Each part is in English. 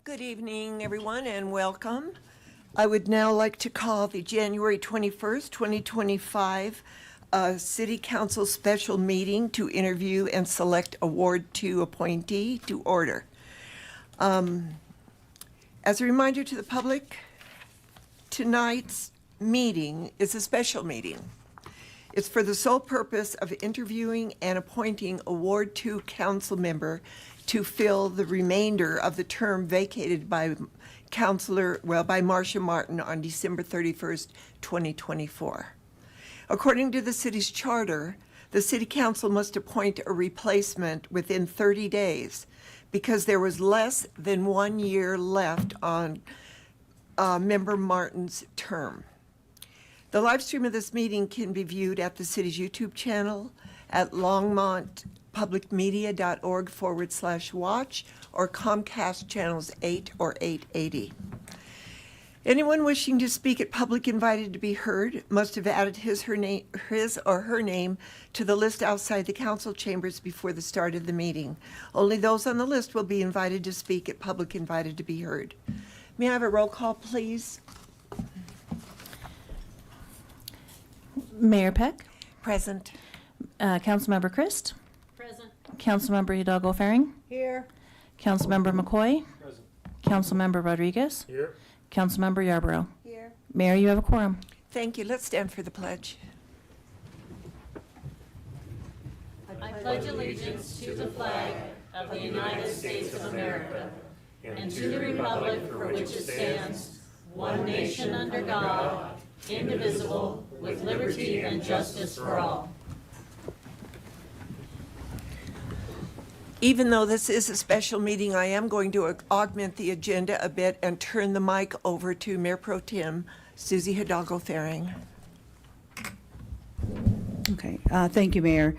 Good evening, everyone, and welcome. I would now like to call the January 21st, 2025 City Council special meeting to interview and select a Ward 2 appointee to order. As a reminder to the public, tonight's meeting is a special meeting. It's for the sole purpose of interviewing and appointing a Ward 2 council member to fill the remainder of the term vacated by by Marcia Martin on December 31st, 2024. According to the city's charter, the city council must appoint a replacement within 30 days because there was less than 1 year left on Member Martin's term. The live stream of this meeting can be viewed at the city's YouTube channel at longmontpublicmedia.org/watch or Comcast channels 8 or 880. Anyone wishing to speak at public invited to be heard must have added his or her name to the list outside the council chambers before the start of the meeting. Only those on the list will be invited to speak at public invited to be heard. May I have a roll call, please? Mayor Peck. Present. Councilmember Christ. Present. Councilmember Hidalgo Faring. Here. Councilmember McCoy. Present. Councilmember Rodriguez. Here. Councilmember Yarborough. Here. Mayor, you have a quorum. Thank you. Let's stand for the pledge. I pledge allegiance to the flag of the United States of America and to the republic for which it stands, one nation under God, indivisible, with liberty and justice for all. Even though this is a special meeting, I am going to augment the agenda a bit and turn the mic over to Mayor Pro Tem Susie Hidalgo Faring. Okay, thank you, Mayor.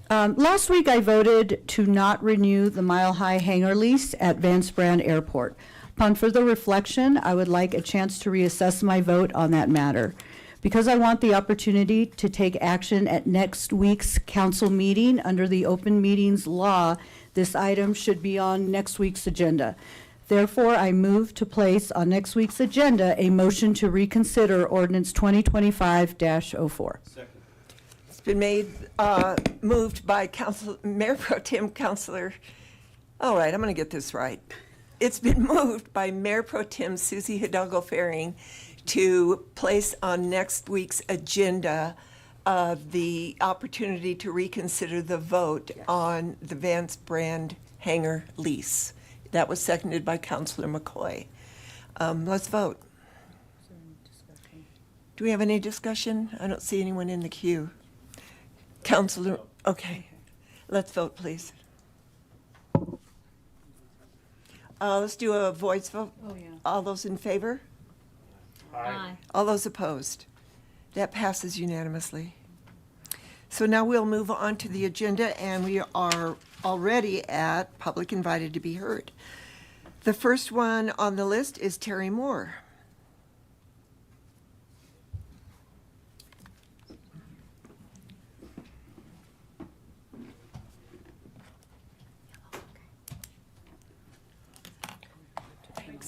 Last week I voted to not renew the Mile High hangar lease at Vance Brand Airport. Upon further reflection, I would like a chance to reassess my vote on that matter. Because I want the opportunity to take action at next week's council meeting under the open meetings law, this item should be on next week's agenda. Therefore, I move to place on next week's agenda a motion to reconsider ordinance 2025-04. Second. It's been moved by Mayor Pro Tem Councilor. All right, I'm going to get this right. It's been moved by Mayor Pro Tem Susie Hidalgo Faring to place on next week's agenda the opportunity to reconsider the vote on the Vance Brand hangar lease. That was seconded by Councilor McCoy. Let's vote. Do we have any discussion? I don't see anyone in the queue. Councilor, okay. Let's vote, please. Let's do a voice vote. Oh, yeah. All those in favor? Aye. All those opposed? That passes unanimously. So now we'll move on to the agenda, and we are already at public invited to be heard. The first one on the list is Terry Moore.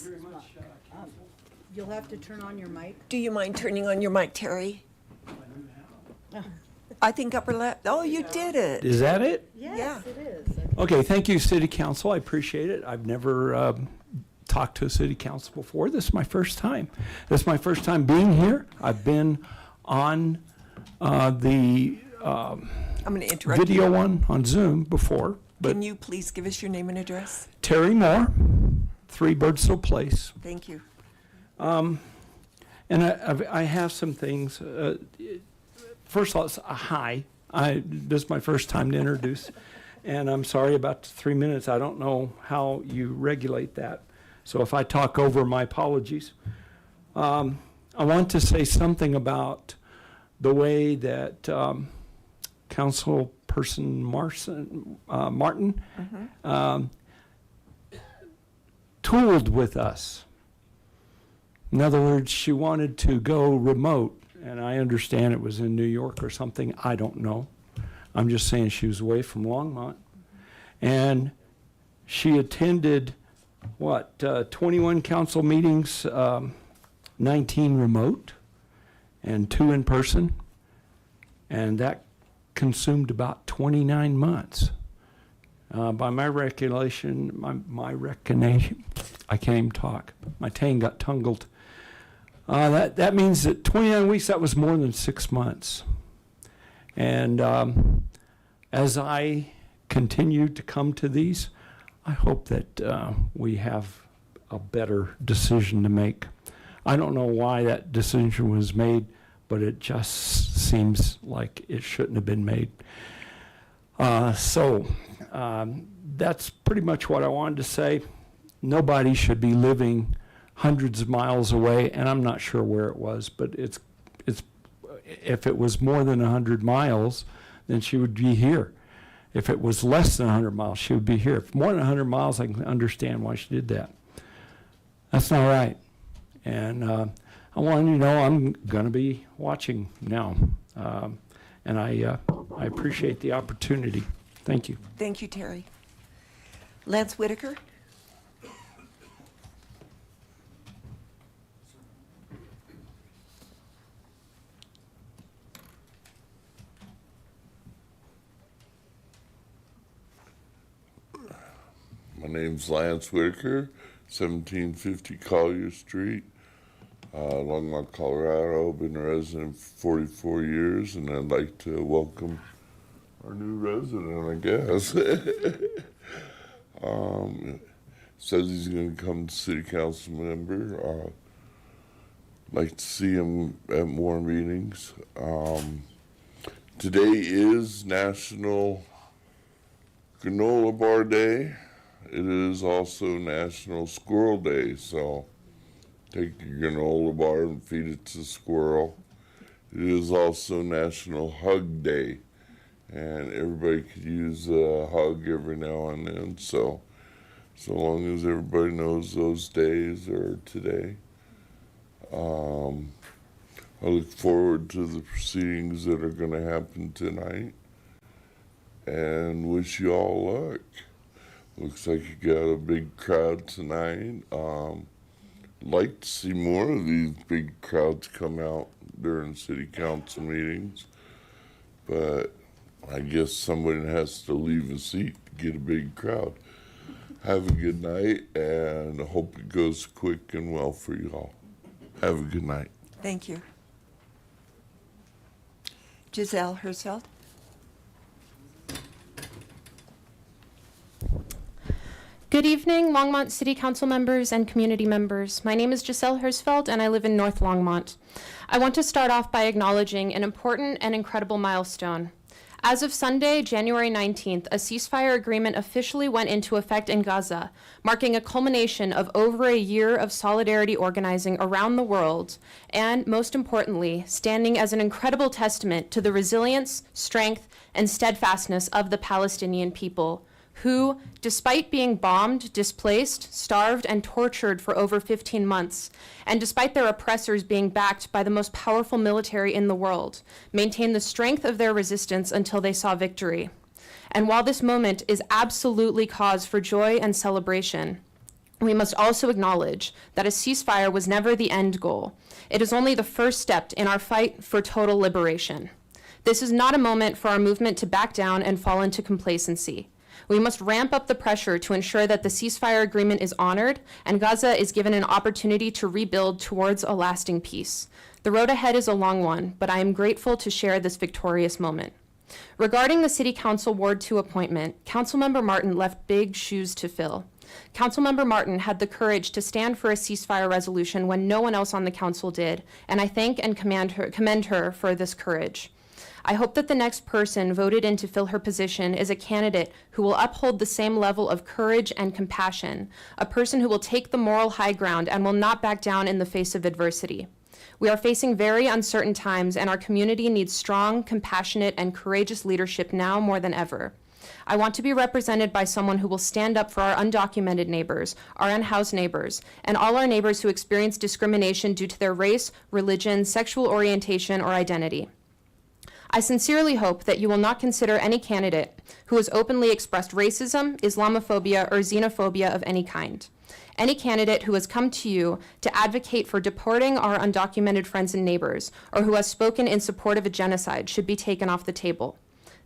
Very much, You'll have to turn on your mic. Do you mind turning on your mic, Terry? I think upper left. Oh, you did it. Is that it? Yeah. It is. Okay, thank you, City Council. I appreciate it. I've never talked to a City Council before. This is my first time. This is my first time being here. I've been on the I'm going to interrupt video you. one on Zoom before, but Can you please give us your name and address? Terry Moore, 3 Birdsville Place. Thank you. And I have some things. First of all, it's a hi. This is my first time to introduce, and I'm sorry about the 3 minutes. I don't know how you regulate that. So if I talk over, my apologies. I want to say something about the way that Councilperson Martin tooled with us. In other words, she wanted to go remote, and I understand it was in New York or something. I don't know. I'm just saying she was away from Longmont. And she attended 21 council meetings, 19 remote, and 2 in person. And that consumed about 29 months. By my recollection, my recognition, I can't even talk. My tongue got tangled. That means that 29 weeks, that was more than 6 months. And as I continue to come to these, I hope that we have a better decision to make. I don't know why that decision was made, but it just seems like it shouldn't have been made. So that's pretty much what I wanted to say. Nobody should be living hundreds of miles away, and I'm not sure where it was, but it's if it was more than 100 miles, then she would be here. If it was less than 100 miles, she would be here. If more than 100 miles, I can understand why she did that. That's not right. And I want you to know I'm going to be watching now. And I appreciate the opportunity. Thank you. Thank you, Terry. Lance Whitaker? My name's Lance Whitaker, 1750 Collier Street, Longmont, Colorado. Been a resident for 44 years, and I'd like to welcome our new resident, I guess. Says he's going to come to city council member. Like to see him at more meetings. Today is National Granola Bar Day. It is also National Squirrel Day, so take your granola bar and feed it to the squirrel. It is also National Hug Day, and everybody could use a hug every now and then, so long as everybody knows those days are today. I look forward to the proceedings that are going to happen tonight, and wish you all luck. Looks like you got a big crowd tonight. Like to see more of these big crowds come out during city council meetings, but I guess somebody has to leave a seat to get a big crowd. Have a good night, and I hope it goes quick and well for you all. Have a good night. Thank you. Giselle Hersfeld? Good evening, Longmont City Council members and community members. My name is Giselle Hersfeld, and I live in North Longmont. I want to start off by acknowledging an important and incredible milestone. As of Sunday, January 19th, a ceasefire agreement officially went into effect in Gaza, marking a culmination of over a year of solidarity organizing around the world, and most importantly, standing as an incredible testament to the resilience, strength, and steadfastness of the Palestinian people, who, despite being bombed, displaced, starved, and tortured for over 15 months, and despite their oppressors being backed by the most powerful military in the world, maintained the strength of their resistance until they saw victory. And while this moment is absolutely cause for joy and celebration, we must also acknowledge that a ceasefire was never the end goal. It is only the first step in our fight for total liberation. This is not a moment for our movement to back down and fall into complacency. We must ramp up the pressure to ensure that the ceasefire agreement is honored and Gaza is given an opportunity to rebuild towards a lasting peace. The road ahead is a long one, but I am grateful to share this victorious moment. Regarding the City Council Ward 2 appointment, Councilmember Martin left big shoes to fill. Councilmember Martin had the courage to stand for a ceasefire resolution when no one else on the council did, and I thank and commend her for this courage. I hope that the next person voted in to fill her position is a candidate who will uphold the same level of courage and compassion, a person who will take the moral high ground and will not back down in the face of adversity. We are facing very uncertain times, and our community needs strong, compassionate, and courageous leadership now more than ever. I want to be represented by someone who will stand up for our undocumented neighbors, our unhoused neighbors, and all our neighbors who experience discrimination due to their race, religion, sexual orientation, or identity. I sincerely hope that you will not consider any candidate who has openly expressed racism, Islamophobia, or xenophobia of any kind. Any candidate who has come to you to advocate for deporting our undocumented friends and neighbors, or who has spoken in support of a genocide, should be taken off the table.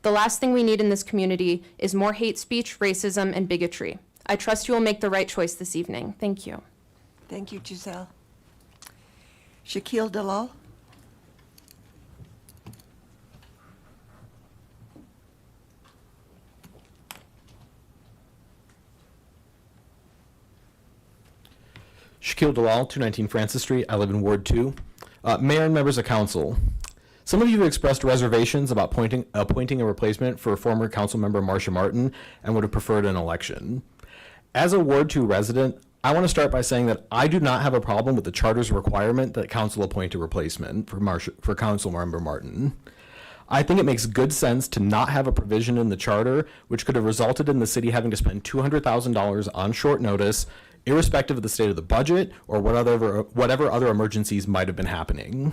The last thing we need in this community is more hate speech, racism, and bigotry. I trust you will make the right choice this evening. Thank you. Thank you, Giselle. Shaquille Dalal. Shaquille Dalal, 219 Francis Street. I live in Ward 2. Mayor and members of council, some of you have expressed reservations about appointing a replacement for former council member Marcia Martin and would have preferred an election. As a Ward 2 resident, I want to start by saying that I do not have a problem with the charter's requirement that council appoint a replacement for council member Martin. I think it makes good sense to not have a provision in the charter which could have resulted in the city having to spend $200,000 on short notice, irrespective of the state of the budget or whatever other emergencies might have been happening.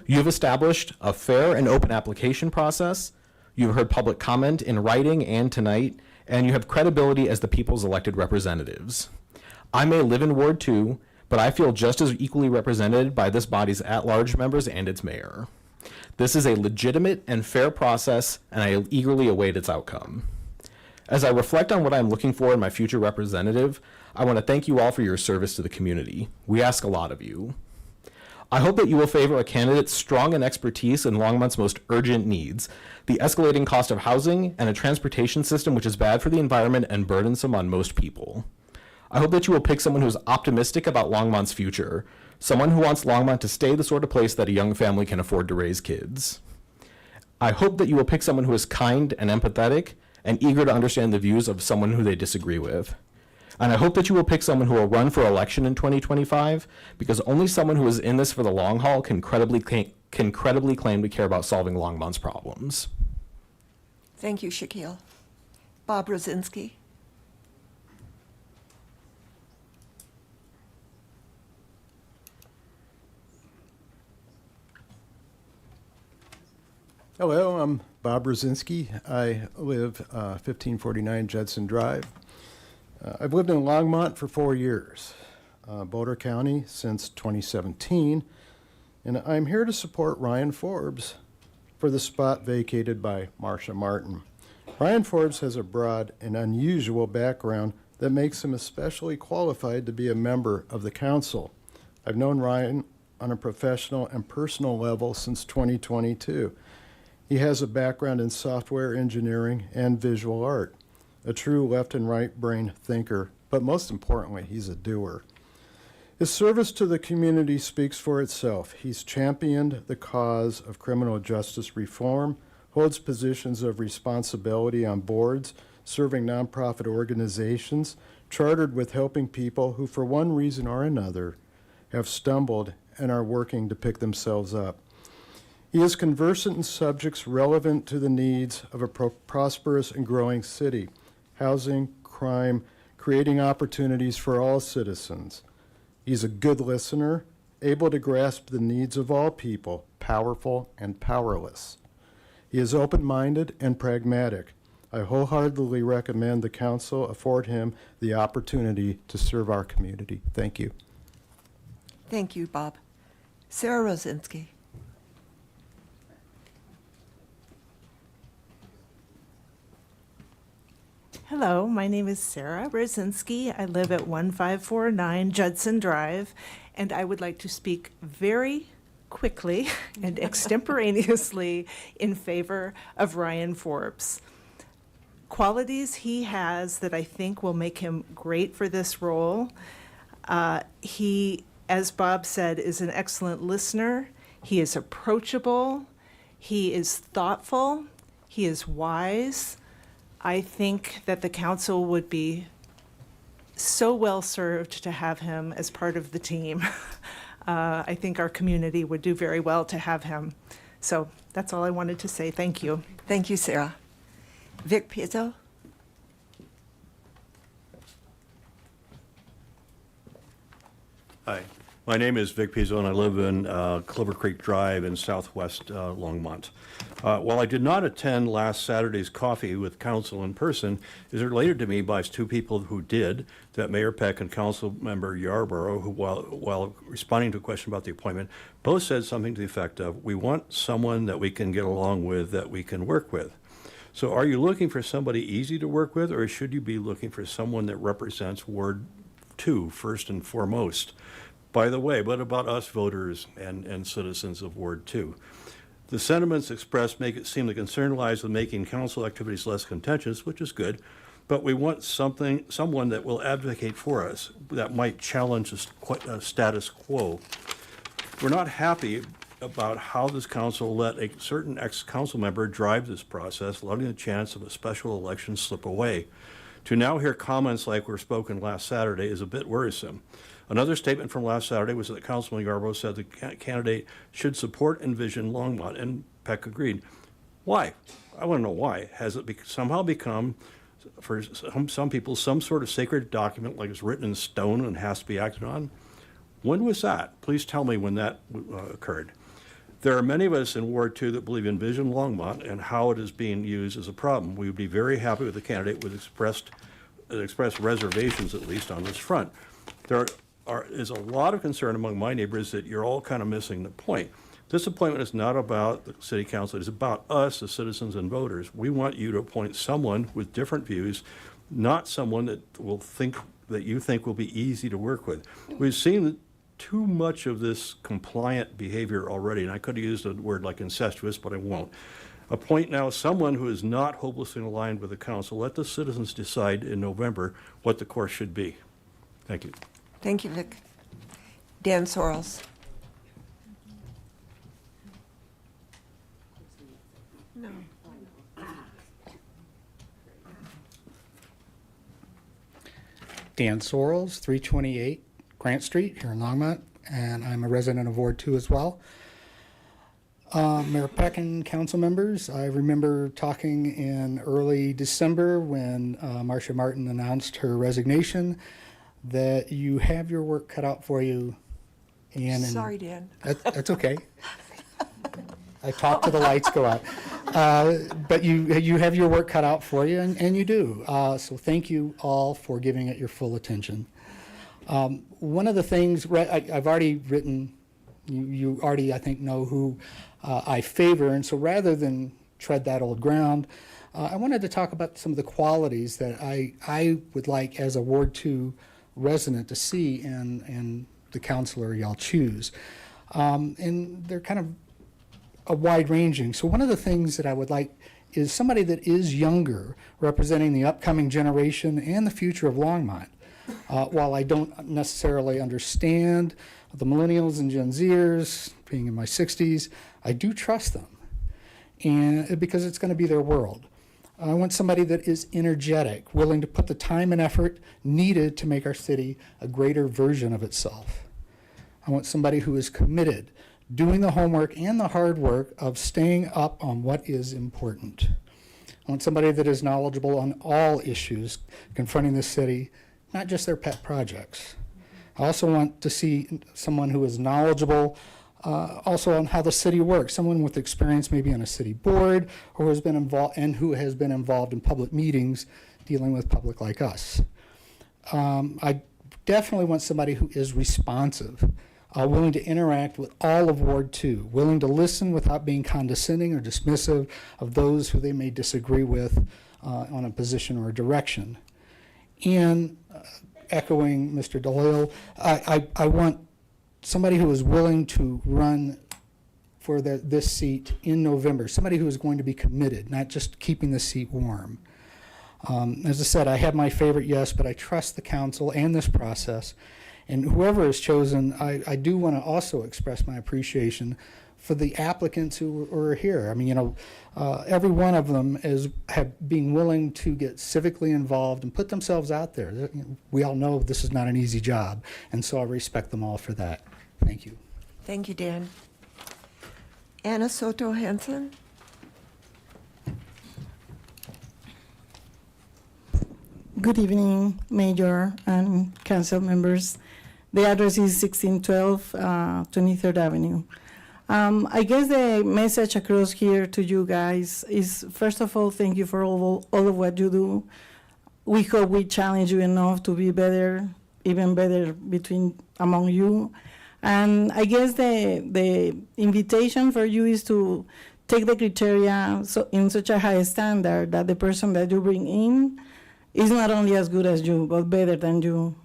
You have established a fair and open application process. You've heard public comment in writing and tonight, and you have credibility as the people's elected representatives. I may live in Ward 2, but I feel just as equally represented by this body's at-large members and its mayor. This is a legitimate and fair process, and I eagerly await its outcome. As I reflect on what I'm looking for in my future representative, I want to thank you all for your service to the community. We ask a lot of you. I hope that you will favor a candidate strong in expertise in Longmont's most urgent needs, the escalating cost of housing and a transportation system which is bad for the environment and burdensome on most people. I hope that you will pick someone who is optimistic about Longmont's future, someone who wants Longmont to stay the sort of place that a young family can afford to raise kids. I hope that you will pick someone who is kind and empathetic and eager to understand the views of someone who they disagree with. And I hope that you will pick someone who will run for election in 2025, because only someone who is in this for the long haul can credibly claim to care about solving Longmont's problems. Thank you, Shaquille. Bob Rosinski. Hello, I'm Bob Rosinski. I live 1549 Judson Drive. I've lived in Longmont for 4 years, Boulder County since 2017, and I'm here to support Ryan Forbes for the spot vacated by Marcia Martin. Ryan Forbes has a broad and unusual background that makes him especially qualified to be a member of the council. I've known Ryan on a professional and personal level since 2022. He has a background in software engineering and visual art, a true left and right brain thinker, but most importantly, he's a doer. His service to the community speaks for itself. He's championed the cause of criminal justice reform, holds positions of responsibility on boards, serving nonprofit organizations, chartered with helping people who, for one reason or another, have stumbled and are working to pick themselves up. He is conversant in subjects relevant to the needs of a prosperous and growing city: housing, crime, creating opportunities for all citizens. He's a good listener, able to grasp the needs of all people, powerful and powerless. He is open-minded and pragmatic. I wholeheartedly recommend the council afford him the opportunity to serve our community. Thank you. Thank you, Bob. Sarah Rosinski. Hello, my name is Sarah Brzezinski. I live at 1549 Judson Drive, and I would like to speak very quickly and extemporaneously in favor of Ryan Forbes. Qualities he has that I think will make him great for this role. He, as Bob said, is an excellent listener. He is approachable. He is thoughtful. He is wise. I think that the council would be so well served to have him as part of the team. I think our community would do very well to have him. So that's all I wanted to say. Thank you. Thank you, Sarah. Vic Pizzo. Hi, My name is Vic Pizzo, and I live in Clover Creek Drive in southwest Longmont. While I did not attend last Saturday's coffee with council in person, it is related to me by two people who did, that Mayor Peck and Council Member Yarborough, who, while responding to a question about the appointment, both said something to the effect of, we want someone that we can get along with, that we can work with. So are you looking for somebody easy to work with, or should you be looking for someone that represents Ward 2 first and foremost? By the way, what about us voters and citizens of Ward 2? The sentiments expressed make it seem the concern lies with making council activities less contentious, which is good, but we want someone that will advocate for us, that might challenge the status quo. We're not happy about how this council let a certain ex-council member drive this process, letting the chance of a special election slip away. To now hear comments like were spoken last Saturday is a bit worrisome. Another statement from last Saturday was that Councilman Yarborough said the candidate should support and envision Longmont, and Peck agreed. Why? I want to know why. Has it somehow become, for some people, some sort of sacred document like it's written in stone and has to be acted on? When was that? Please tell me when that occurred. There are many of us in Ward 2 that believe Envision Longmont and how it is being used is a problem. We would be very happy with the candidate with expressed reservations, at least on this front. There is a lot of concern among my neighbors that you're all kind of missing the point. This appointment is not about the city council. It is about us, the citizens and voters. We want you to appoint someone with different views, not someone that you think will be easy to work with. We've seen too much of this compliant behavior already, and I could have used a word like incestuous, but I won't. Appoint now someone who is not hopelessly aligned with the council. Let the citizens decide in November what the course should be. Thank you. Thank you, Vic. Dan Sorrells. No. Dan Sorrells, 328 Grant Street here in Longmont, and I'm a resident of Ward 2 as well. Mayor Peck and council members, I remember talking in early December when Marcia Martin announced her resignation that you have your work cut out for you. And Sorry, Dan. That's okay. I talk till the lights go out. But you have your work cut out for you, and you do. So thank you all for giving it your full attention. One of the things, I've already written, you already, I think, know who I favor, and so rather than tread that old ground, I wanted to talk about some of the qualities that I would like as a Ward 2 resident to see in the counselor y'all choose. And they're kind of a wide-ranging. So one of the things that I would like is somebody that is younger, representing the upcoming generation and the future of Longmont. While I don't necessarily understand the millennials and Gen Zers, being in my 60s, I do trust them, and because it's going to be their world. I want somebody that is energetic, willing to put the time and effort needed to make our city a greater version of itself. I want somebody who is committed, doing the homework and the hard work of staying up on what is important. I want somebody that is knowledgeable on all issues confronting the city, not just their pet projects. I also want to see someone who is knowledgeable also on how the city works, someone with experience maybe on a city board or has been involved in public meetings dealing with public like us. I definitely want somebody who is responsive, willing to interact with all of Ward 2, willing to listen without being condescending or dismissive of those who they may disagree with on a position or a direction. And echoing Mr. Doyle, I want somebody who is willing to run for this seat in November, somebody who is going to be committed, not just keeping the seat warm. As I said, I have my favorite, yes, but I trust the council and this process. And whoever is chosen, I do want to also express my appreciation for the applicants who are here. I mean, every one of them have been willing to get civically involved and put themselves out there. We all know this is not an easy job, and so I respect them all for that. Thank you. Thank you, Dan. Anna Soto Hansen. Good evening, Mayor and council members. The address is 1612 23rd Avenue. I guess the message across here to you guys is, first of all, thank you for all of what you do. We hope we challenge you enough to be better, even better among you. And I guess the invitation for you is to take the criteria in such a high standard that the person that you bring in is not only as good as you, but better than you.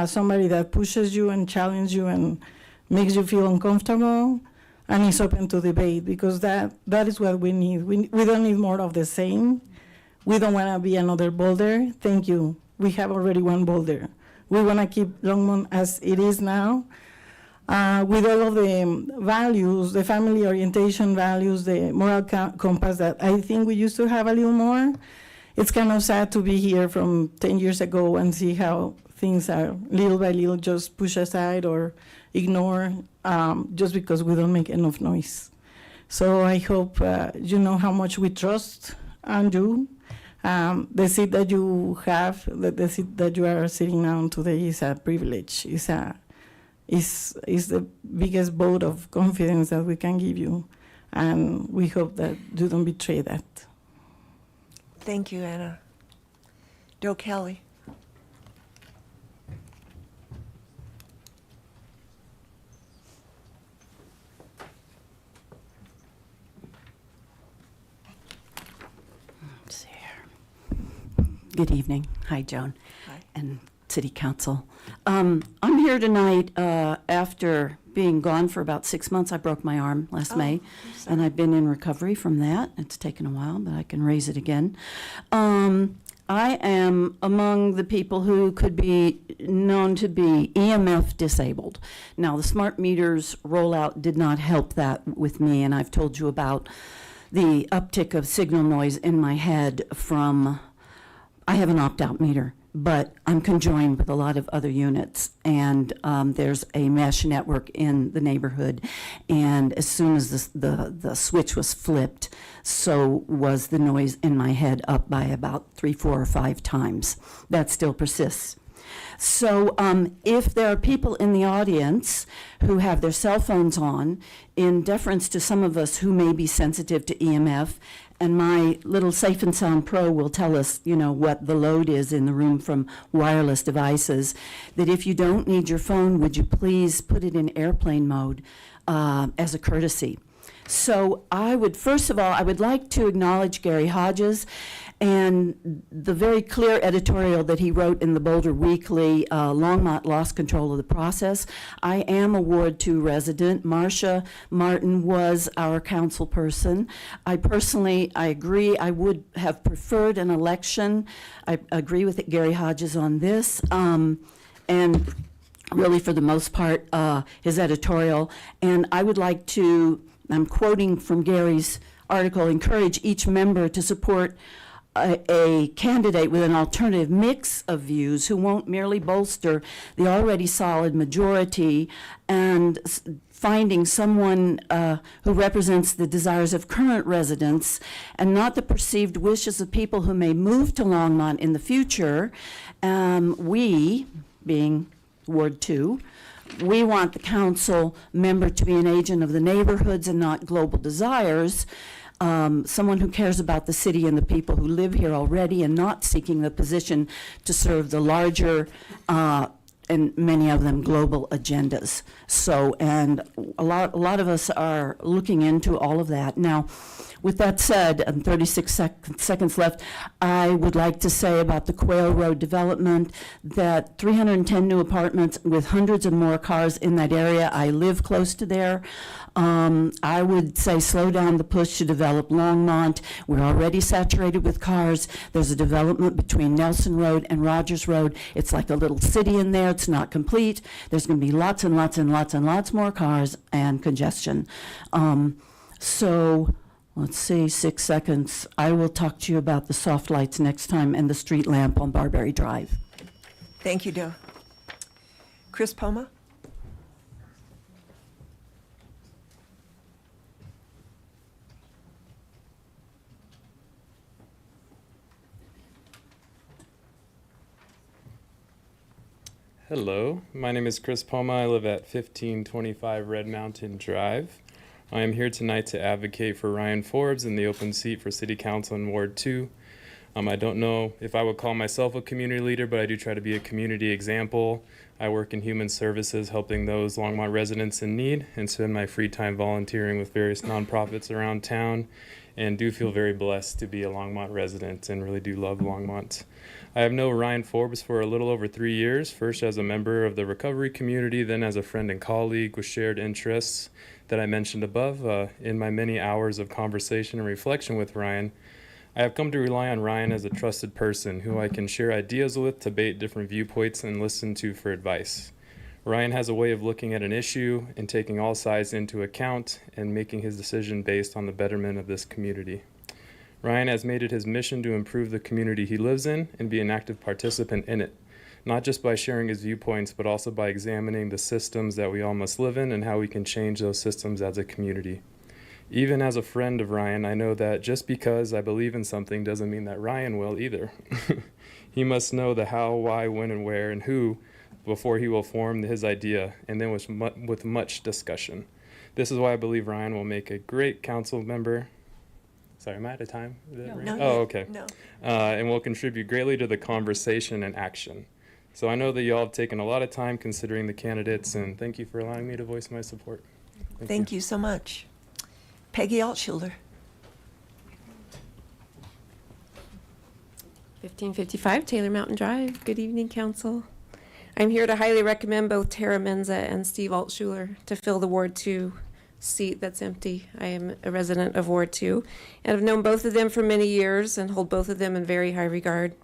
Somebody that pushes you and challenges you and makes you feel uncomfortable and is open to debate, because that is what we need. We don't need more of the same. We don't want to be another Boulder. Thank you. We have already one Boulder. We want to keep Longmont as it is now, with all of the values, the family orientation values, the moral compass that I think we used to have a little more. It's kind of sad to be here from 10 years ago and see how things are little by little just pushed aside or ignored just because we don't make enough noise. So I hope you know how much we trust on you. The seat that you have, the seat that you are sitting on today is a privilege. Is the biggest vote of confidence that we can give you. And we hope that you don't betray that. Thank you, Anna. Joe Kelly. Good evening. Hi, Joan. Hi. And City Council. I'm here tonight after being gone for about 6 months. I broke my arm last May, and I've been in recovery from that. It's taken a while, but I can raise it again. I am among the people who could be known to be EMF disabled. Now, the smart meters rollout did not help that with me, and I've told you about the uptick of signal noise in my head from, I have an opt-out meter, but I'm conjoined with a lot of other units, and there's a mesh network in the neighborhood, and as soon as the switch was flipped, so was the noise in my head up by about 3, 4, or 5 times. That still persists. So if there are people in the audience who have their cell phones on, in deference to some of us who may be sensitive to EMF, and my little Safe and Sound Pro will tell us, you know, what the load is in the room from wireless devices, that if you don't need your phone, would you please put it in airplane mode as a courtesy. So first of all, I would like to acknowledge Gary Hodges and the very clear editorial that he wrote in the Boulder Weekly, Longmont lost control of the process. I am a Ward 2 resident. Marcia Martin was our council person. I agree, I would have preferred an election. I agree with Gary Hodges on this. And really, for the most part, his editorial. And I would like to, I'm quoting from Gary's article, encourage each member to support a candidate with an alternative mix of views who won't merely bolster the already solid majority, and finding someone who represents the desires of current residents and not the perceived wishes of people who may move to Longmont in the future. We, being Ward 2, we want the council member to be an agent of the neighborhoods and not global desires. Someone who cares about the city and the people who live here already, and not seeking the position to serve the larger and many of them global agendas. So, and a lot of us are looking into all of that. Now, with that said, and 36 seconds left, I would like to say about the Quail Road development that 310 new apartments with hundreds of more cars in that area. I live close to there. I would say slow down the push to develop Longmont. We're already saturated with cars. There's a development between Nelson Road and Rogers Road. It's like a little city in there. It's not complete. There's going to be lots and lots and lots and lots more cars and congestion. So let's see, 6 seconds. I will talk to you about the soft lights next time and the street lamp on Barberry Drive. Thank you, Joe. Chris Poma? Hello, my name is Chris Poma. I live at 1525 Red Mountain Drive. I am here tonight to advocate for Ryan Forbes in the open seat for City Council in Ward 2. I don't know if I would call myself a community leader, but I do try to be a community example. I work in human services, helping those Longmont residents in need, and spend my free time volunteering with various nonprofits around town, and do feel very blessed to be a Longmont resident and really do love Longmont. I have known Ryan Forbes for a little over 3 years, first as a member of the recovery community, then as a friend and colleague with shared interests that I mentioned above. In my many hours of conversation and reflection with Ryan, I have come to rely on Ryan as a trusted person who I can share ideas with, debate different viewpoints, and listen to for advice. Ryan has a way of looking at an issue and taking all sides into account and making his decision based on the betterment of this community. Ryan has made it his mission to improve the community he lives in and be an active participant in it, not just by sharing his viewpoints, but also by examining the systems that we all must live in and how we can change those systems as a community. Even as a friend of Ryan, I know that just because I believe in something doesn't mean that Ryan will either. He must know the how, why, when, and where, and who before he will form his idea, and then with much discussion. This is why I believe Ryan will make a great council member. Sorry, am I out of time? Is that right? No, Oh, okay. no. And will contribute greatly to the conversation and action. So I know that you all have taken a lot of time considering the candidates, and thank you for allowing me to voice my support. Thank you so much. Peggy Altschuler. 1555 Taylor Mountain Drive. Good evening, Council. I'm here to highly recommend both Tara Menza and Steve Altschuler to fill the Ward 2 seat that's empty. I am a resident of Ward 2 and have known both of them for many years and hold both of them in very high regard.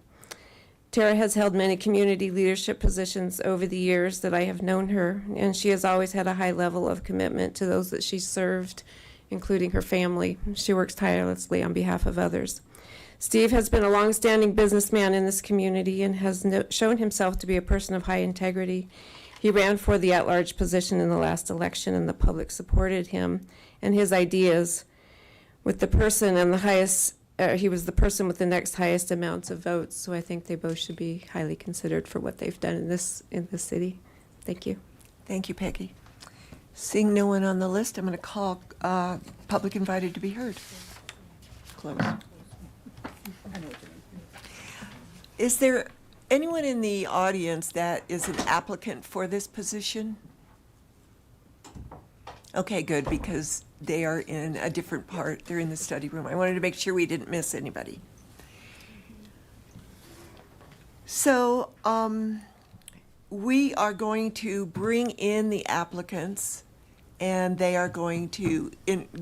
Tara has held many community leadership positions over the years that I have known her, and she has always had a high level of commitment to those that she served, including her family. She works tirelessly on behalf of others. Steve has been a long-standing businessman in this community and has shown himself to be a person of high integrity. He ran for the at-large position in the last election, and the public supported him and his ideas. With the person and the highest, he was the person with the next highest amounts of votes. So I think they both should be highly considered for what they've done in this city. Thank you. Thank you, Peggy. Seeing no one on the list, I'm going to call public invited to be heard. Close. Is there anyone in the audience that is an applicant for this position? Okay, good, because they are in a different part. They're in the study room. I wanted to make sure we didn't miss anybody. So we are going to bring in the applicants, and they are going to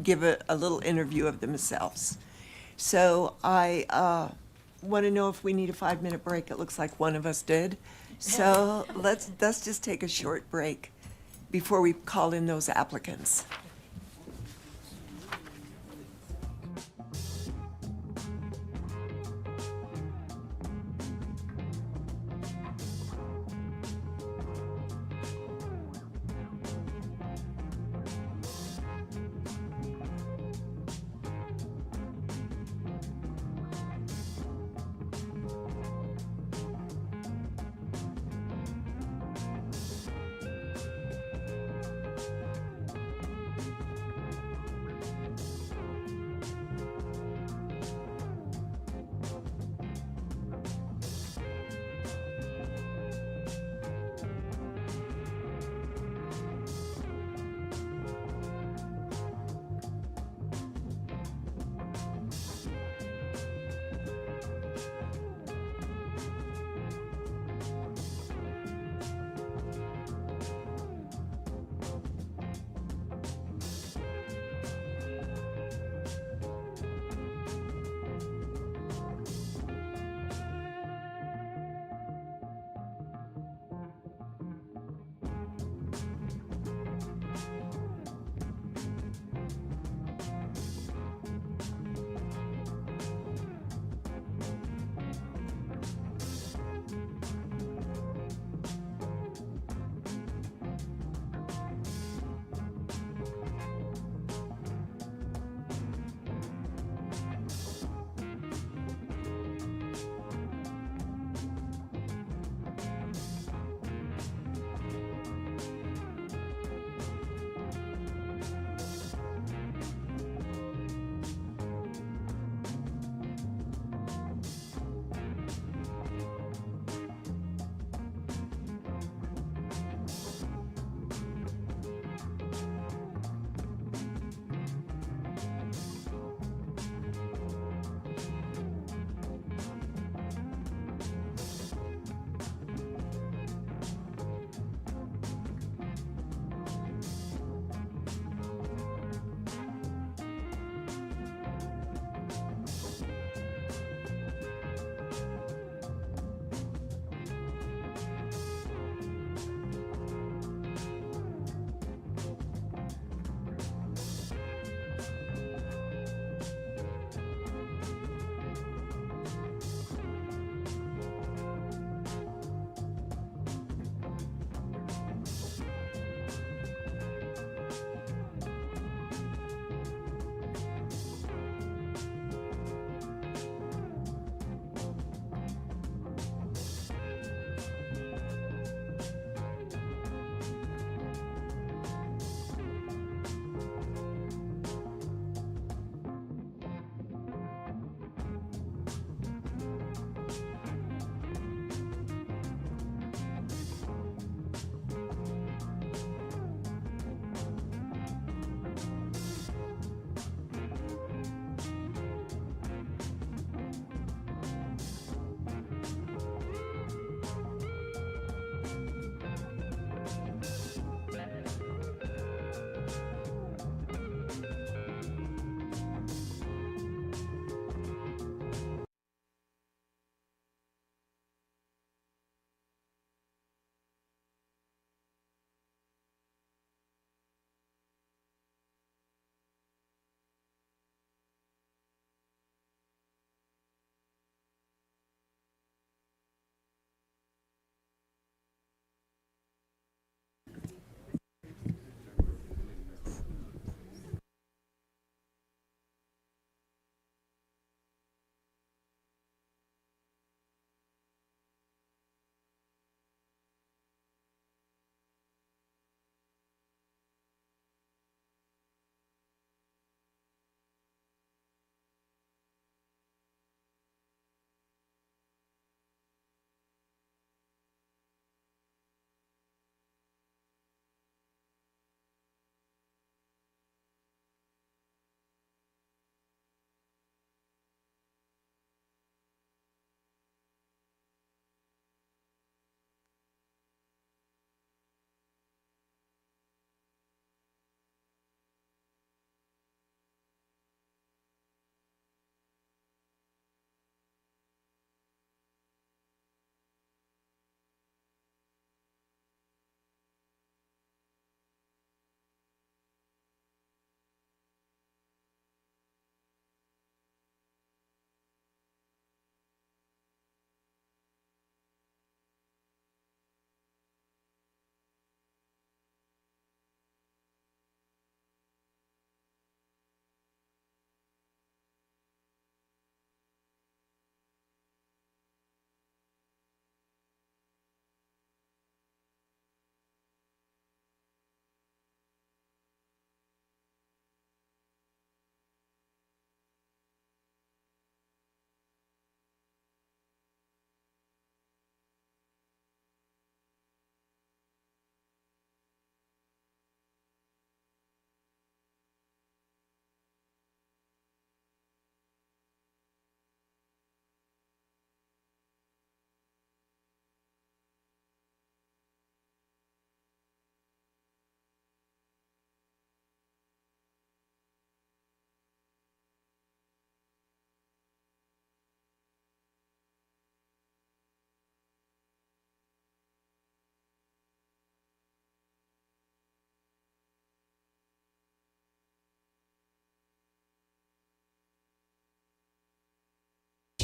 give a little interview of themselves. So I want to know if we need a 5-minute break. It looks like one of us did. So let's just take a short break before we call in those applicants.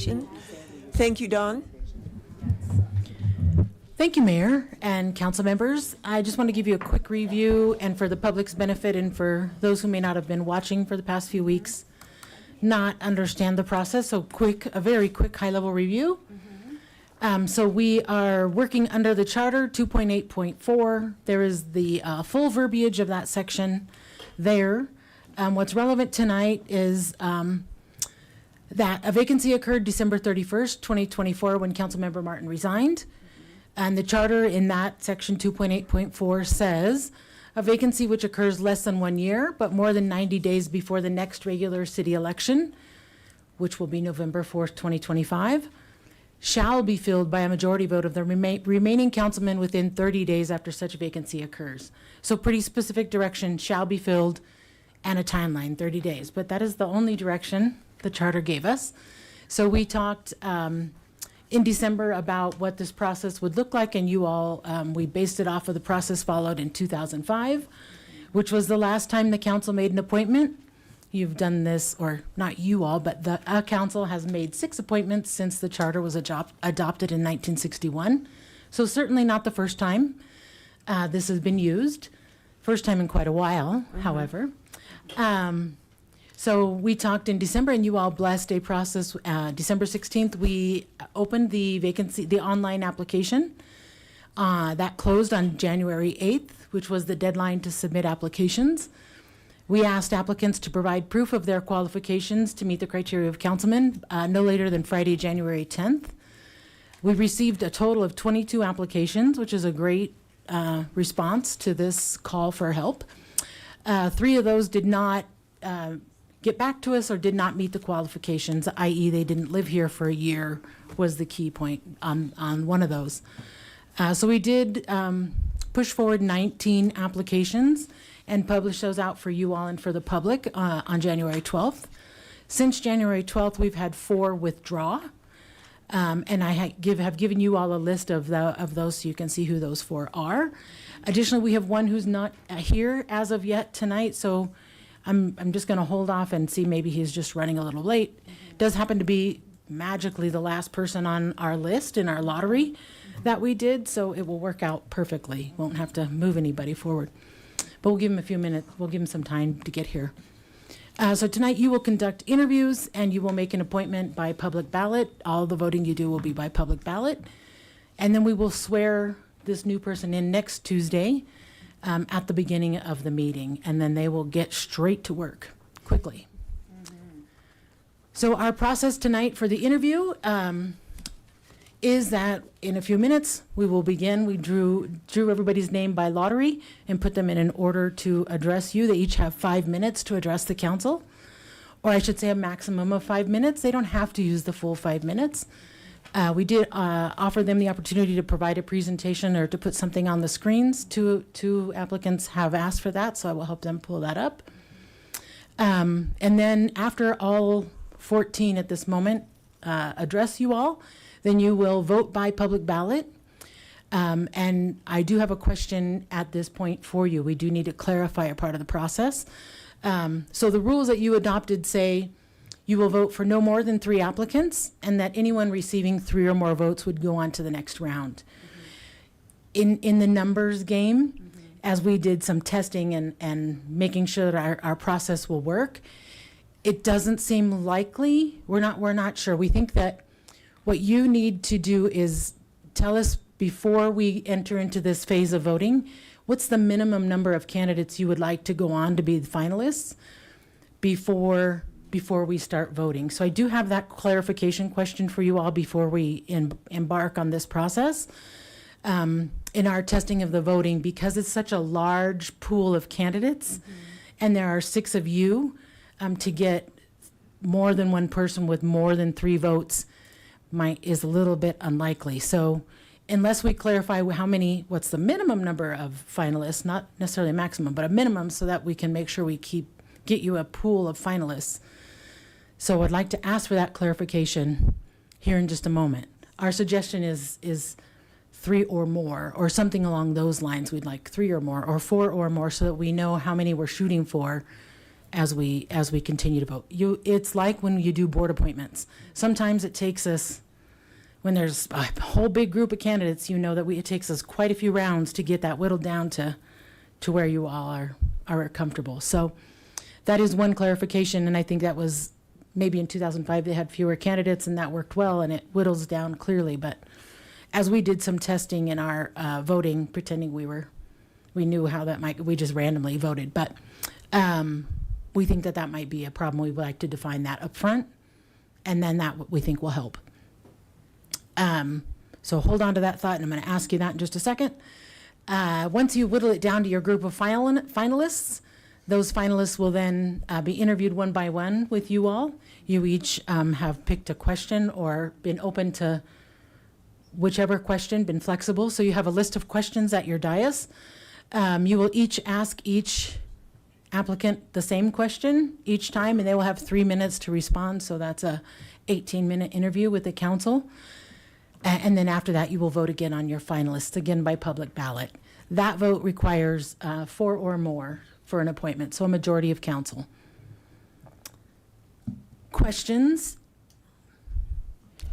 presentation. Thank you, Dawn. Thank you, Mayor and council members. I just want to give you a quick review, and for the public's benefit and for those who may not have been watching for the past few weeks, not understand the process, so a very quick high-level review. So we are working under the charter 2.8.4. There is the full verbiage of that section there. What's relevant tonight is that a vacancy occurred December 31st, 2024, when Councilmember Martin resigned. And the charter in that section 2.8.4 says a vacancy which occurs less than 1 year, but more than 90 days before the next regular city election, which will be November 4th, 2025, shall be filled by a majority vote of the remaining councilmen within 30 days after such a vacancy occurs. So pretty specific direction, shall be filled, and a timeline, 30 days. But that is the only direction the charter gave us. So we talked in December about what this process would look like, and you all, we based it off of the process followed in 2005, which was the last time the council made an appointment. You've done this, or not you all, but the council has made 6 appointments since the charter was adopted in 1961. So certainly not the first time this has been used. First time in quite a while, however. So we talked in December, and you all blessed a process. December 16th, we opened the vacancy, the online application. That closed on January 8th, which was the deadline to submit applications. We asked applicants to provide proof of their qualifications to meet the criteria of councilmen no later than Friday, January 10th. We received a total of 22 applications, which is a great response to this call for help. 3 of those did not get back to us or did not meet the qualifications, i.e. they didn't live here for a year, was the key point on one of those. So we did push forward 19 applications and publish those out for you all and for the public on January 12th. Since January 12th, we've had 4 withdraw. And I have given you all a list of those so you can see who those 4 are. Additionally, we have one who's not here as of yet tonight, so I'm just going to hold off and see, maybe he's just running a little late. Does happen to be magically the last person on our list in our lottery that we did, so it will work out perfectly. Won't have to move anybody forward. But we'll give him a few minutes. We'll give him some time to get here. So tonight you will conduct interviews and you will make an appointment by public ballot. All the voting you do will be by public ballot. And then we will swear this new person in next Tuesday at the beginning of the meeting. And then they will get straight to work quickly. So our process tonight for the interview is that in a few minutes we will begin. We drew everybody's name by lottery and put them in an order to address you. They each have 5 minutes to address the council, or I should say a maximum of 5 minutes. They don't have to use the full 5 minutes. We did offer them the opportunity to provide a presentation or to put something on the screens. Two applicants have asked for that, so I will help them pull that up. And then after all 14 at this moment address you all, then you will vote by public ballot. And I do have a question at this point for you. We do need to clarify a part of the process. So the rules that you adopted say you will vote for no more than 3 applicants, and that anyone receiving 3 or more votes would go on to the next round. In the numbers game, as we did some testing and making sure that our process will work, it doesn't seem likely. We're not sure. We think that what you need to do is tell us before we enter into this phase of voting, what's the minimum number of candidates you would like to go on to be the finalists before we start voting. So I do have that clarification question for you all before we embark on this process. In our testing of the voting, because it's such a large pool of candidates, and there are 6 of you, to get more than one person with more than 3 votes is a little bit unlikely. So unless we clarify what's the minimum number of finalists, not necessarily a maximum, but a minimum, so that we can make sure we get you a pool of finalists. So I'd like to ask for that clarification here in just a moment. Our suggestion is 3 or more, or something along those lines. We'd like 3 or more, or 4 or more, so that we know how many we're shooting for as we continue to vote. It's like when you do board appointments. Sometimes it takes us, when there's a whole big group of candidates, you know that it takes us quite a few rounds to get that whittled down to where you all are comfortable. So that is one clarification, and I think that was maybe in 2005 they had fewer candidates, and that worked well, and it whittles down clearly. But as we did some testing in our voting, pretending we knew how that might, we just randomly voted, but we think that might be a problem. We would like to define that up front, and then that we think will help. So hold on to that thought, and I'm going to ask you that in just a second. Once you whittle it down to your group of finalists, those finalists will then be interviewed one by one with you all. You each have picked a question or been open to whichever question, been flexible. So you have a list of questions at your dais. You will each ask each applicant the same question each time, and they will have 3 minutes to respond. So that's a 18-minute interview with the council. And then after that, you will vote again on your finalists, again by public ballot. That vote requires 4 or more for an appointment, so a majority of council. Questions?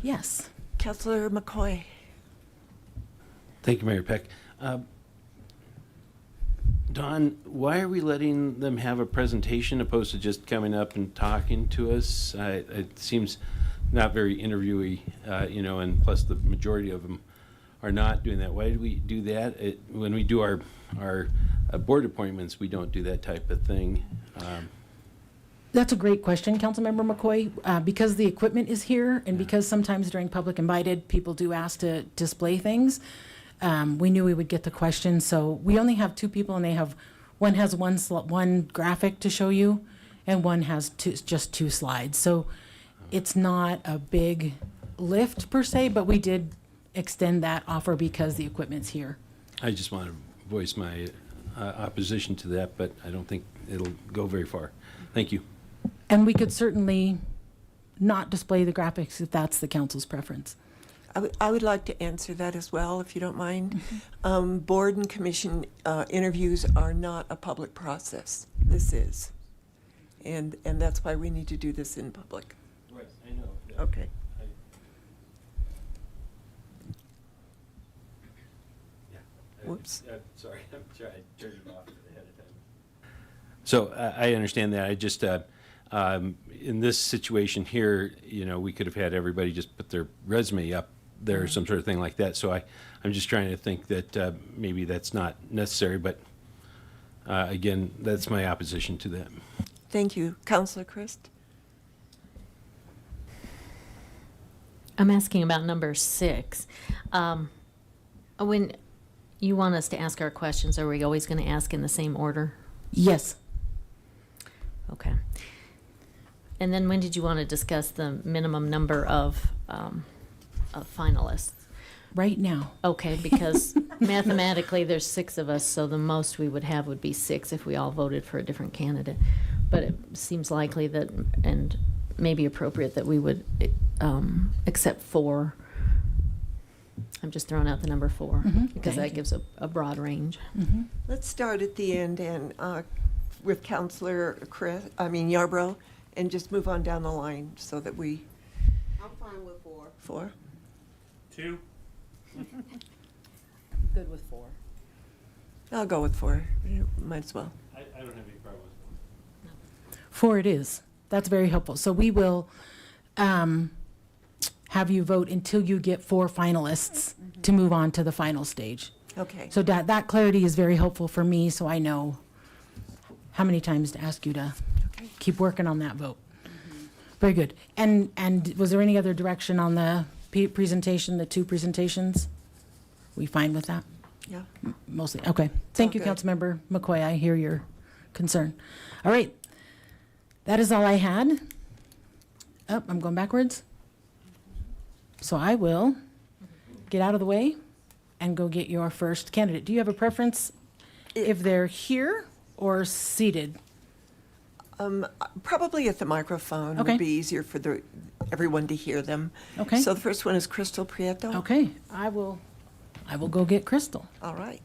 Yes. Councilor McCoy. Thank you, Mayor Peck. Don, why are we letting them have a presentation opposed to just coming up and talking to us? It seems not very interviewee, and plus the majority of them are not doing that. Why do we do that? When we do our board appointments, we don't do that type of thing. That's a great question, Councilmember McCoy. Because the equipment is here, and because sometimes during public invited, people do ask to display things, we knew we would get the question. So we only have 2 people, and one has one graphic to show you, and one has just 2 slides. So it's not a big lift per se, but we did extend that offer because the equipment's here. I just want to voice my opposition to that, but I don't think it'll go very far. Thank you. And we could certainly not display the graphics if that's the council's preference. I would like to answer that as well, if you don't mind. Board and commission interviews are not a public process. This is. And that's why we need to do this in public. Right, I know. Okay. Whoops. Sorry, I'm trying to turn it off ahead of time. So I understand that. I just, in this situation here, we could have had everybody just put their resume up there or some sort of thing like that. So I'm just trying to think that maybe that's not necessary, but again, that's my opposition to that. Thank you. Councilor Christ? I'm asking about number 6. When you want us to ask our questions, are we always going to ask in the same order? Yes. Okay. And then when did you want to discuss the minimum number of finalists? Right now. Okay, because mathematically there's 6 of us, so the most we would have would be 6 if we all voted for a different candidate. But it seems likely that, and maybe appropriate, that we would accept 4. I'm just throwing out the number 4 because that gives a broad range. Let's start at the end and with Councilor Yarbrough, and just move on down the line so that we. I'm fine with 4. 4? 2? Good with 4. I'll go with 4. Might as well. I don't have any problem with 4 it is. That's very helpful. So we will have you vote until you get 4 finalists to move on to the final stage. Okay. So that clarity is very helpful for me, so I know how many times to ask you to keep working on that vote. Very good. And was there any other direction on the presentation, the 2 presentations? We fine with that? Yeah. Mostly. Okay. Thank you, good. Councilmember McCoy. I hear your concern. All right. That is all I had. Oh, I'm going backwards. So I will get out of the way and go get your first candidate. Do you have a preference if they're here or seated? Probably at the microphone Okay. would be easier for everyone to hear them. Okay. So the first one is Crystal Prieto. Okay. I will go get Crystal. All right.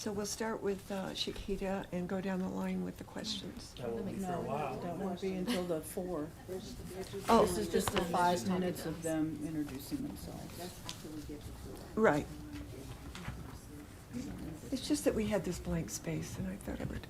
So we'll start with Shakita and go down the line with the questions. That won't be until the 4. Oh. This is just the 5 minutes of them introducing themselves. Right. It's just that we had this blank space, and I thought I would.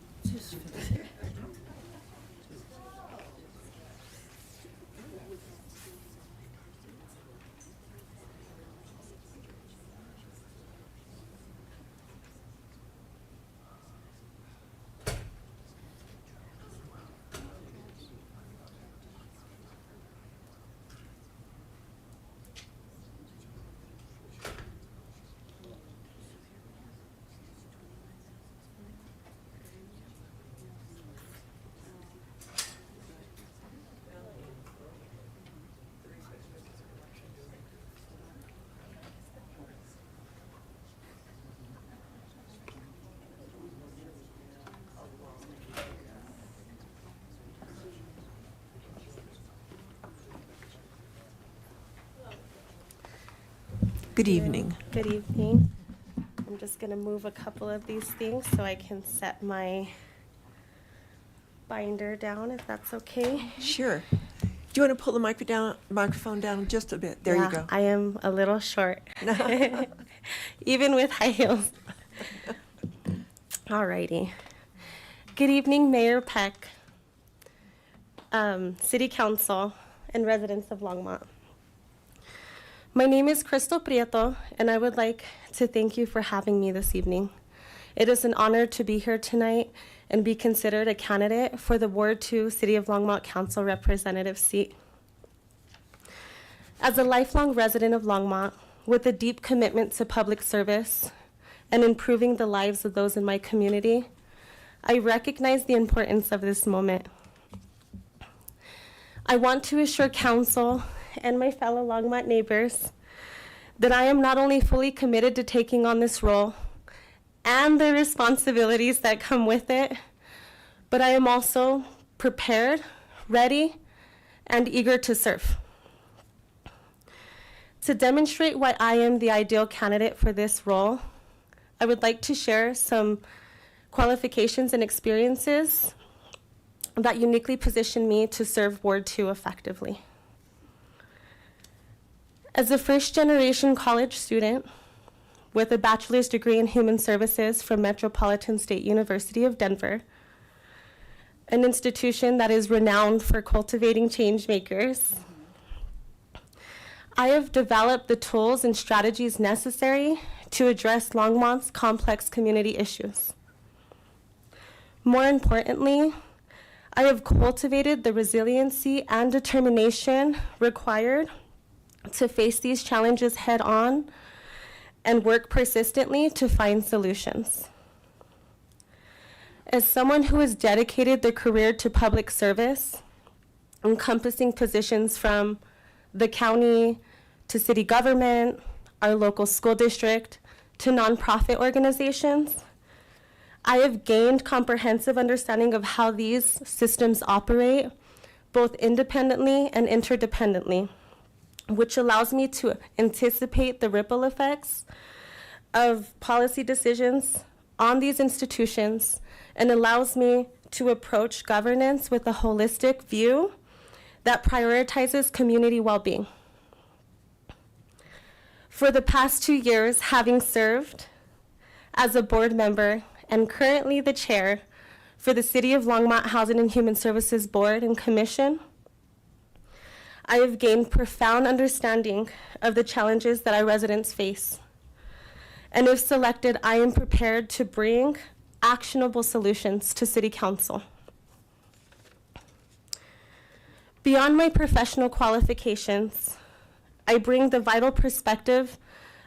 Good evening. Good evening. I'm just going to move a couple of these things so I can set my binder down, if that's okay. Sure. Do you want to pull the microphone down just a bit? There you go. I am a little short, even with high heels. All righty. Good evening, Mayor Peck, City Council, and residents of Longmont. My name is Crystal Prieto, and I would like to thank you for having me this evening. It is an honor to be here tonight and be considered a candidate for the Ward 2 City of Longmont Council representative seat. As a lifelong resident of Longmont, with a deep commitment to public service and improving the lives of those in my community, I recognize the importance of this moment. I want to assure Council and my fellow Longmont neighbors that I am not only fully committed to taking on this role and the responsibilities that come with it, but I am also prepared, ready, and eager to serve. To demonstrate why I am the ideal candidate for this role, I would like to share some qualifications and experiences that uniquely position me to serve Ward 2 effectively. As a first-generation college student with a bachelor's degree in human services from Metropolitan State University of Denver, an institution that is renowned for cultivating change makers, I have developed the tools and strategies necessary to address Longmont's complex community issues. More importantly, I have cultivated the resiliency and determination required to face these challenges head on and work persistently to find solutions. As someone who has dedicated their career to public service, encompassing positions from the county to city government, our local school district, to nonprofit organizations, I have gained comprehensive understanding of how these systems operate, both independently and interdependently, which allows me to anticipate the ripple effects of policy decisions on these institutions and allows me to approach governance with a holistic view that prioritizes community well-being. For the past 2 years, having served as a board member and currently the chair for the City of Longmont Housing and Human Services Board and Commission, I have gained profound understanding of the challenges that our residents face. And if selected, I am prepared to bring actionable solutions to City Council. Beyond my professional qualifications, I bring the vital perspective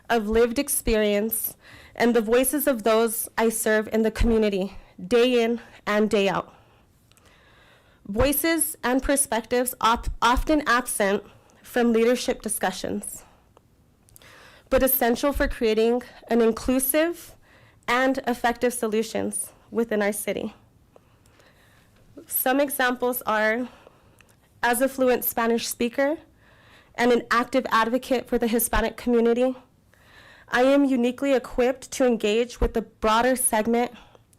of lived experience and the voices of those I serve in the community, day in and day out. Voices and perspectives often absent from leadership discussions, but essential for creating an inclusive and effective solutions within our city. Some examples are, as a fluent Spanish speaker and an active advocate for the Hispanic community, I am uniquely equipped to engage with the broader segment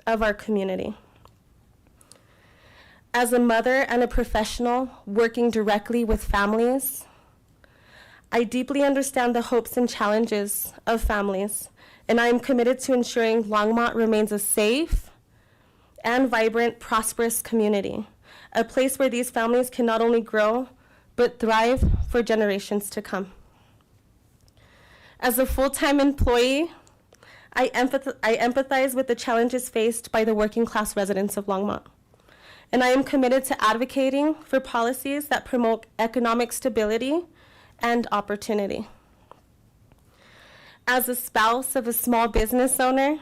of our community. As a mother and a professional working directly with families, I deeply understand the hopes and challenges of families, and I am committed to ensuring Longmont remains a safe and vibrant, prosperous community, a place where these families can not only grow, but thrive for generations to come. As a full-time employee, I empathize with the challenges faced by the working class residents of Longmont, and I am committed to advocating for policies that promote economic stability and opportunity. As a spouse of a small business owner,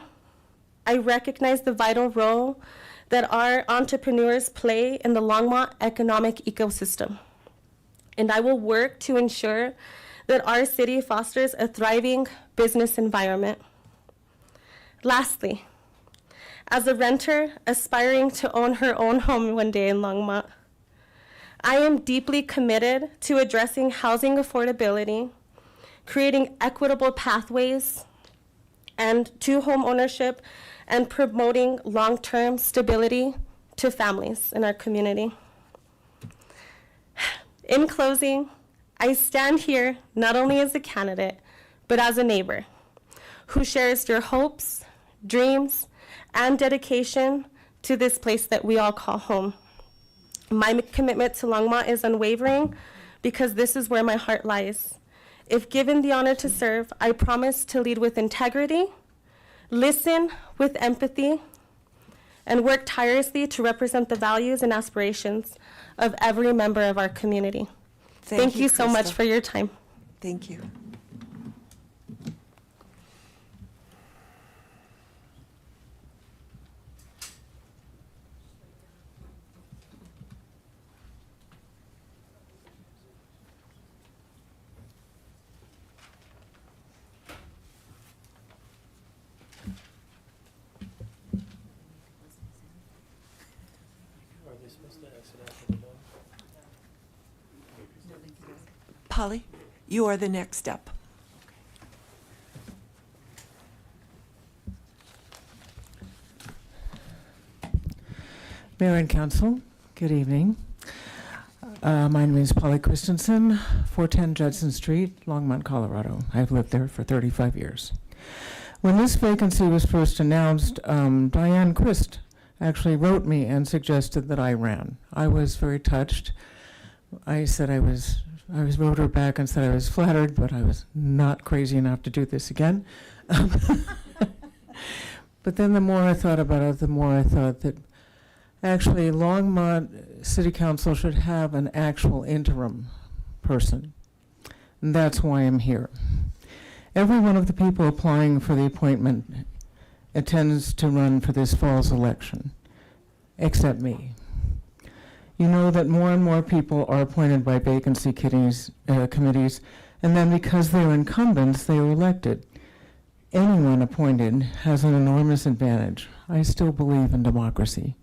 I recognize the vital role that our entrepreneurs play in the Longmont economic ecosystem, and I will work to ensure that our city fosters a thriving business environment. Lastly, as a renter aspiring to own her own home one day in Longmont, I am deeply committed to addressing housing affordability, creating equitable pathways and to home ownership, and promoting long-term stability to families in our community. In closing, I stand here not only as a candidate, but as a neighbor who shares your hopes, dreams, and dedication to this place that we all call home. My commitment to Longmont is unwavering because this is where my heart lies. If given the honor to serve, I promise to lead with integrity, listen with empathy, and work tirelessly to represent the values and aspirations of every member of our community. Thank you so much Krista. for your time. Thank you. Polly, you are the next up. Mayor and Council, good evening. My name is Polly Christensen, 410 Judson Street, Longmont, Colorado. I've lived there for 35 years. When this vacancy was first announced, Diane Christ actually wrote me and suggested that I ran. I was very touched. I said I wrote her back and said I was flattered, but I was not crazy enough to do this again. But then the more I thought about it, the more I thought that actually Longmont City Council should have an actual interim person. And that's why I'm here. Every one of the people applying for the appointment intends to run for this fall's election, except me. You know that more and more people are appointed by vacancy committees, and then because they're incumbents, they are elected. Anyone appointed has an enormous advantage. I still believe in democracy.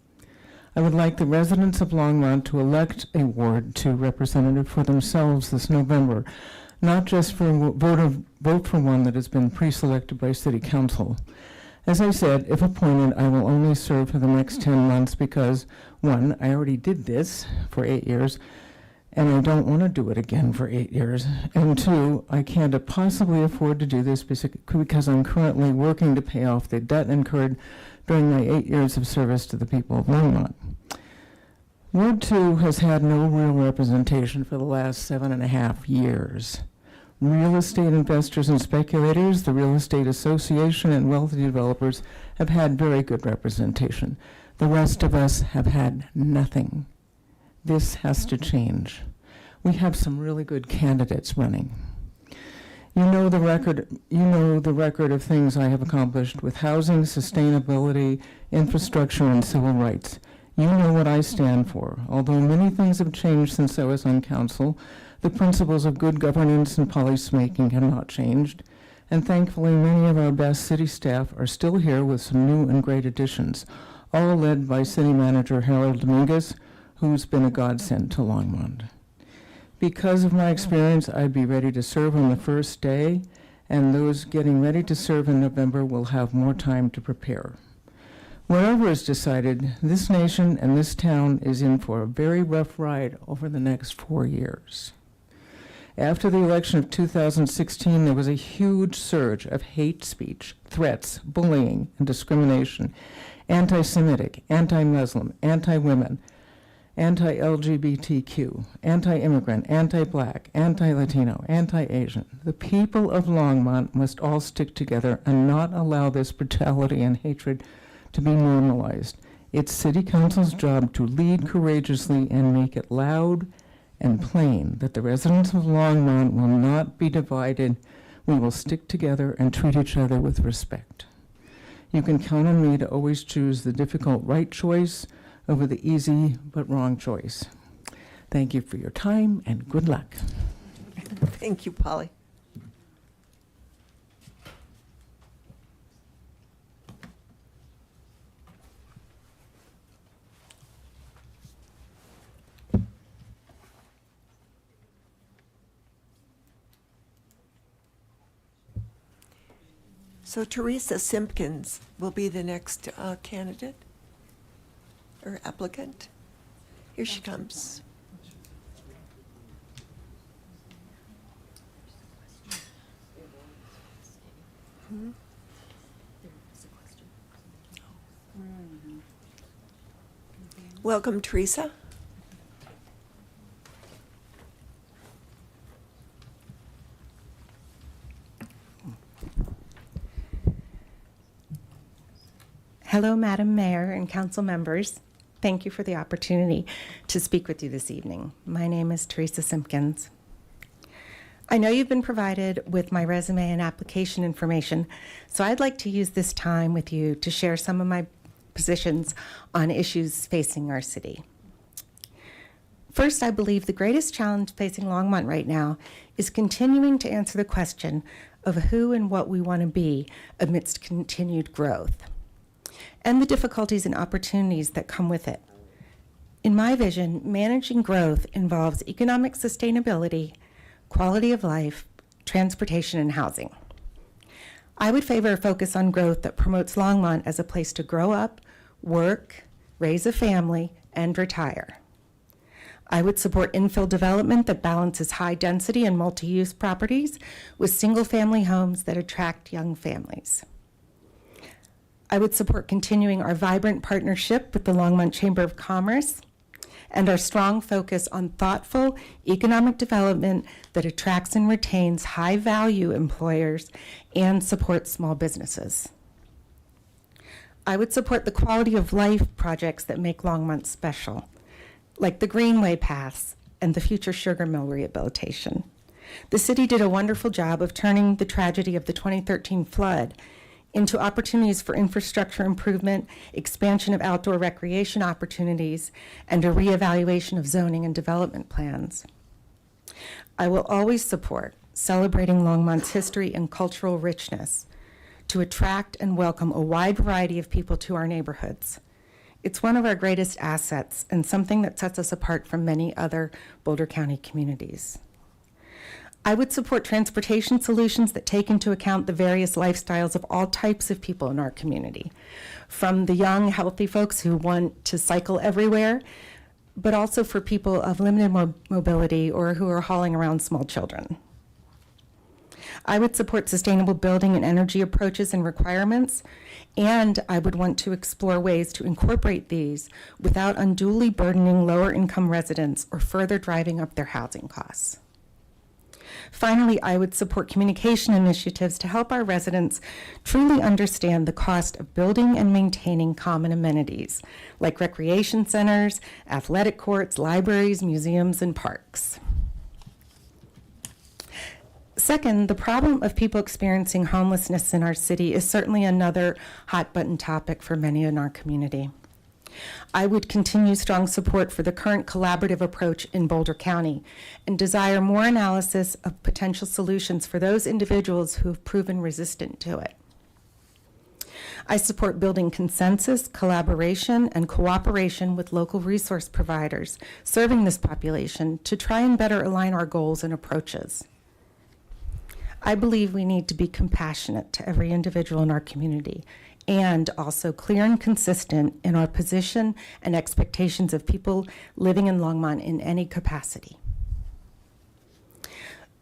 I would like the residents of Longmont to elect a Ward 2 representative for themselves this November, not just for vote for one that has been pre-selected by City Council. As I said, if appointed, I will only serve for the next 10 months because, one, I already did this for 8 years, and I don't want to do it again for 8 years. And two, I can't possibly afford to do this because I'm currently working to pay off the debt incurred during my 8 years of service to the people of Longmont. Ward 2 has had no real representation for the last 7.5 years. Real estate investors and speculators, the Real Estate Association, and wealthy developers have had very good representation. The rest of us have had nothing. This has to change. We have some really good candidates running. You know the record of things I have accomplished with housing, sustainability, infrastructure, and civil rights. You know what I stand for. Although many things have changed since I was on council, the principles of good governance and policymaking have not changed, and thankfully many of our best city staff are still here with some new and great additions, all led by City Manager Harold Dominguez, who's been a godsend to Longmont. Because of my experience, I'd be ready to serve on the first day, and those getting ready to serve in November will have more time to prepare. Whatever is decided, this nation and this town is in for a very rough ride over the next 4 years. After the election of 2016, there was a huge surge of hate speech, threats, bullying, and discrimination, anti-Semitic, anti-Muslim, anti-women, anti-LGBTQ, anti-immigrant, anti-black, anti-Latino, anti-Asian. The people of Longmont must all stick together and not allow this brutality and hatred to be normalized. It's City Council's job to lead courageously and make it loud and plain that the residents of Longmont will not be divided. We will stick together and treat each other with respect. You can count on me to always choose the difficult right choice over the easy but wrong choice. Thank you for your time and good luck. Thank you, Polly. So Teresa Simpkins will be the next candidate or applicant. Here she comes. Welcome, Teresa. Hello, Madam Mayor and council members. Thank you for the opportunity to speak with you this evening. My name is Teresa Simpkins. I know you've been provided with my resume and application information, so I'd like to use this time with you to share some of my positions on issues facing our city. First, I believe the greatest challenge facing Longmont right now is continuing to answer the question of who and what we want to be amidst continued growth, and the difficulties and opportunities that come with it. In my vision, managing growth involves economic sustainability, quality of life, transportation, and housing. I would favor a focus on growth that promotes Longmont as a place to grow up, work, raise a family, and retire. I would support infill development that balances high density and multi-use properties with single-family homes that attract young families. I would support continuing our vibrant partnership with the Longmont Chamber of Commerce and our strong focus on thoughtful economic development that attracts and retains high-value employers and supports small businesses. I would support the quality of life projects that make Longmont special, like the Greenway Paths and the future sugar mill rehabilitation. The city did a wonderful job of turning the tragedy of the 2013 flood into opportunities for infrastructure improvement, expansion of outdoor recreation opportunities, and a reevaluation of zoning and development plans. I will always support celebrating Longmont's history and cultural richness to attract and welcome a wide variety of people to our neighborhoods. It's one of our greatest assets and something that sets us apart from many other Boulder County communities. I would support transportation solutions that take into account the various lifestyles of all types of people in our community, from the young, healthy folks who want to cycle everywhere, but also for people of limited mobility or who are hauling around small children. I would support sustainable building and energy approaches and requirements, and I would want to explore ways to incorporate these without unduly burdening lower income residents or further driving up their housing costs. Finally, I would support communication initiatives to help our residents truly understand the cost of building and maintaining common amenities, like recreation centers, athletic courts, libraries, museums, and parks. Second, the problem of people experiencing homelessness in our city is certainly another hot-button topic for many in our community. I would continue strong support for the current collaborative approach in Boulder County and desire more analysis of potential solutions for those individuals who have proven resistant to it. I support building consensus, collaboration, and cooperation with local resource providers serving this population to try and better align our goals and approaches. I believe we need to be compassionate to every individual in our community and also clear and consistent in our position and expectations of people living in Longmont in any capacity.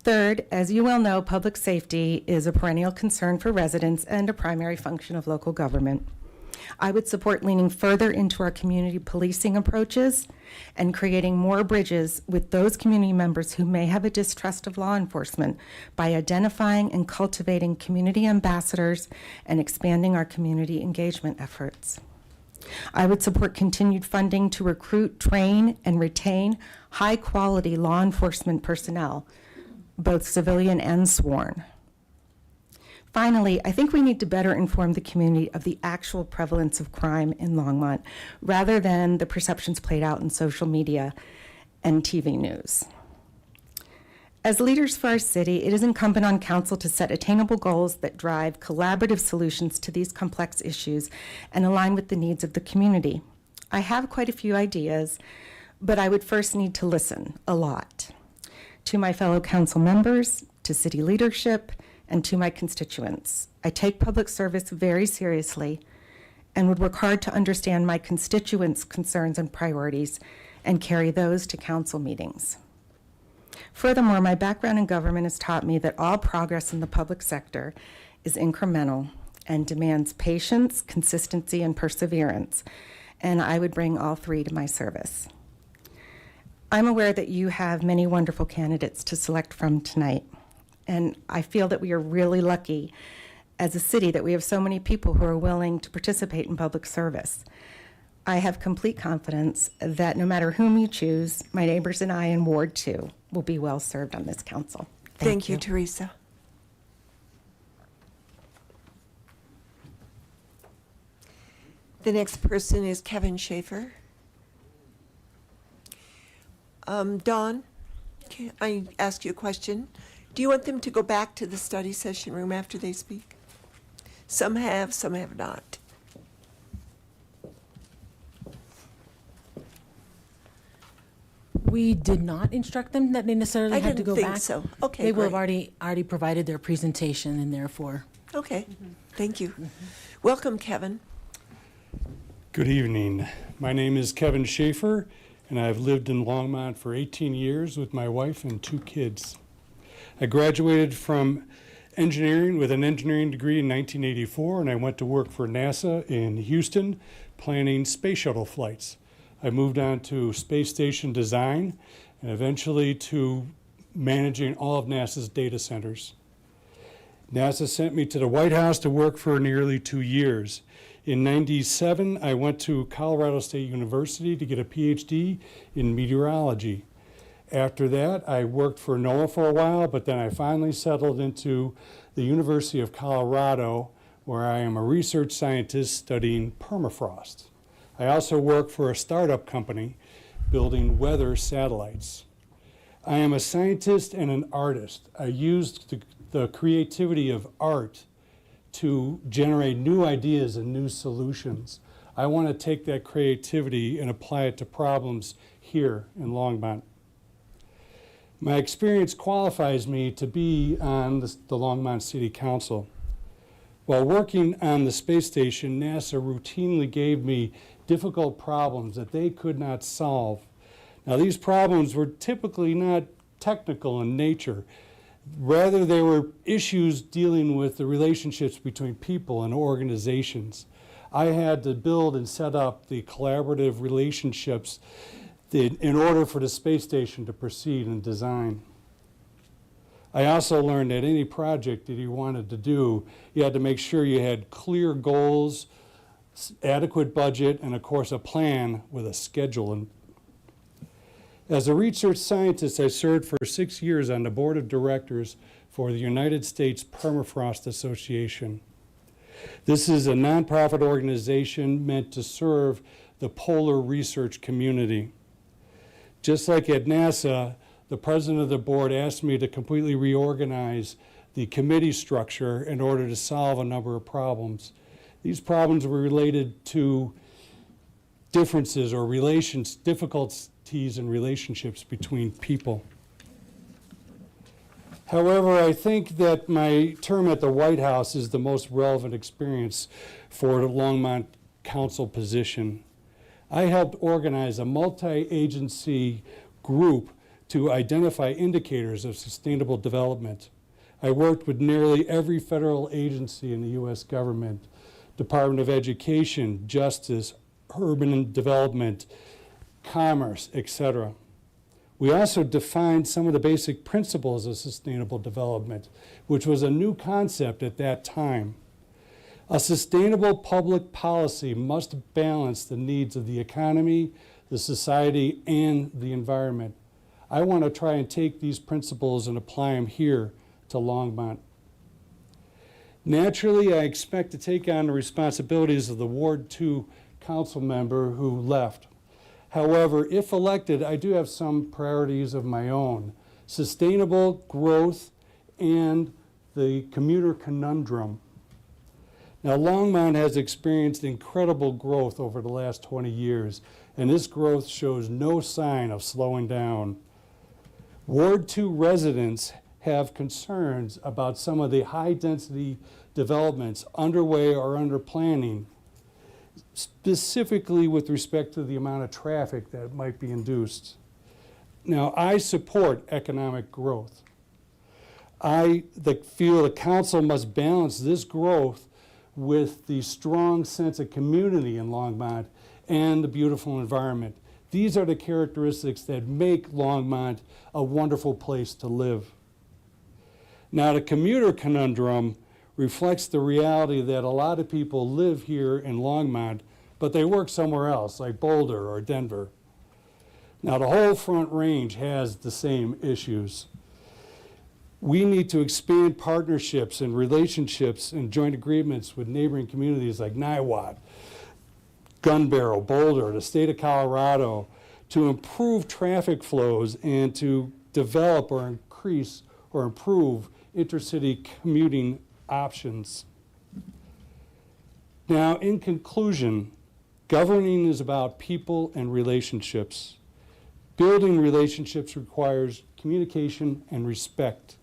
Third, as you well know, public safety is a perennial concern for residents and a primary function of local government. I would support leaning further into our community policing approaches and creating more bridges with those community members who may have a distrust of law enforcement by identifying and cultivating community ambassadors and expanding our community engagement efforts. I would support continued funding to recruit, train, and retain high-quality law enforcement personnel, both civilian and sworn. Finally, I think we need to better inform the community of the actual prevalence of crime in Longmont rather than the perceptions played out in social media and TV news. As leaders for our city, it is incumbent on council to set attainable goals that drive collaborative solutions to these complex issues and align with the needs of the community. I have quite a few ideas, but I would first need to listen a lot to my fellow council members, to city leadership, and to my constituents. I take public service very seriously and would work hard to understand my constituents' concerns and priorities and carry those to council meetings. Furthermore, my background in government has taught me that all progress in the public sector is incremental and demands patience, consistency, and perseverance, and I would bring all three to my service. I'm aware that you have many wonderful candidates to select from tonight. And I feel that we are really lucky as a city that we have so many people who are willing to participate in public service. I have complete confidence that no matter whom you choose, my neighbors and I in Ward 2 will be well served on this council. Thank you, Teresa. The next person is Kevin Schaefer. Dawn, can I ask you a question? Do you want them to go back to the study session room after they speak? Some have not. We did not instruct them that they necessarily I had to go didn't back. think so. Okay, They will have great. already provided their presentation and therefore. Okay, thank you. Welcome, Kevin. Good evening. My name is Kevin Schaefer, and I've lived in Longmont for 18 years with my wife and 2 kids. I graduated from engineering with an engineering degree in 1984, and I went to work for NASA in Houston, planning space shuttle flights. I moved on to space station design and eventually to managing all of NASA's data centers. NASA sent me to the White House to work for nearly 2 years. In '97, I went to Colorado State University to get a PhD in meteorology. After that, I worked for NOAA for a while, but then I finally settled into the University of Colorado, where I am a research scientist studying permafrost. I also work for a startup company building weather satellites. I am a scientist and an artist. I used the creativity of art to generate new ideas and new solutions. I want to take that creativity and apply it to problems here in Longmont. My experience qualifies me to be on the Longmont City Council. While working on the space station, NASA routinely gave me difficult problems that they could not solve. Now, these problems were typically not technical in nature. Rather, they were issues dealing with the relationships between people and organizations. I had to build and set up the collaborative relationships in order for the space station to proceed in design. I also learned that any project that you wanted to do, you had to make sure you had clear goals, adequate budget, and of course a plan with a schedule. As a research scientist, I served for 6 years on the board of directors for the United States Permafrost Association. This is a nonprofit organization meant to serve the polar research community. Just like at NASA, the president of the board asked me to completely reorganize the committee structure in order to solve a number of problems. These problems were related to differences or difficulties in relationships between people. However, I think that my term at the White House is the most relevant experience for the Longmont Council position. I helped organize a multi-agency group to identify indicators of sustainable development. I worked with nearly every federal agency in the U.S. government, Department of Education, Justice, Urban Development, Commerce, etc. We also defined some of the basic principles of sustainable development, which was a new concept at that time. A sustainable public policy must balance the needs of the economy, the society, and the environment. I want to try and take these principles and apply them here to Longmont. Naturally, I expect to take on the responsibilities of the Ward 2 council member who left. However, if elected, I do have some priorities of my own: sustainable growth and the commuter conundrum. Now, Longmont has experienced incredible growth over the last 20 years, and this growth shows no sign of slowing down. Ward 2 residents have concerns about some of the high-density developments underway or under planning, specifically with respect to the amount of traffic that might be induced. Now, I support economic growth. I feel the council must balance this growth with the strong sense of community in Longmont and the beautiful environment. These are the characteristics that make Longmont a wonderful place to live. Now, the commuter conundrum reflects the reality that a lot of people live here in Longmont, but they work somewhere else, like Boulder or Denver. Now, the whole Front Range has the same issues. We need to expand partnerships and relationships and joint agreements with neighboring communities like Niwot, Gun Barrel, Boulder, the state of Colorado, to improve traffic flows and to develop or increase or improve intercity commuting options. Now, in conclusion, governing is about people and relationships. Building relationships requires communication and respect.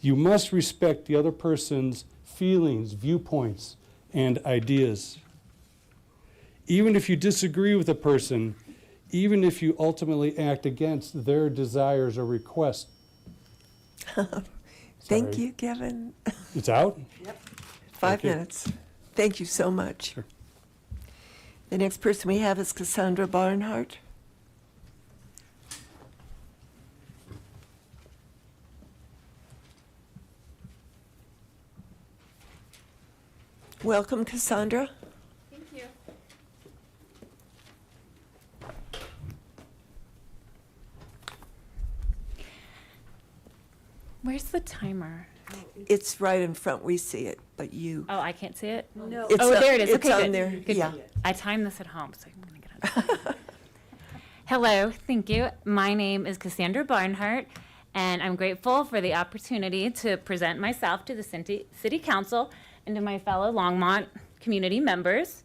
You must respect the other person's feelings, viewpoints, and ideas. Even if you disagree with a person, even if you ultimately act against their desires or requests. Thank you, Kevin. It's out? Yep. 5 minutes. Thank you so much. Sure. The next person we have is Cassandra Barnhart. Welcome, Cassandra. Thank you. Where's the timer? It's right in front. We see it, but you. Oh, I can't see it? No. Oh, there it is. It's Okay, on good. there. Good. Yeah. I timed this at home, so I'm going to get on. Hello, thank you. My name is Cassandra Barnhart, and I'm grateful for the opportunity to present myself to the City Council and to my fellow Longmont community members.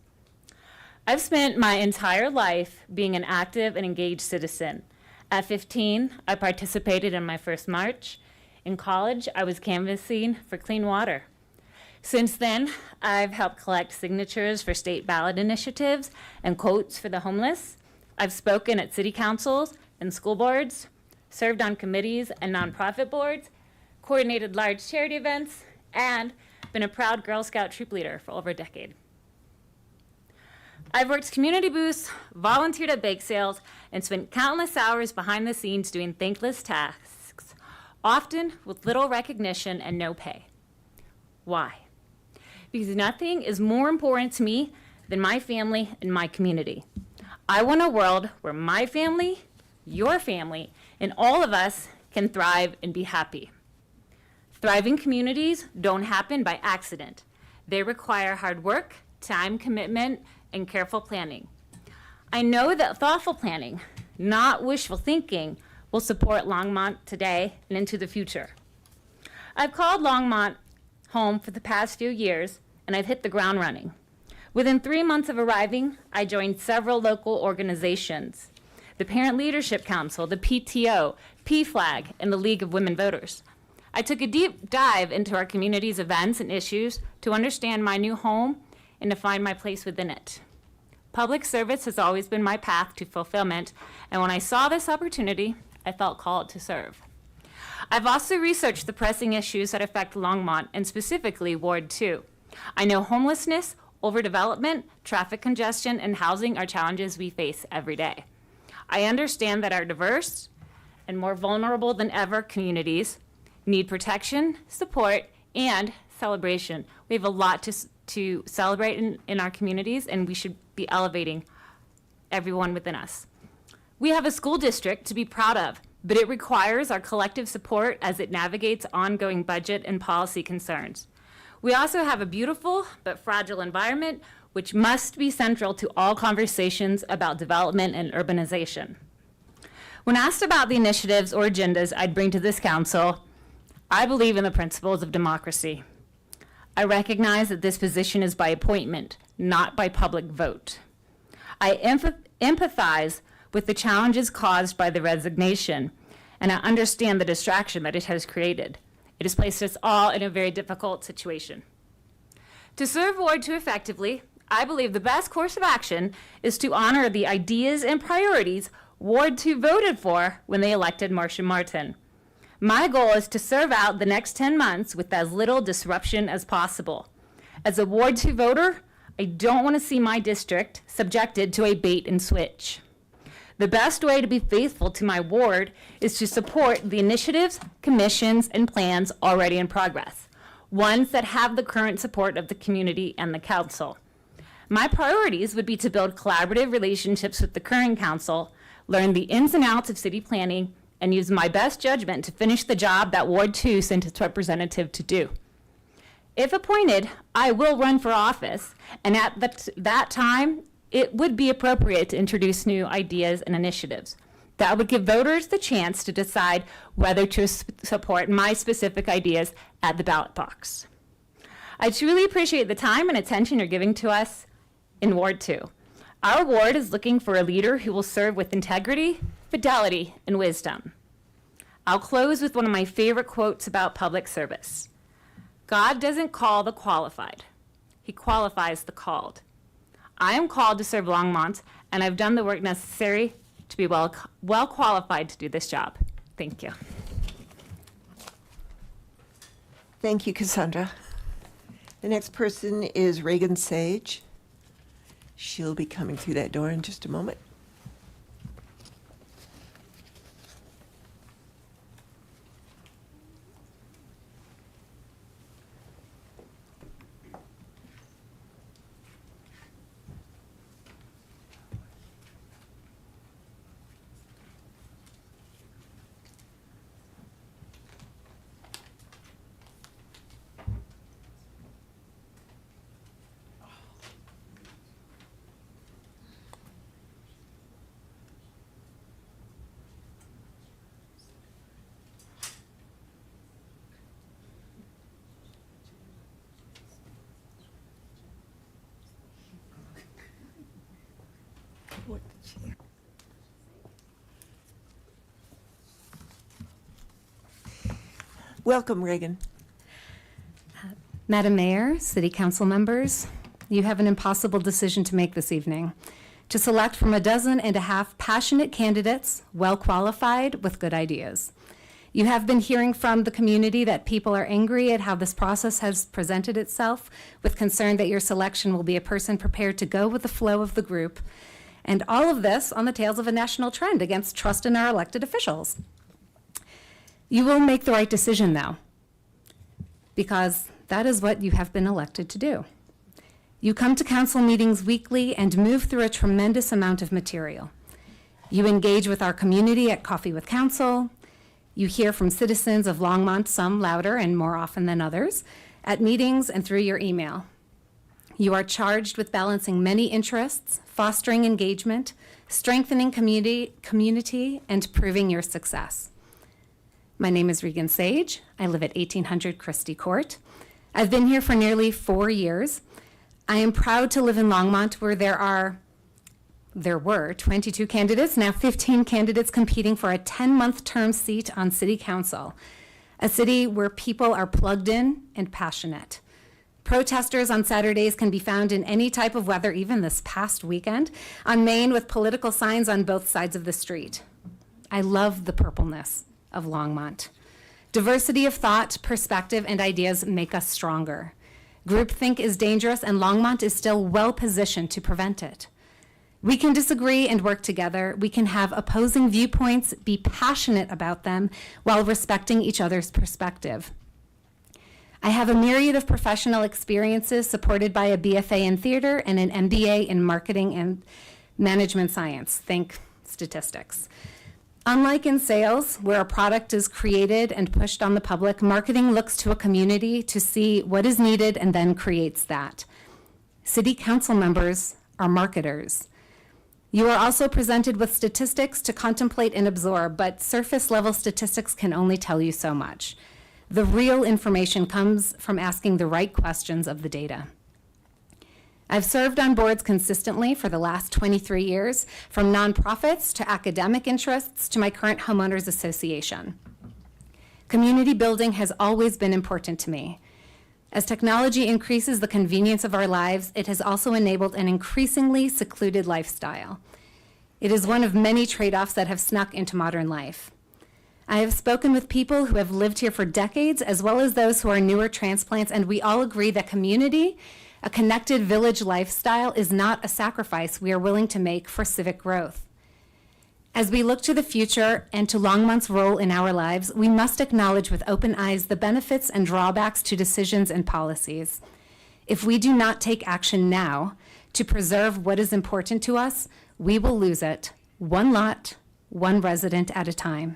I've spent my entire life being an active and engaged citizen. At 15, I participated in my first march. In college, I was canvassing for clean water. Since then, I've helped collect signatures for state ballot initiatives and quotes for the homeless. I've spoken at city councils and school boards, served on committees and nonprofit boards, coordinated large charity events, and been a proud Girl Scout troop leader for over a decade. I've worked community booths, volunteered at bake sales, and spent countless hours behind the scenes doing thankless tasks, often with little recognition and no pay. Why? Because nothing is more important to me than my family and my community. I want a world where my family, your family, and all of us can thrive and be happy. Thriving communities don't happen by accident. They require hard work, time commitment, and careful planning. I know that thoughtful planning, not wishful thinking, will support Longmont today and into the future. I've called Longmont home for the past few years, and I've hit the ground running. Within 3 months of arriving, I joined several local organizations: the Parent Leadership Council, the PTO, PFLAG, and the League of Women Voters. I took a deep dive into our community's events and issues to understand my new home and to find my place within it. Public service has always been my path to fulfillment, and when I saw this opportunity, I felt called to serve. I've also researched the pressing issues that affect Longmont, and specifically Ward 2. I know homelessness, overdevelopment, traffic congestion, and housing are challenges we face every day. I understand that our diverse and more vulnerable than ever communities need protection, support, and celebration. We have a lot to celebrate in our communities, and we should be elevating everyone within us. We have a school district to be proud of, but it requires our collective support as it navigates ongoing budget and policy concerns. We also have a beautiful but fragile environment, which must be central to all conversations about development and urbanization. When asked about the initiatives or agendas I'd bring to this council, I believe in the principles of democracy. I recognize that this position is by appointment, not by public vote. I empathize with the challenges caused by the resignation, and I understand the distraction that it has created. It has placed us all in a very difficult situation. To serve Ward 2 effectively, I believe the best course of action is to honor the ideas and priorities Ward 2 voted for when they elected Marcia Martin. My goal is to serve out the next 10 months with as little disruption as possible. As a Ward 2 voter, I don't want to see my district subjected to a bait and switch. The best way to be faithful to my ward is to support the initiatives, commissions, and plans already in progress, ones that have the current support of the community and the council. My priorities would be to build collaborative relationships with the current council, learn the ins and outs of city planning, and use my best judgment to finish the job that Ward 2 sent its representative to do. If appointed, I will run for office, and at that time, it would be appropriate to introduce new ideas and initiatives. That would give voters the chance to decide whether to support my specific ideas at the ballot box. I truly appreciate the time and attention you're giving to us in Ward 2. Our ward is looking for a leader who will serve with integrity, fidelity, and wisdom. I'll close with one of my favorite quotes about public service. God doesn't call the qualified. He qualifies the called. I am called to serve Longmont, and I've done the work necessary to be well qualified to do this job. Thank you. Thank you, Cassandra. The next person is Reagan Sage. She'll be coming through that door in just a moment. Welcome, Reagan. Madam Mayor, City Council members, you have an impossible decision to make this evening. To select from 12 passionate candidates, well qualified with good ideas. You have been hearing from the community that people are angry at how this process has presented itself, with concern that your selection will be a person prepared to go with the flow of the group. And all of this on the tails of a national trend against trust in our elected officials. You will make the right decision, though, because that is what you have been elected to do. You come to council meetings weekly and move through a tremendous amount of material. You engage with our community at Coffee with Council. You hear from citizens of Longmont, some louder and more often than others, at meetings and through your email. You are charged with balancing many interests, fostering engagement, strengthening community, and proving your success. My name is Reagan Sage. I live at 1800 Christie Court. I've been here for nearly 4 years. I am proud to live in Longmont, where there were 22 candidates, now 15 candidates competing for a 10-month term seat on City Council. a city where people are plugged in and passionate. Protesters on Saturdays can be found in any type of weather, even this past weekend, on Main with political signs on both sides of the street. I love the purpleness of Longmont. Diversity of thought, perspective, and ideas make us stronger. Groupthink is dangerous, and Longmont is still well positioned to prevent it. We can disagree and work together. We can have opposing viewpoints, be passionate about them, while respecting each other's perspective. I have a myriad of professional experiences supported by a BFA in theater and an MBA in marketing and management science. Think statistics. Unlike in sales, where a product is created and pushed on the public, marketing looks to a community to see what is needed and then creates that. City council members are marketers. You are also presented with statistics to contemplate and absorb, but surface level statistics can only tell you so much. The real information comes from asking the right questions of the data. I've served on boards consistently for the last 23 years, from nonprofits to academic interests to my current homeowners association. Community building has always been important to me. As technology increases the convenience of our lives, it has also enabled an increasingly secluded lifestyle. It is one of many trade-offs that have snuck into modern life. I have spoken with people who have lived here for decades, as well as those who are newer transplants, and we all agree that community, a connected village lifestyle, is not a sacrifice we are willing to make for civic growth. As we look to the future and to Longmont's role in our lives, we must acknowledge with open eyes the benefits and drawbacks to decisions and policies. If we do not take action now to preserve what is important to us, we will lose it, one lot, one resident at a time.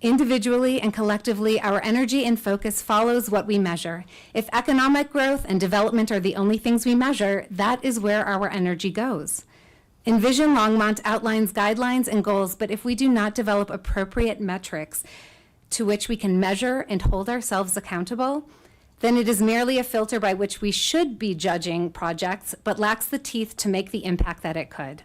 Individually and collectively, our energy and focus follows what we measure. If economic growth and development are the only things we measure, that is where our energy goes. Envision Longmont outlines guidelines and goals, but if we do not develop appropriate metrics to which we can measure and hold ourselves accountable, then it is merely a filter by which we should be judging projects, but lacks the teeth to make the impact that it could.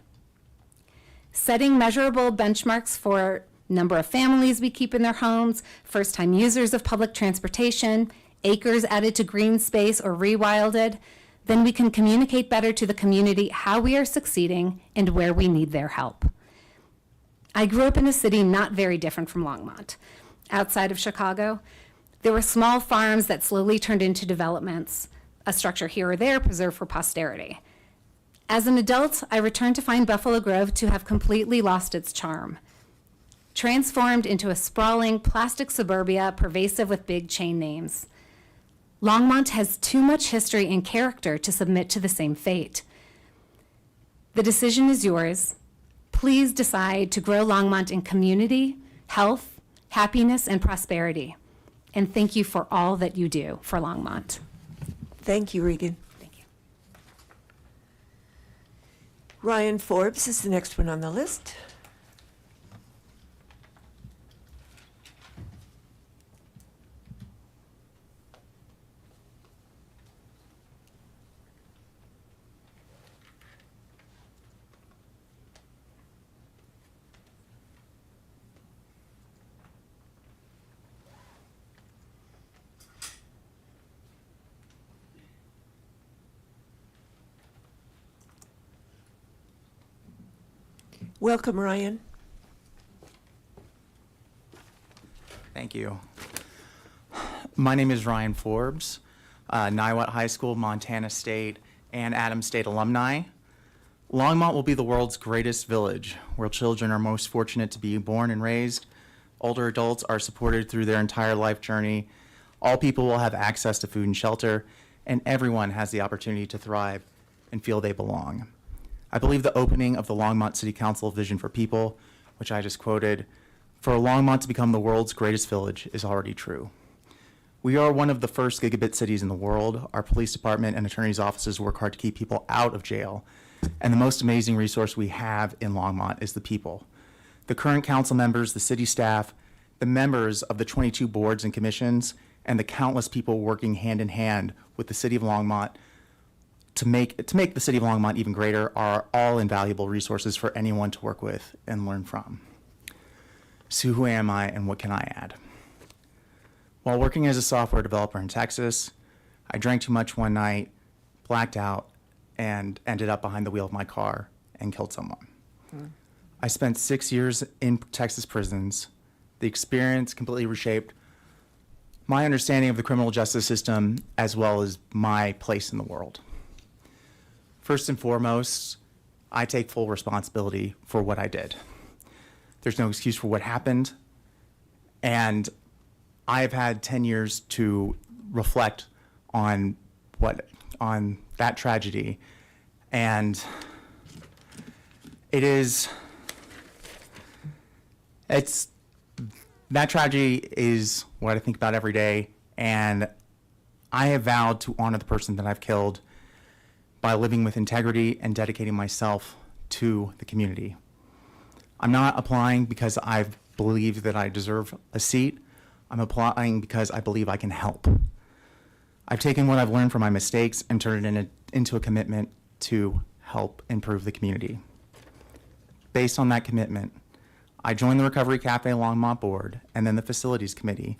Setting measurable benchmarks for number of families we keep in their homes, first-time users of public transportation, acres added to green space or rewilded, then we can communicate better to the community how we are succeeding and where we need their help. I grew up in a city not very different from Longmont. Outside of Chicago, there were small farms that slowly turned into developments, a structure here or there preserved for posterity. As an adult, I returned to find Buffalo Grove to have completely lost its charm. Transformed into a sprawling plastic suburbia pervasive with big chain names. Longmont has too much history and character to submit to the same fate. The decision is yours. Please decide to grow Longmont in community, health, happiness, and prosperity. And thank you for all that you do for Longmont. Thank you, Regan. Thank you. Ryan Forbes is the next one on the list. Welcome, Ryan. Thank you. My name is Ryan Forbes, Niwot High School, Montana State, and Adams State alumni. Longmont will be the world's greatest village, where children are most fortunate to be born and raised. Older adults are supported through their entire life journey. All people will have access to food and shelter, and everyone has the opportunity to thrive and feel they belong. I believe the opening of the Longmont City Council Vision for People, which I just quoted, for Longmont to become the world's greatest village is already true. We are one of the first gigabit cities in the world. Our police department and attorneys' offices work hard to keep people out of jail. And the most amazing resource we have in Longmont is the people. The current council members, the city staff, the members of the 22 boards and commissions, and the countless people working hand in hand with the city of Longmont to make the city of Longmont even greater are all invaluable resources for anyone to work with and learn from. So who am I and what can I add? While working as a software developer in Texas, I drank too much one night, blacked out, and ended up behind the wheel of my car and killed someone. I spent 6 years in Texas prisons. The experience completely reshaped my understanding of the criminal justice system as well as my place in the world. First and foremost, I take full responsibility for what I did. There's no excuse for what happened, and I have had 10 years to reflect on that tragedy, and that tragedy is what I think about every day, and I have vowed to honor the person that I've killed by living with integrity and dedicating myself to the community. I'm not applying because I believe that I deserve a seat. I'm applying because I believe I can help. I've taken what I've learned from my mistakes and turned it into a commitment to help improve the community. Based on that commitment, I joined the Recovery Cafe Longmont Board and then the Facilities Committee.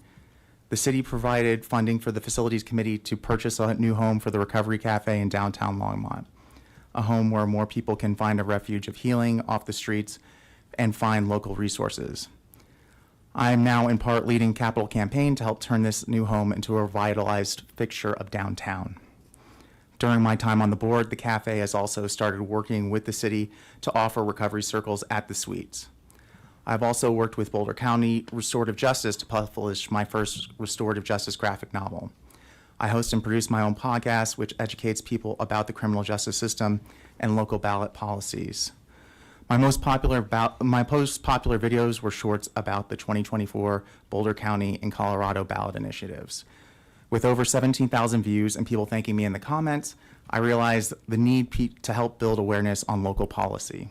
The city provided funding for the Facilities Committee to purchase a new home for the Recovery Cafe in downtown Longmont, a home where more people can find a refuge of healing off the streets and find local resources. I am now in part leading capital campaign to help turn this new home into a revitalized fixture of downtown. During my time on the board, the cafe has also started working with the city to offer recovery circles at the suites. I've also worked with Boulder County Restorative Justice to publish my first restorative justice graphic novel. I host and produce my own podcast, which educates people about the criminal justice system and local ballot policies. My most popular videos were shorts about the 2024 Boulder County and Colorado ballot initiatives. With over 17,000 views and people thanking me in the comments, I realized the need to help build awareness on local policy.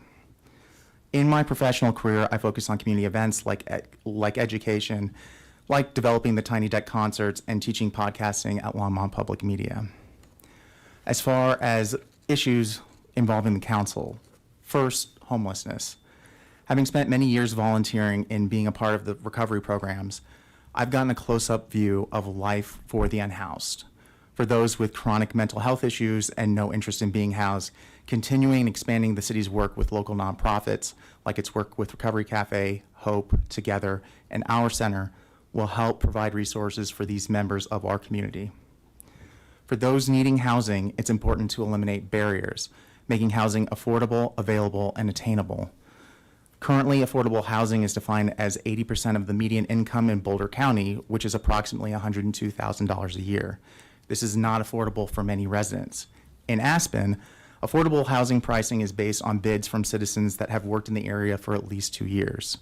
In my professional career, I focus on community events like education, like developing the Tiny Deck concerts and teaching podcasting at Longmont Public Media. As far as issues involving the council, first, homelessness. Having spent many years volunteering and being a part of the recovery programs, I've gotten a close-up view of life for the unhoused. For those with chronic mental health issues and no interest in being housed, continuing and expanding the city's work with local nonprofits, like its work with Recovery Cafe, Hope, Together, and Our Center, will help provide resources for these members of our community. For those needing housing, it's important to eliminate barriers, making housing affordable, available, and attainable. Currently, affordable housing is defined as 80% of the median income in Boulder County, which is approximately $102,000 a year. This is not affordable for many residents. In Aspen, affordable housing pricing is based on bids from citizens that have worked in the area for at least 2 years.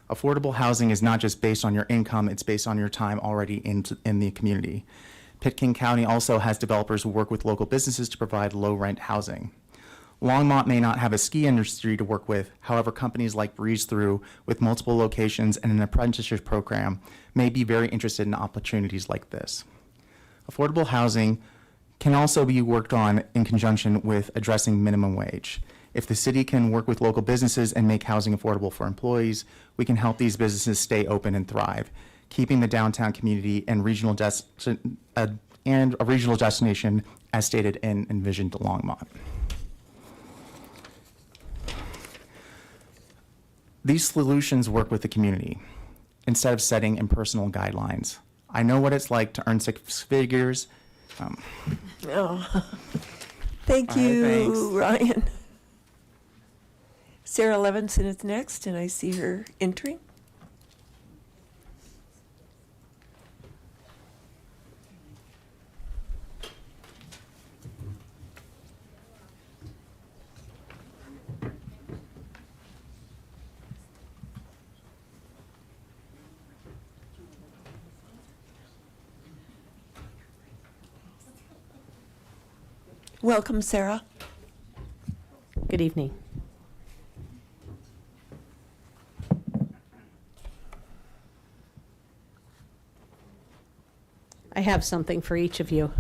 Affordable housing is not just based on your income, it's based on your time already in the community. Pitkin County also has developers who work with local businesses to provide low-rent housing. Longmont may not have a ski industry to work with. However, companies like Breeze Through, with multiple locations and an apprenticeship program, may be very interested in opportunities like this. Affordable housing can also be worked on in conjunction with addressing minimum wage. If the city can work with local businesses and make housing affordable for employees, we can help these businesses stay open and thrive, keeping the downtown community and a regional destination as stated in Envisioned Longmont. These solutions work with the community instead of setting impersonal guidelines. I know what it's like to earn six figures. Thank All right, you, thanks. Ryan. Sarah Levinson is next, and I see her entering. Welcome, Sarah. Good evening. I have something for each of you.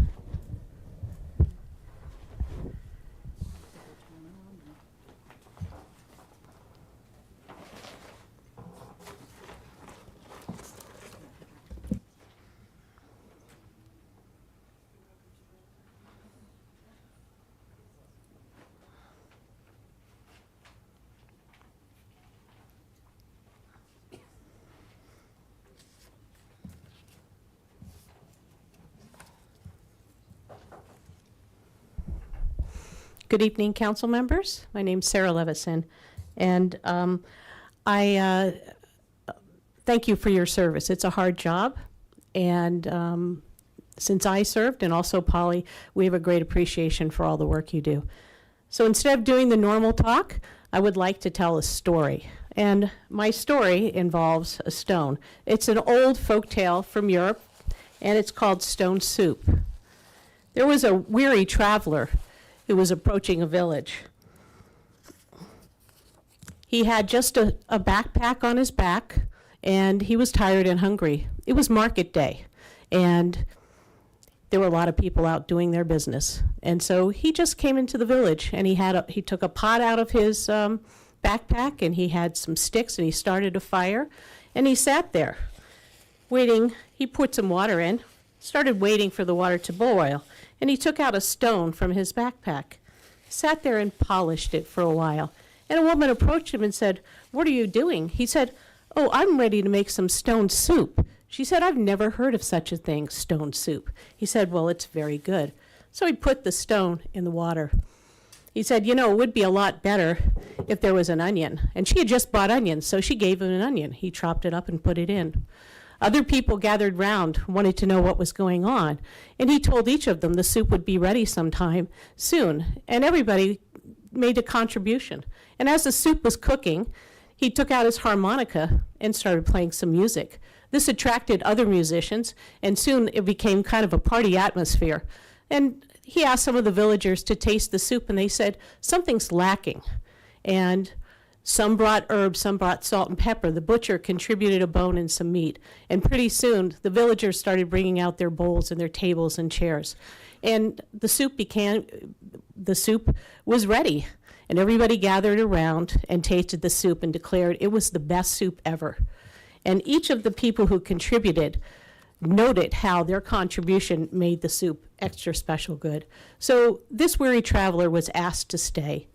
Good evening, council members. My name's Sarah Levison, and I thank you for your service. It's a hard job, and since I served, and also Polly, we have a great appreciation for all the work you do. So instead of doing the normal talk, I would like to tell a story. And my story involves a stone. It's an old folk tale from Europe, and it's called Stone Soup. There was a weary traveler who was approaching a village. He had just a backpack on his back, and he was tired and hungry. It was market day, and there were a lot of people out doing their business. And so he just came into the village, and he took a pot out of his backpack, and he had some sticks, and he started a fire, and he sat there waiting. He put some water in, started waiting for the water to boil, and he took out a stone from his backpack, sat there and polished it for a while. And a woman approached him and said, "What are you doing?" He said, "Oh, I'm ready to make some stone soup." She said, "I've never heard of such a thing, stone soup." He said, "Well, it's very good." So he put the stone in the water. He said, "You know, it would be a lot better if there was an onion." And she had just bought onions, so she gave him an onion. He chopped it up and put it in. Other people gathered round, wanted to know what was going on, and he told each of them the soup would be ready sometime soon, and everybody made a contribution. And as the soup was cooking, he took out his harmonica and started playing some music. This attracted other musicians, and soon it became kind of a party atmosphere. And he asked some of the villagers to taste the soup, and they said, "Something's lacking." And some brought herbs, some brought salt and pepper. The butcher contributed a bone and some meat. And pretty soon, the villagers started bringing out their bowls and their tables and chairs. And the soup was ready. And everybody gathered around and tasted the soup and declared it was the best soup ever. And each of the people who contributed noted how their contribution made the soup extra special good. So this weary traveler was asked to stay,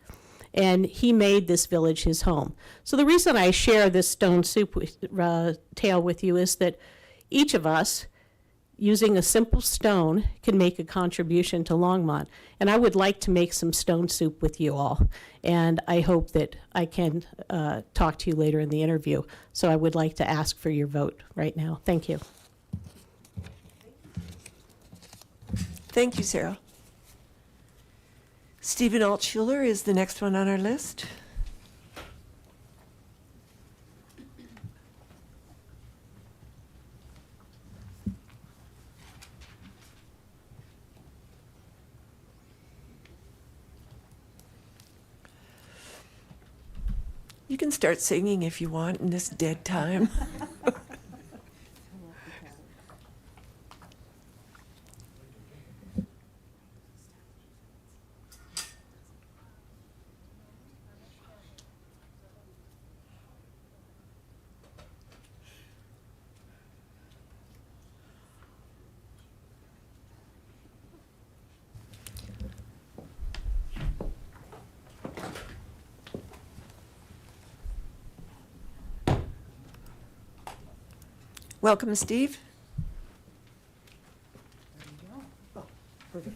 and he made this village his home. So the reason I share this stone soup tale with you is that each of us, using a simple stone, can make a contribution to Longmont. And I would like to make some stone soup with you all. And I hope that I can talk to you later in the interview. So I would like to ask for your vote right now. Thank you. Thank you, Sarah. Stephen Altschuler is the next one on our list. You can start singing if you want in this dead time. Welcome, Steve. Oh, perfect.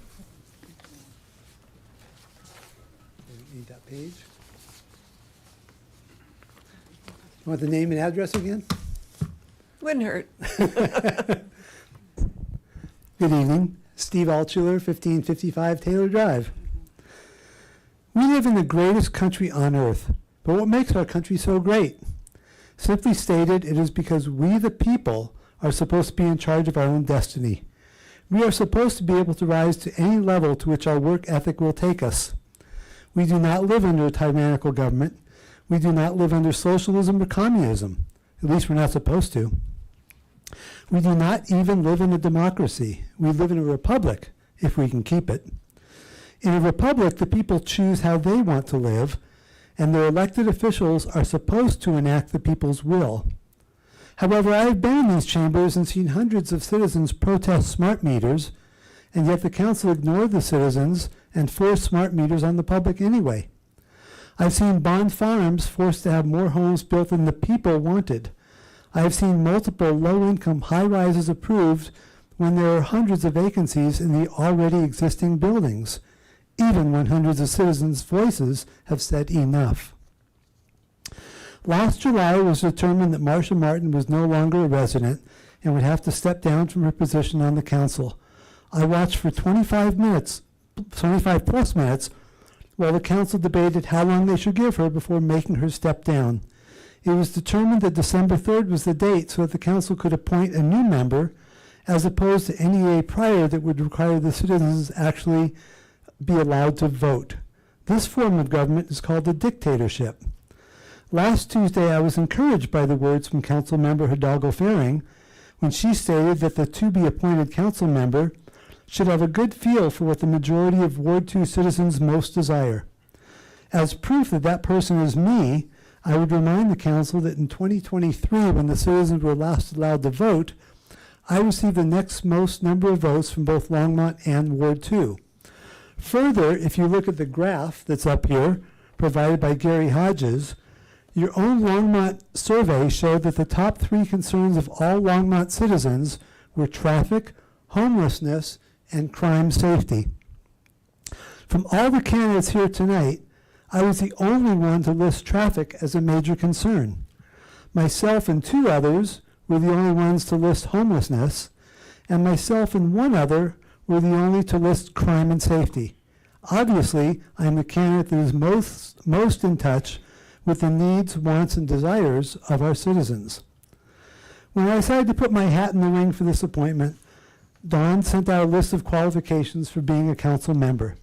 Need that page. You want the name and address again? Wouldn't hurt. Good evening. Steve Altschuler, 1555 Taylor Drive. We live in the greatest country on earth, but what makes our country so great? Simply stated, it is because we, the people, are supposed to be in charge of our own destiny. We are supposed to be able to rise to any level to which our work ethic will take us. We do not live under a tyrannical government. We do not live under socialism or communism. At least we're not supposed to. We do not even live in a democracy. We live in a republic, if we can keep it. In a republic, the people choose how they want to live, and their elected officials are supposed to enact the people's will. However, I have been in these chambers and seen hundreds of citizens protest smart meters, and yet the council ignored the citizens and forced smart meters on the public anyway. I've seen Bond Farms forced to have more homes built than the people wanted. I have seen multiple low-income high-rises approved when there are hundreds of vacancies in the already existing buildings. even when hundreds of citizens' voices have said enough. Last July, it was determined that Marcia Martin was no longer a resident and would have to step down from her position on the council. I watched for 25 plus minutes, while the council debated how long they should give her before making her step down. It was determined that December 3rd was the date so that the council could appoint a new member, as opposed to NEA prior that would require the citizens actually be allowed to vote. This form of government is called a dictatorship. Last Tuesday, I was encouraged by the words from Council Member Hidalgo Faring when she stated that the to-be-appointed council member should have a good feel for what the majority of Ward 2 citizens most desire. As proof that that person is me, I would remind the council that in 2023, when the citizens were last allowed to vote, I received the next most number of votes from both Longmont and Ward 2. Further, if you look at the graph that's up here, provided by Gary Hodges, your own Longmont survey showed that the top 3 concerns of all Longmont citizens were traffic, homelessness, and crime safety. From all the candidates here tonight, I was the only one to list traffic as a major concern. Myself and 2 others were the only ones to list homelessness, and myself and 1 other were the only to list crime and safety. Obviously, I'm the candidate that is most in touch with the needs, wants, and desires of our citizens. When I decided to put my hat in the ring for this appointment, Dawn sent out a list of qualifications for being a council member.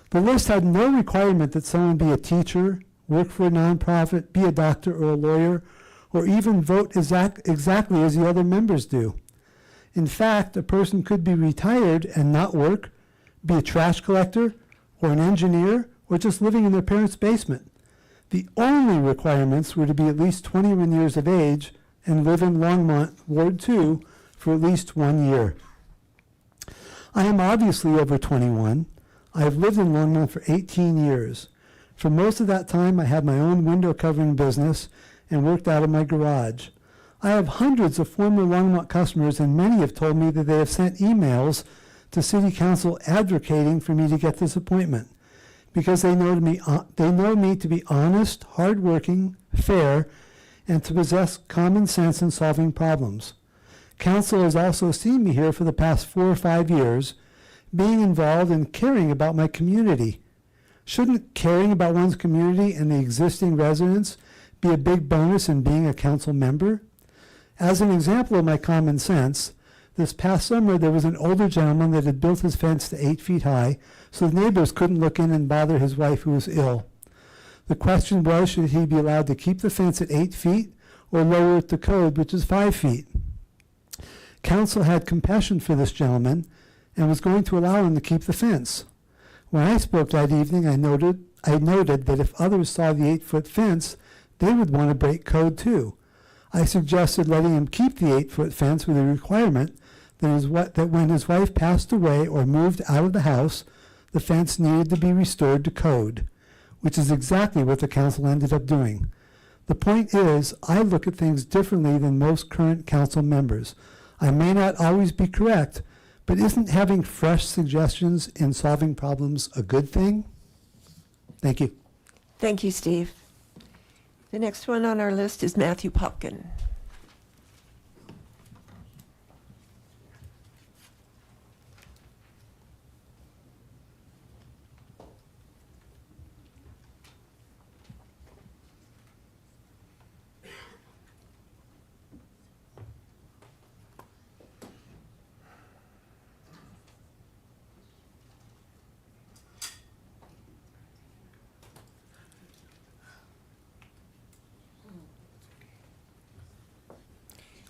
The list had no requirement that someone be a teacher, work for a nonprofit, be a doctor or a lawyer, or even vote exactly as the other members do. In fact, a person could be retired and not work, be a trash collector, or an engineer, or just living in their parents' basement. The only requirements were to be at least 21 years of age and live in Longmont, Ward 2, for at least 1 year. I am obviously over 21. I have lived in Longmont for 18 years. For most of that time, I had my own window covering business and worked out of my garage. I have hundreds of former Longmont customers, and many have told me that they have sent emails to City Council advocating for me to get this appointment because they know me to be honest, hardworking, fair, and to possess common sense in solving problems. Council has also seen me here for the past 4 or 5 years, being involved and caring about my community. Shouldn't caring about one's community and the existing residents be a big bonus in being a council member? As an example of my common sense, this past summer there was an older gentleman that had built his fence to 8 feet high so the neighbors couldn't look in and bother his wife who was ill. The question was, should he be allowed to keep the fence at 8 feet or lower it to code, which is 5 feet? Council had compassion for this gentleman and was going to allow him to keep the fence. When I spoke that evening, I noted that if others saw the 8-foot fence, they would want to break code too. I suggested letting him keep the 8-foot fence with a requirement that when his wife passed away or moved out of the house, the fence needed to be restored to code, which is exactly what the council ended up doing. The point is, I look at things differently than most current council members. I may not always be correct, but isn't having fresh suggestions in solving problems a good thing? Thank you. Thank you, Steve. The next one on our list is Matthew Popkin.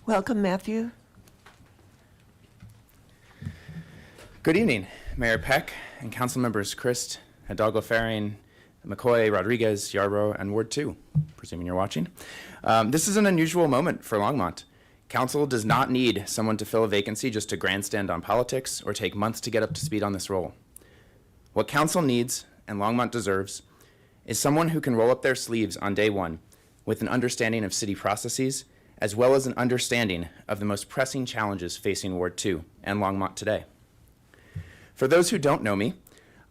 Welcome, Matthew. Good evening, Mayor Peck and council members Christ, Hidalgo Faring, McCoy, Rodriguez, Yarbrough, and Ward 2, presuming you're watching. This is an unusual moment for Longmont. Council does not need someone to fill a vacancy just to grandstand on politics or take months to get up to speed on this role. What council needs, and Longmont deserves, is someone who can roll up their sleeves on day one with an understanding of city processes, as well as an understanding of the most pressing challenges facing Ward 2 and Longmont today. For those who don't know me,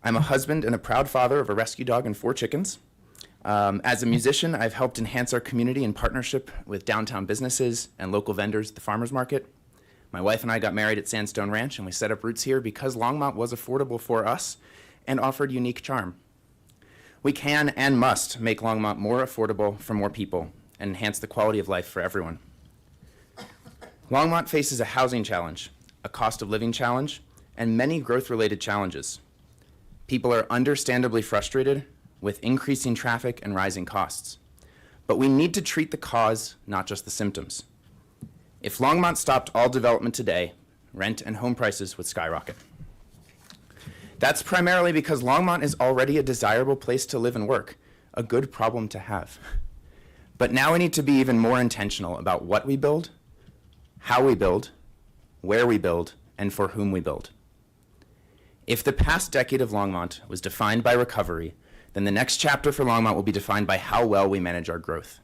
I'm a husband and a proud father of a rescue dog and 4 chickens. As a musician, I've helped enhance our community in partnership with downtown businesses and local vendors at the farmers market. My wife and I got married at Sandstone Ranch, and we set up roots here because Longmont was affordable for us and offered unique charm. We can and must make Longmont more affordable for more people and enhance the quality of life for everyone. Longmont faces a housing challenge, a cost of living challenge, and many growth-related challenges. People are understandably frustrated with increasing traffic and rising costs. But we need to treat the cause, not just the symptoms. If Longmont stopped all development today, rent and home prices would skyrocket. That's primarily because Longmont is already a desirable place to live and work, a good problem to have. But now we need to be even more intentional about what we build, how we build, where we build, and for whom we build. If the past decade of Longmont was defined by recovery, then the next chapter for Longmont will be defined by how well we manage our growth.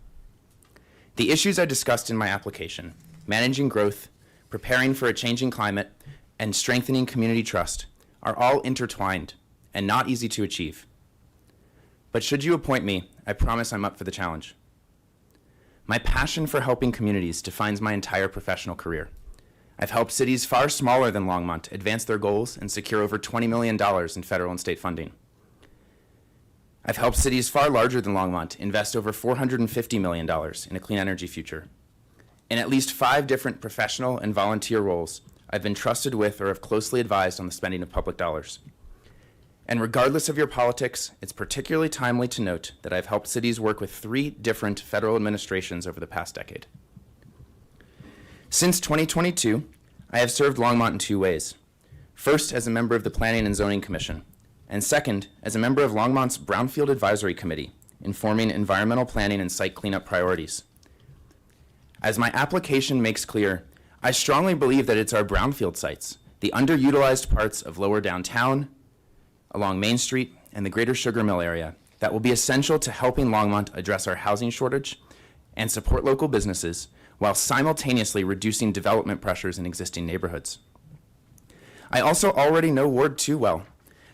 The issues I discussed in my application, managing growth, preparing for a changing climate, and strengthening community trust, are all intertwined and not easy to achieve. But should you appoint me, I promise I'm up for the challenge. My passion for helping communities defines my entire professional career. I've helped cities far smaller than Longmont advance their goals and secure over $20 million in federal and state funding. I've helped cities far larger than Longmont invest over $450 million in a clean energy future. In at least 5 different professional and volunteer roles, I've been trusted with or have closely advised on the spending of public dollars. And regardless of your politics, it's particularly timely to note that I've helped cities work with 3 different federal administrations over the past decade. Since 2022, I have served Longmont in 2 ways. First, as a member of the Planning and Zoning Commission, and second, as a member of Longmont's Brownfield Advisory Committee, informing environmental planning and site cleanup priorities. As my application makes clear, I strongly believe that it's our brownfield sites, the underutilized parts of lower downtown, along Main Street, and the greater Sugar Mill area, that will be essential to helping Longmont address our housing shortage and support local businesses while simultaneously reducing development pressures in existing neighborhoods. I also already know Ward 2 well.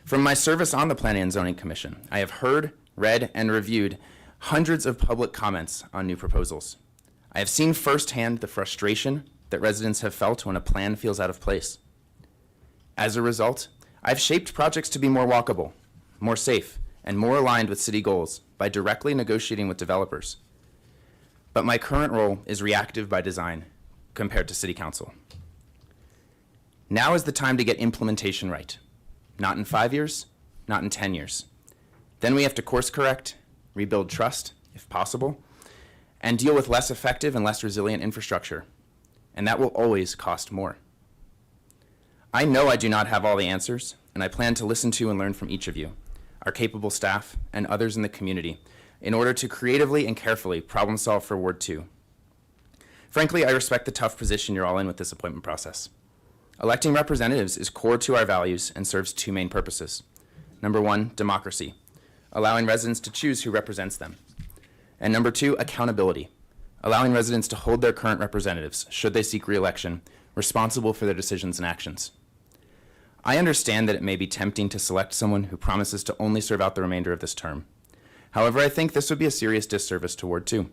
From my service on the Planning and Zoning Commission, I have heard, read, and reviewed hundreds of public comments on new proposals. I have seen firsthand the frustration that residents have felt when a plan feels out of place. As a result, I've shaped projects to be more walkable, more safe, and more aligned with city goals by directly negotiating with developers. But my current role is reactive by design compared to City Council. Now is the time to get implementation right. Not in 5 years, not in 10 years. Then we have to course correct, rebuild trust, if possible, and deal with less effective and less resilient infrastructure. And that will always cost more. I know I do not have all the answers, and I plan to listen to and learn from each of you, our capable staff, and others in the community, in order to creatively and carefully problem solve for Ward 2. Frankly, I respect the tough position you're all in with this appointment process. Electing representatives is core to our values and serves 2 main purposes. Number 1, democracy, allowing residents to choose who represents them. And number 2, accountability, allowing residents to hold their current representatives, should they seek re-election, responsible for their decisions and actions. I understand that it may be tempting to select someone who promises to only serve out the remainder of this term. However, I think this would be a serious disservice to Ward 2.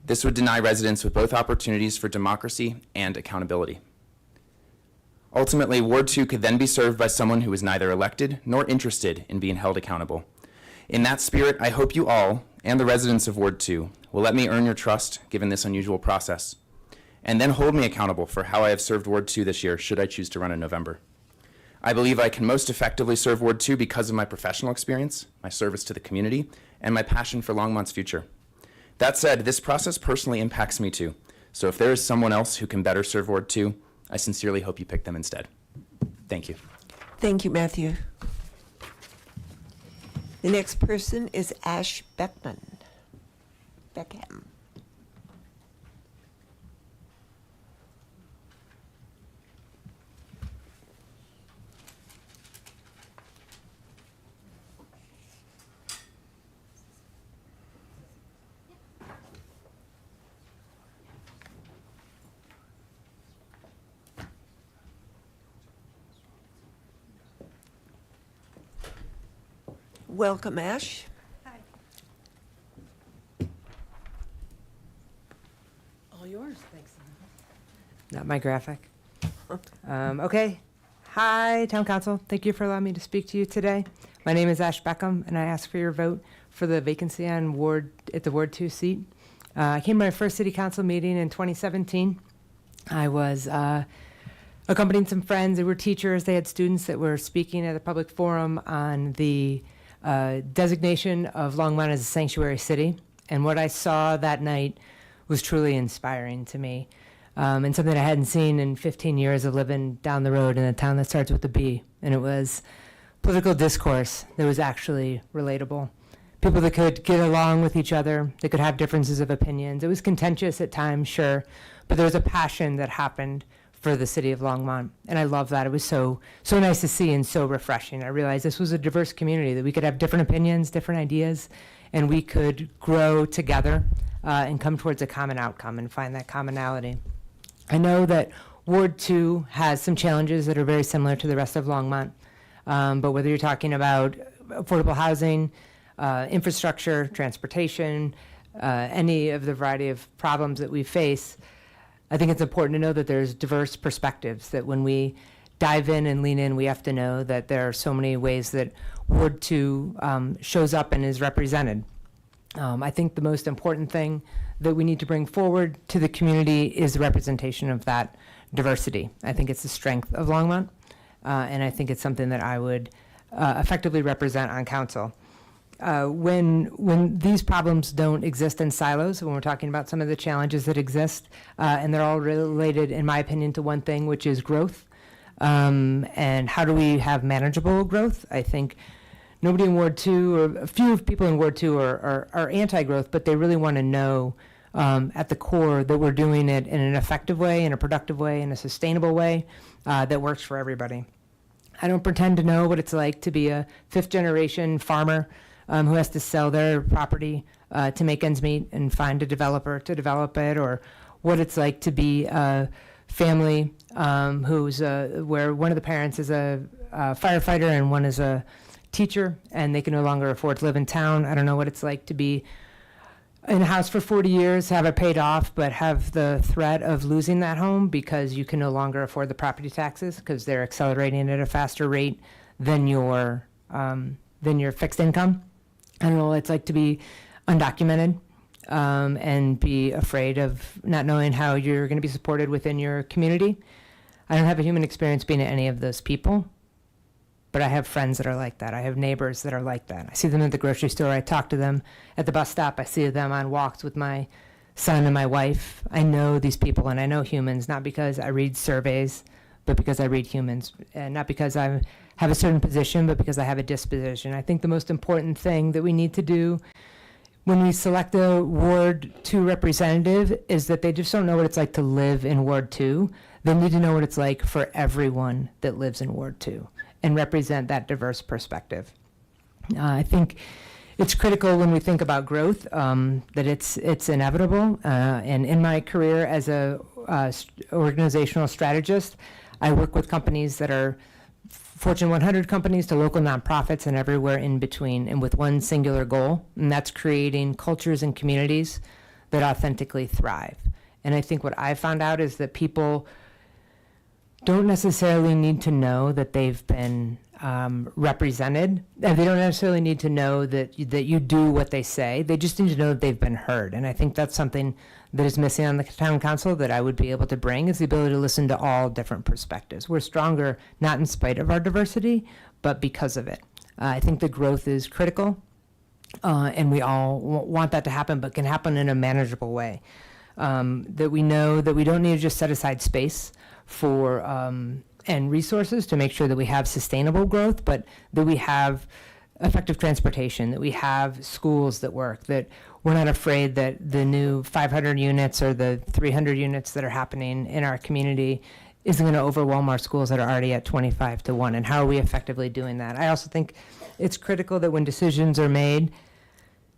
This would deny residents with both opportunities for democracy and accountability. Ultimately, Ward 2 could then be served by someone who is neither elected nor interested in being held accountable. In that spirit, I hope you all, and the residents of Ward 2, will let me earn your trust given this unusual process, and then hold me accountable for how I have served Ward 2 this year should I choose to run in November. I believe I can most effectively serve Ward 2 because of my professional experience, my service to the community, and my passion for Longmont's future. That said, this process personally impacts me too, so if there is someone else who can better serve Ward 2, I sincerely hope you pick them instead. Thank you. Thank you, Matthew. The next person is Ash Beckham. Welcome, Ash. All yours, thanks. Not my graphic. Okay. Hi, Town Council. Thank you for allowing me to speak to you today. My name is Ash Beckham, and I ask for your vote for the vacancy on the Ward 2 seat. I came to my first City Council meeting in 2017. I was accompanying some friends who were teachers. They had students that were speaking at a public forum on the designation of Longmont as a sanctuary city. And what I saw that night was truly inspiring to me. And something I hadn't seen in 15 years of living down the road in a town that starts with a B. And it was political discourse that was actually relatable. People that could get along with each other, they could have differences of opinions. It was contentious at times, sure, but there was a passion that happened for the city of Longmont. And I love that. It was so nice to see and so refreshing. I realized this was a diverse community, that we could have different opinions, different ideas, and we could grow together and come towards a common outcome and find that commonality. I know that Ward 2 has some challenges that are very similar to the rest of Longmont, but whether you're talking about affordable housing, infrastructure, transportation, any of the variety of problems that we face, I think it's important to know that there's diverse perspectives, that when we dive in and lean in, we have to know that there are so many ways that Ward 2 shows up and is represented. I think the most important thing that we need to bring forward to the community is the representation of that diversity. I think it's the strength of Longmont, and I think it's something that I would effectively represent on council. When these problems don't exist in silos, when we're talking about some of the challenges that exist, and they're all related, in my opinion, to one thing, which is growth, and how do we have manageable growth? I think nobody in Ward 2, or a few people in Ward 2 are anti-growth, but they really want to know at the core that we're doing it in an effective way, in a productive way, in a sustainable way that works for everybody. I don't pretend to know what it's like to be a fifth-generation farmer who has to sell their property to make ends meet and find a developer to develop it, or what it's like to be a family where one of the parents is a firefighter and one is a teacher, and they can no longer afford to live in town. I don't know what it's like to be in a house for 40 years, have it paid off, but have the threat of losing that home because you can no longer afford the property taxes because they're accelerating at a faster rate than your fixed income. I don't know what it's like to be undocumented and be afraid of not knowing how you're going to be supported within your community. I don't have a human experience being any of those people, but I have friends that are like that. I have neighbors that are like that. I see them at the grocery store. I talk to them at the bus stop. I see them on walks with my son and my wife. I know these people, and I know humans, not because I read surveys, but because I read humans, and not because I have a certain position, but because I have a disposition. I think the most important thing that we need to do when we select a Ward 2 representative is that they just don't know what it's like to live in Ward 2. They need to know what it's like for everyone that lives in Ward 2 and represent that diverse perspective. I think it's critical when we think about growth that it's inevitable. And in my career as a organizational strategist, I work with companies that are Fortune 100 companies to local nonprofits and everywhere in between, and with one singular goal, and that's creating cultures and communities that authentically thrive. And I think what I found out is that people don't necessarily need to know that they've been represented. And they don't necessarily need to know that you do what they say. They just need to know that they've been heard. And I think that's something that is missing on the town council that I would be able to bring, is the ability to listen to all different perspectives. We're stronger, not in spite of our diversity, but because of it. I think the growth is critical, and we all want that to happen, but can happen in a manageable way. That we know that we don't need to just set aside space for and resources to make sure that we have sustainable growth, but that we have effective transportation, that we have schools that work, that we're not afraid that the new 500 units or the 300 units that are happening in our community isn't going to overwhelm our schools that are already at 25-1, and how are we effectively doing that? I also think it's critical that when decisions are made,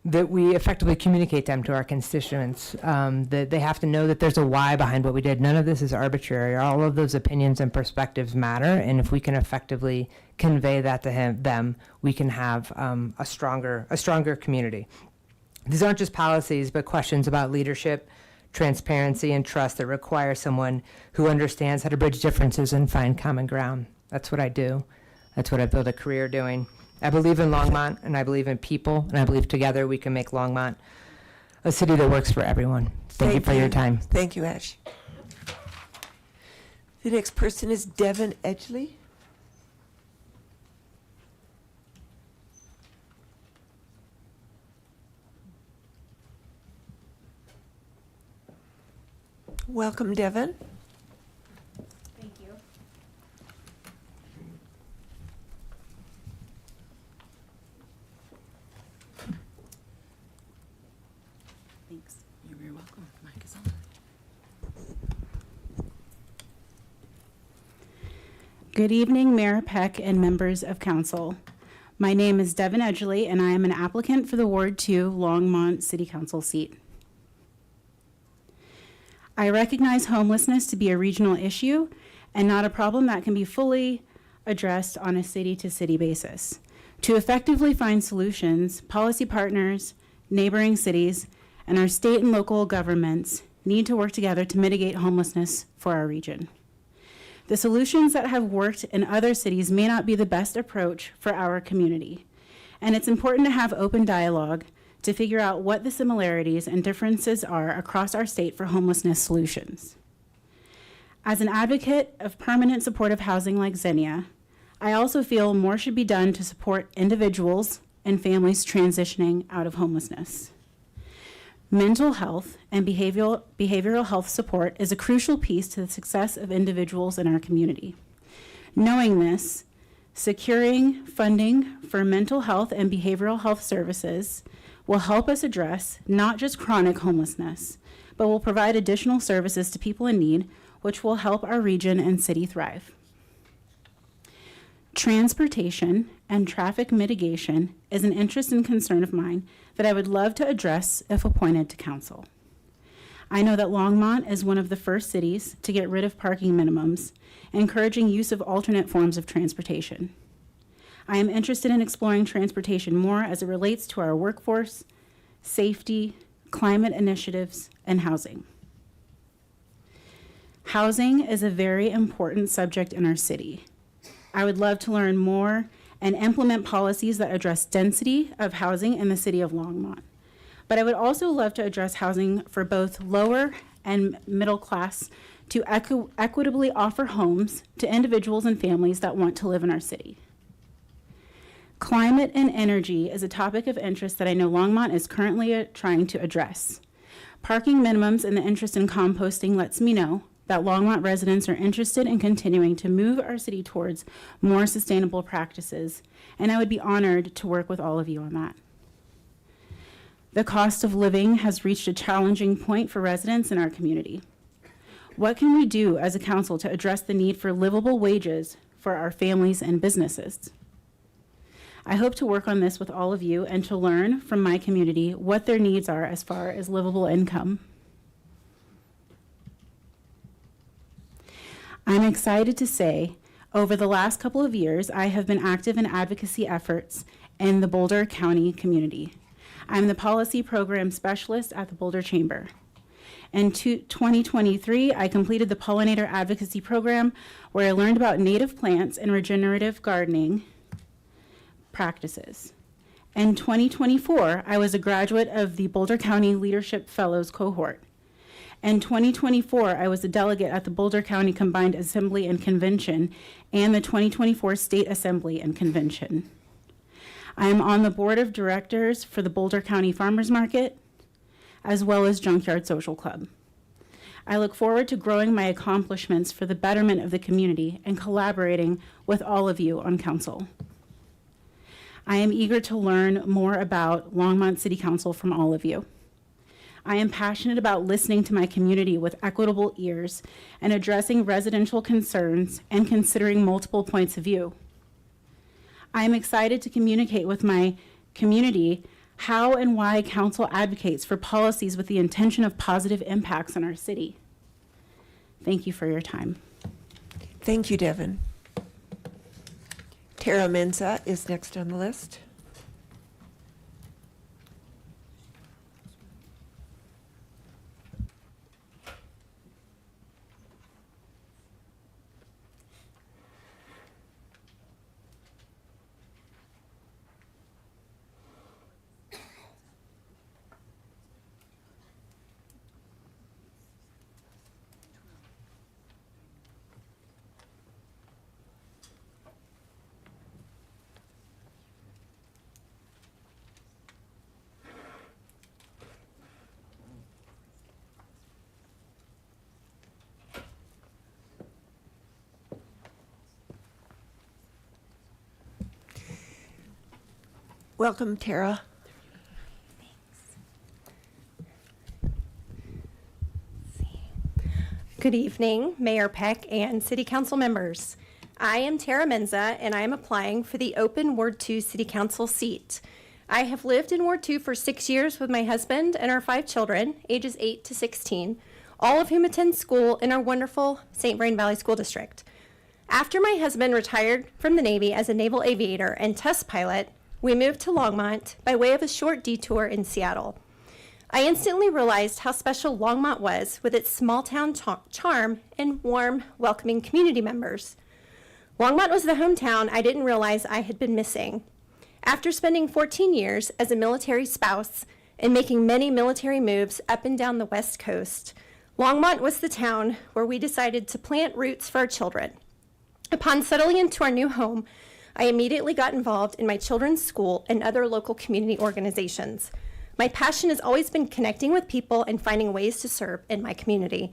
that we effectively communicate them to our constituents, that they have to know that there's a why behind what we did. None of this is arbitrary. All of those opinions and perspectives matter, and if we can effectively convey that to them, we can have a stronger community. These aren't just policies, but questions about leadership, transparency, and trust that require someone who understands how to bridge differences and find common ground. That's what I do. That's what I built a career doing. I believe in Longmont, and I believe in people, and I believe together we can make Longmont a city that works for everyone. Thank you for your time. Thank you, Ash. The next person is Devin Edgley. Welcome, Devin. Thank you. Thanks. You're very welcome. Mic is on. Good evening, Mayor Peck and members of council. My name is Devin Edgley, and I am an applicant for the Ward 2 Longmont City Council seat. I recognize homelessness to be a regional issue and not a problem that can be fully addressed on a city-to-city basis. To effectively find solutions, policy partners, neighboring cities, and our state and local governments need to work together to mitigate homelessness for our region. The solutions that have worked in other cities may not be the best approach for our community, and it's important to have open dialogue to figure out what the similarities and differences are across our state for homelessness solutions. As an advocate of permanent supportive housing like Xenia, I also feel more should be done to support individuals and families transitioning out of homelessness. Mental health and behavioral health support is a crucial piece to the success of individuals in our community. Knowing this, securing funding for mental health and behavioral health services will help us address not just chronic homelessness, but will provide additional services to people in need, which will help our region and city thrive. Transportation and traffic mitigation is an interest and concern of mine that I would love to address if appointed to council. I know that Longmont is one of the first cities to get rid of parking minimums, encouraging use of alternate forms of transportation. I am interested in exploring transportation more as it relates to our workforce, safety, climate initiatives, and housing. Housing is a very important subject in our city. I would love to learn more and implement policies that address density of housing in the city of Longmont. But I would also love to address housing for both lower and middle class to equitably offer homes to individuals and families that want to live in our city. Climate and energy is a topic of interest that I know Longmont is currently trying to address. Parking minimums and the interest in composting lets me know that Longmont residents are interested in continuing to move our city towards more sustainable practices, and I would be honored to work with all of you on that. The cost of living has reached a challenging point for residents in our community. What can we do as a council to address the need for livable wages for our families and businesses? I hope to work on this with all of you and to learn from my community what their needs are as far as livable income. I'm excited to say, over the last couple of years, I have been active in advocacy efforts in the Boulder County community. I'm the policy program specialist at the Boulder Chamber. In 2023, I completed the pollinator advocacy program where I learned about native plants and regenerative gardening practices. In 2024, I was a graduate of the Boulder County Leadership Fellows cohort. In 2024, I was a delegate at the Boulder County Combined Assembly and Convention and the 2024 State Assembly and Convention. I am on the board of directors for the Boulder County Farmers Market, as well as Junkyard Social Club. I look forward to growing my accomplishments for the betterment of the community and collaborating with all of you on council. I am eager to learn more about Longmont City Council from all of you. I am passionate about listening to my community with equitable ears and addressing residential concerns and considering multiple points of view. I am excited to communicate with my community how and why council advocates for policies with the intention of positive impacts on our city. Thank you for your time. Thank you, Devin. Tara Menza is next on the list. Welcome, Tara. Good evening, Mayor Peck and City Council members. I am Tara Menza, and I am applying for the open Ward 2 City Council seat. I have lived in Ward 2 for 6 years with my husband and our 5 children, ages 8 to 16, all of whom attend school in our wonderful St. Vrain Valley School District. After my husband retired from the Navy as a naval aviator and test pilot, we moved to Longmont by way of a short detour in Seattle. I instantly realized how special Longmont was with its small town charm and warm, welcoming community members. Longmont was the hometown I didn't realize I had been missing. After spending 14 years as a military spouse and making many military moves up and down the West Coast, Longmont was the town where we decided to plant roots for our children. Upon settling into our new home, I immediately got involved in my children's school and other local community organizations. My passion has always been connecting with people and finding ways to serve in my community.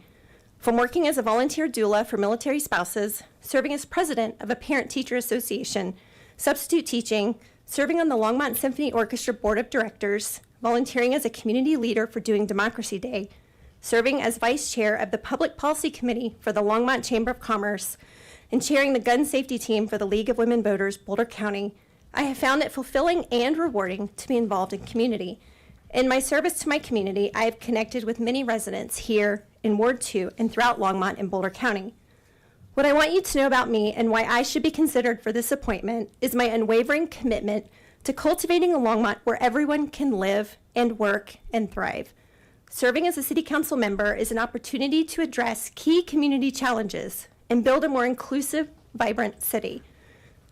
From working as a volunteer doula for military spouses, serving as president of a parent-teacher association, substitute teaching, serving on the Longmont Symphony Orchestra Board of Directors, volunteering as a community leader for Doing Democracy Day, serving as vice chair of the Public Policy Committee for the Longmont Chamber of Commerce, and chairing the gun safety team for the League of Women Voters, Boulder County, I have found it fulfilling and rewarding to be involved in community. In my service to my community, I have connected with many residents here in Ward 2 and throughout Longmont and Boulder County. What I want you to know about me and why I should be considered for this appointment is my unwavering commitment to cultivating a Longmont where everyone can live and work and thrive. Serving as a city council member is an opportunity to address key community challenges and build a more inclusive, vibrant city.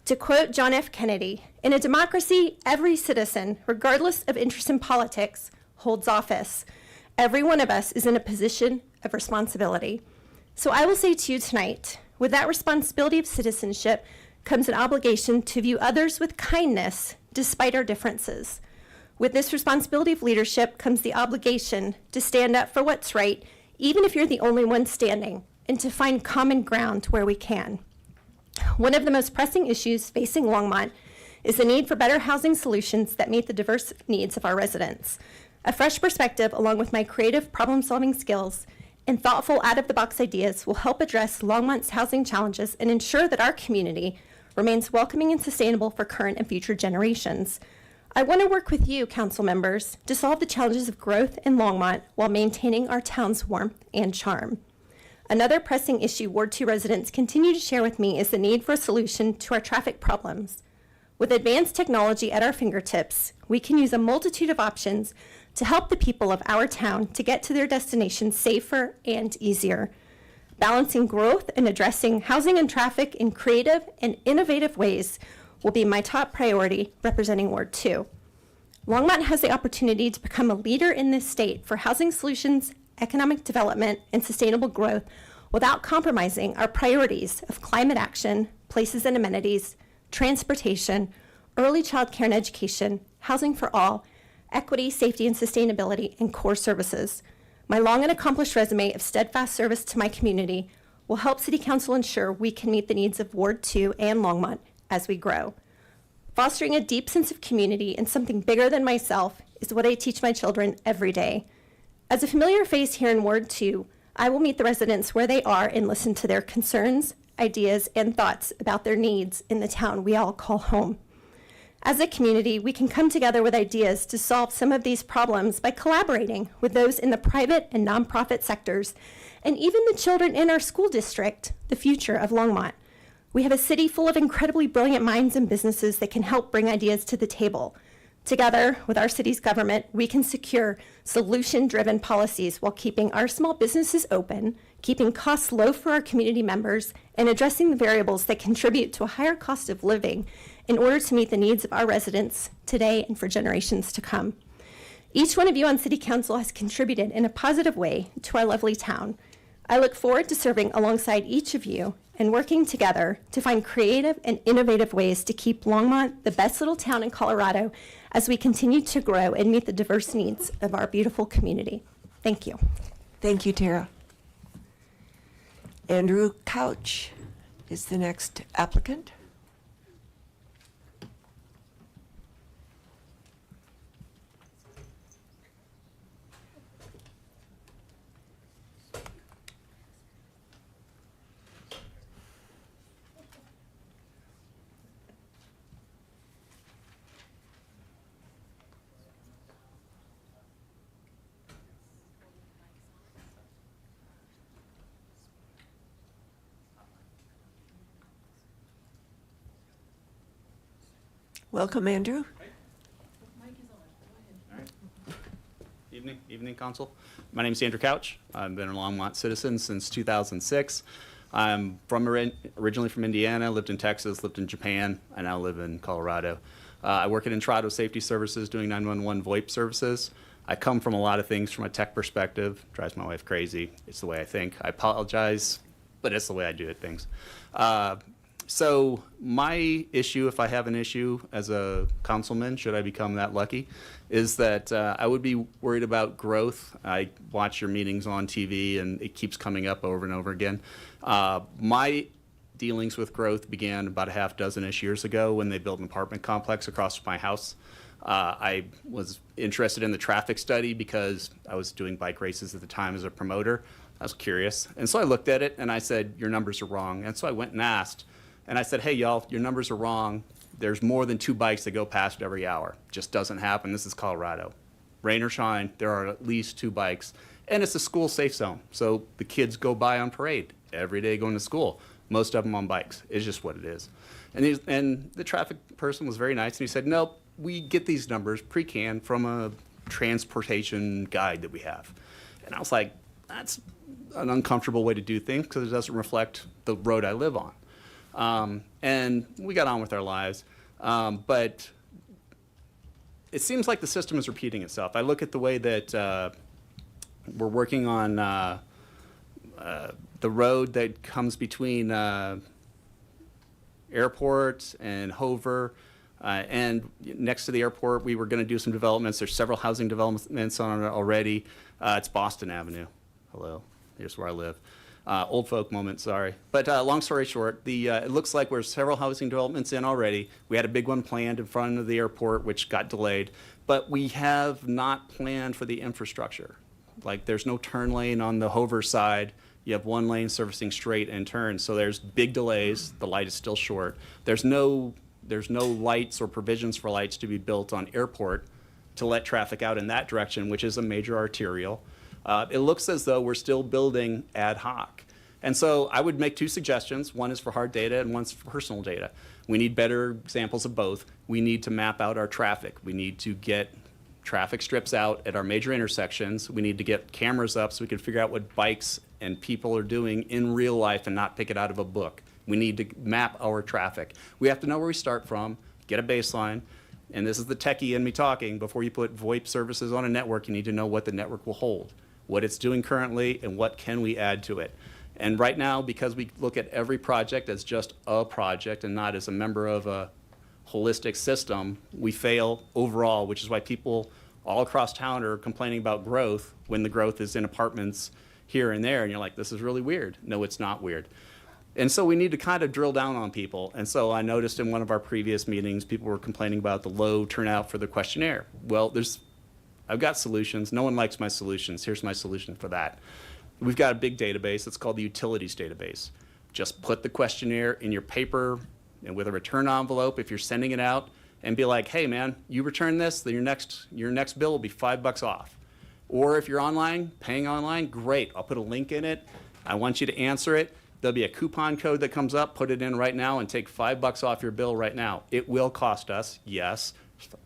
To quote John F. Kennedy, in a democracy, every citizen, regardless of interest in politics, holds office. Every one of us is in a position of responsibility. So I will say to you tonight, with that responsibility of citizenship comes an obligation to view others with kindness despite our differences. With this responsibility of leadership comes the obligation to stand up for what's right, even if you're the only one standing, and to find common ground where we can. One of the most pressing issues facing Longmont is the need for better housing solutions that meet the diverse needs of our residents. A fresh perspective, along with my creative problem-solving skills and thoughtful out-of-the-box ideas, will help address Longmont's housing challenges and ensure that our community remains welcoming and sustainable for current and future generations. I want to work with you, council members, to solve the challenges of growth in Longmont while maintaining our town's warmth and charm. Another pressing issue Ward 2 residents continue to share with me is the need for a solution to our traffic problems. With advanced technology at our fingertips, we can use a multitude of options to help the people of our town to get to their destinations safer and easier. Balancing growth and addressing housing and traffic in creative and innovative ways will be my top priority representing Ward 2. Longmont has the opportunity to become a leader in this state for housing solutions, economic development, and sustainable growth without compromising our priorities of climate action, places and amenities, transportation, early child care and education, housing for all, equity, safety, and sustainability, and core services. My long and accomplished resume of steadfast service to my community will help City Council ensure we can meet the needs of Ward 2 and Longmont as we grow. Fostering a deep sense of community and something bigger than myself is what I teach my children every day. As a familiar face here in Ward 2, I will meet the residents where they are and listen to their concerns, ideas, and thoughts about their needs in the town we all call home. As a community, we can come together with ideas to solve some of these problems by collaborating with those in the private and nonprofit sectors, and even the children in our school district, the future of Longmont. We have a city full of incredibly brilliant minds and businesses that can help bring ideas to the table. Together with our city's government, we can secure solution-driven policies while keeping our small businesses open, keeping costs low for our community members, and addressing the variables that contribute to a higher cost of living in order to meet the needs of our residents today and for generations to come. Each one of you on City Council has contributed in a positive way to our lovely town. I look forward to serving alongside each of you and working together to find creative and innovative ways to keep Longmont the best little town in Colorado as we continue to grow and meet the diverse needs of our beautiful community. Thank you. Thank you, Tara. Andrew Couch is the next applicant. Welcome, Andrew. Evening, Council. My name is Andrew Couch. I've been a Longmont citizen since 2006. I'm originally from Indiana, lived in Texas, lived in Japan. I now live in Colorado. I work at Intrado Safety Services doing 911 VoIP services. I come from a lot of things from a tech perspective. Drives my wife crazy. It's the way I think. I apologize, but it's the way I do things. So my issue, if I have an issue as a councilman, should I become that lucky, is that I would be worried about growth. I watch your meetings on TV, and it keeps coming up over and over again. My dealings with growth began about a half dozen-ish years ago when they built an apartment complex across from my house. I was interested in the traffic study because I was doing bike races at the time as a promoter. I was curious. And so I looked at it, and I said, your numbers are wrong. And so I went and asked. And I said, hey, y'all, your numbers are wrong. There's more than 2 bikes that go past every hour. Just doesn't happen. This is Colorado. Rain or shine, there are at least 2 bikes. And it's a school safe zone. So the kids go by on parade every day going to school. Most of them on bikes. It's just what it is. And the traffic person was very nice. And he said, nope, we get these numbers pre-canned from a transportation guide that we have. And I was like, that's an uncomfortable way to do things because it doesn't reflect the road I live on. And we got on with our lives. But it seems like the system is repeating itself. I look at the way that we're working on the road that comes between airport and Hover. And next to the airport, we were going to do some developments. There's several housing developments on it already. It's Boston Avenue. Hello, here's where I live. Old folk moment, sorry. But long story short, it looks like we're several housing developments in already. We had a big one planned in front of the airport, which got delayed. But we have not planned for the infrastructure. Like there's no turn lane on the Hover side. You have 1 lane servicing straight and turn. So there's big delays. The light is still short. There's no lights or provisions for lights to be built on airport to let traffic out in that direction, which is a major arterial. It looks as though we're still building ad hoc. And so I would make 2 suggestions. One is for hard data and one's for personal data. We need better examples of both. We need to map out our traffic. We need to get traffic strips out at our major intersections. We need to get cameras up so we can figure out what bikes and people are doing in real life and not pick it out of a book. We need to map our traffic. We have to know where we start from, get a baseline. And this is the techie in me talking. Before you put VoIP services on a network, you need to know what the network will hold, what it's doing currently, and what can we add to it. And right now, because we look at every project as just a project and not as a member of a holistic system, we fail overall, which is why people all across town are complaining about growth when the growth is in apartments here and there. And you're like, this is really weird. No, it's not weird. And so we need to kind of drill down on people. And so I noticed in one of our previous meetings, people were complaining about the low turnout for the questionnaire. Well, I've got solutions. No one likes my solutions. Here's my solution for that. We've got a big database. It's called the utilities database. Just put the questionnaire in your paper and with a return envelope. If you're sending it out, and be like, hey man, you return this, then your next bill will be $5 off. Or if you're online, paying online, great. I'll put a link in it. I want you to answer it. There'll be a coupon code that comes up. Put it in right now and take $5 off your bill right now. It will cost us, yes,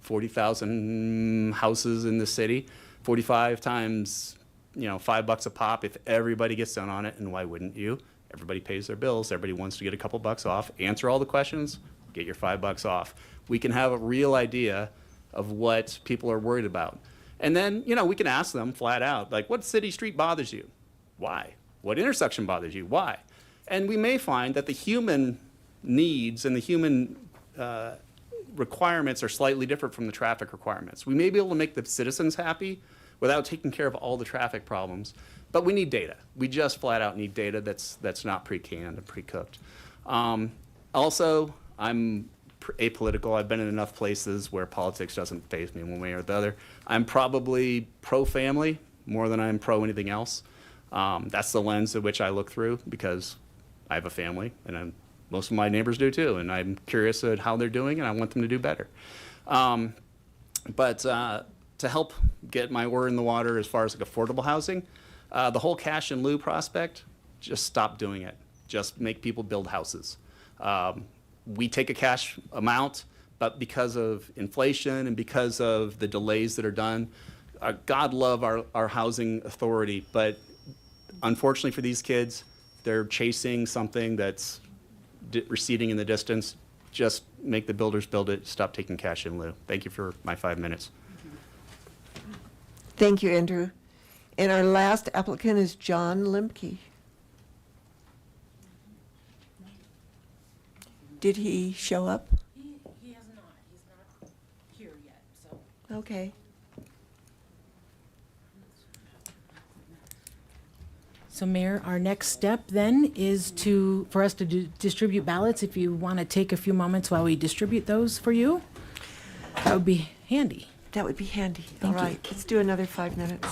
40,000 houses in the city, 45 times, $5 a pop if everybody gets done on it, and why wouldn't you? Everybody pays their bills. Everybody wants to get a couple bucks off. Answer all the questions, get your $5 off. We can have a real idea of what people are worried about. And then, we can ask them flat out, like, what city street bothers you? Why? What intersection bothers you? Why? And we may find that the human needs and the human requirements are slightly different from the traffic requirements. We may be able to make the citizens happy without taking care of all the traffic problems, but we need data. We just flat out need data that's not pre-canned and pre-cooked. Also, I'm apolitical. I've been in enough places where politics doesn't faze me one way or the other. I'm probably pro-family more than I'm pro anything else. That's the lens at which I look through, because I have a family, and most of my neighbors do too, and I'm curious at how they're doing, and I want them to do better. But to help get my word in the water as far as like affordable housing, the whole cash in lieu prospect, just stop doing it. Just make people build houses. We take a cash amount, but because of inflation and because of the delays that are done, God love our housing authority, but unfortunately for these kids, they're chasing something that's receding in the distance. Just make the builders build it. Stop taking cash in lieu. Thank you for my 5 minutes. Thank you, Andrew. And our last applicant is John Limke. Did he show up? He has not. He's not here yet, so. Okay. So Mayor, our next step then is for us to distribute ballots. If you want to take a few moments while we distribute those for you, that would be handy. That would be handy. Thank All right, let's do another 5 minutes.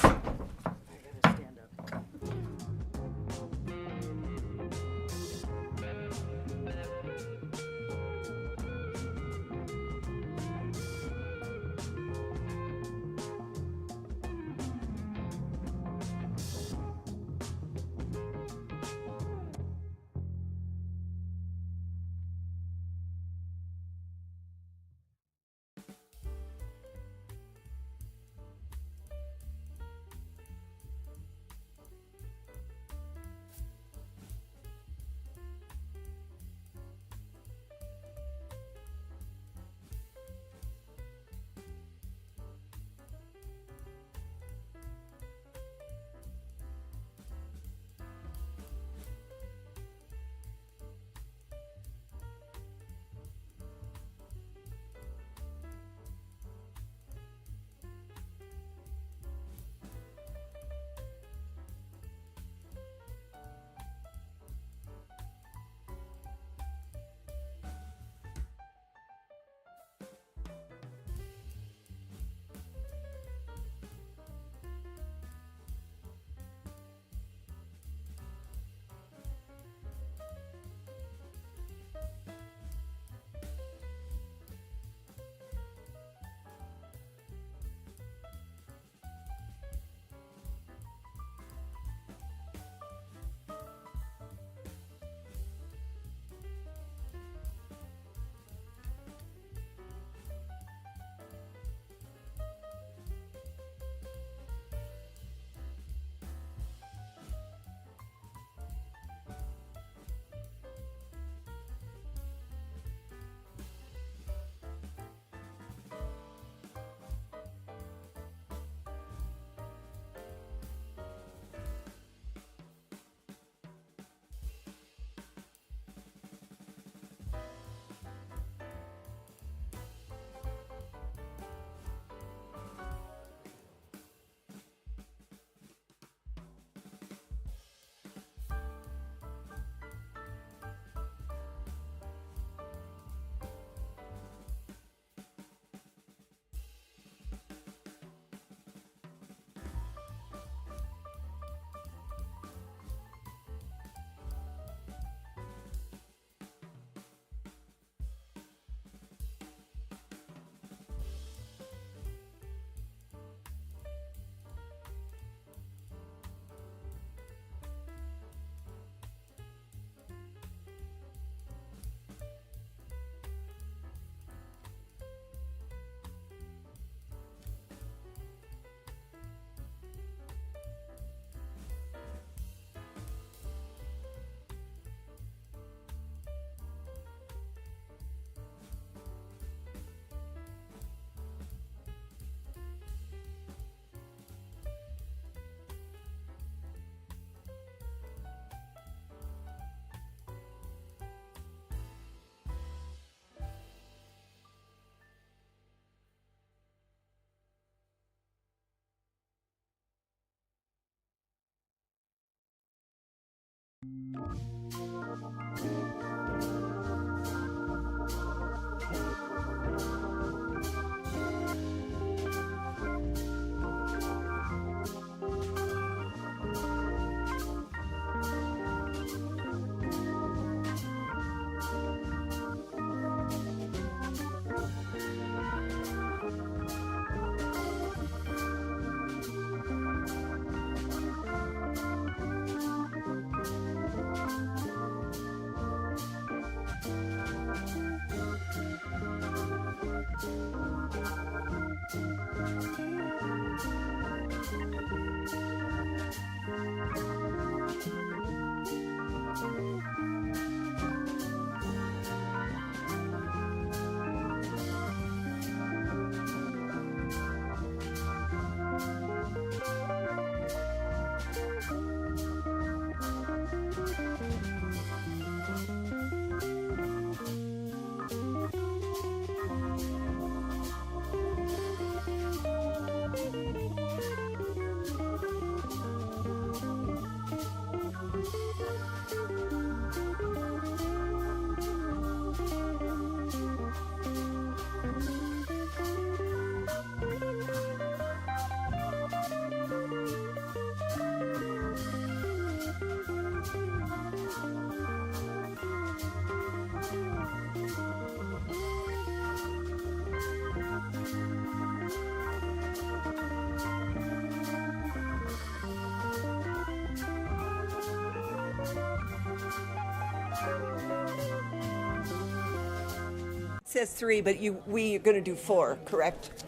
It says 3, but we are going to do 4, correct?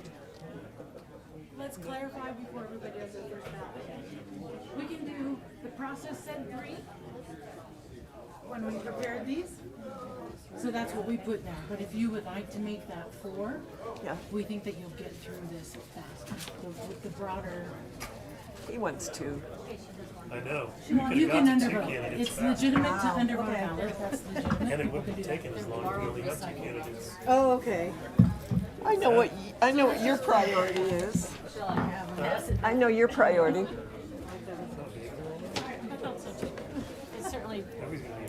Let's clarify before everybody does their first ballot. We can do, the process said 3 when we prepared these. So that's what we put down. But if you would like to make that 4, Yeah. we think that you'll get through this faster. With the broader. He wants 2. I know. You can undervote. candidates It's faster. legitimate to undervote a ballot. That's legitimate. And it We wouldn't can do take that. it as long as we only have 2 candidates. Oh, okay. I know what your priority is. I know your priority. It's certainly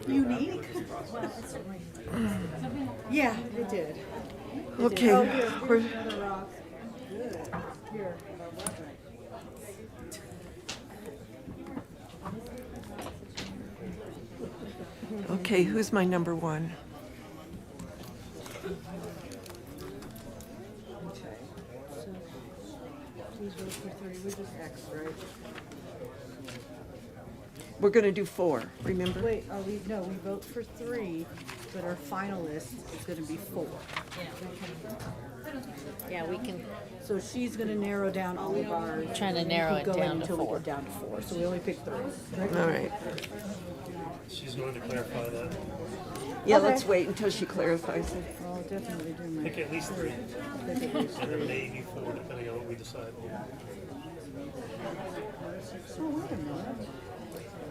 Unique? well, it's certainly Yeah, it did. Okay. Oh, here, we're- here's another rock. Good. Here. Okay, who's my number 1? Please vote for 3. We just X, right? We're going to do 4, remember? Wait, no, we vote for 3, but our finalist is gonna be 4. yeah, we can So she's gonna narrow down all of ours. Trying to and we narrow keep it going down to until we 4. get down to 4. So we only pick 3. All right. She's going to clarify that. Yeah, Okay. let's wait until she clarifies it. I'll definitely do my. Pick at least 3. Pick at least And then maybe 4, depending on what we decide. Oh, wait a minute.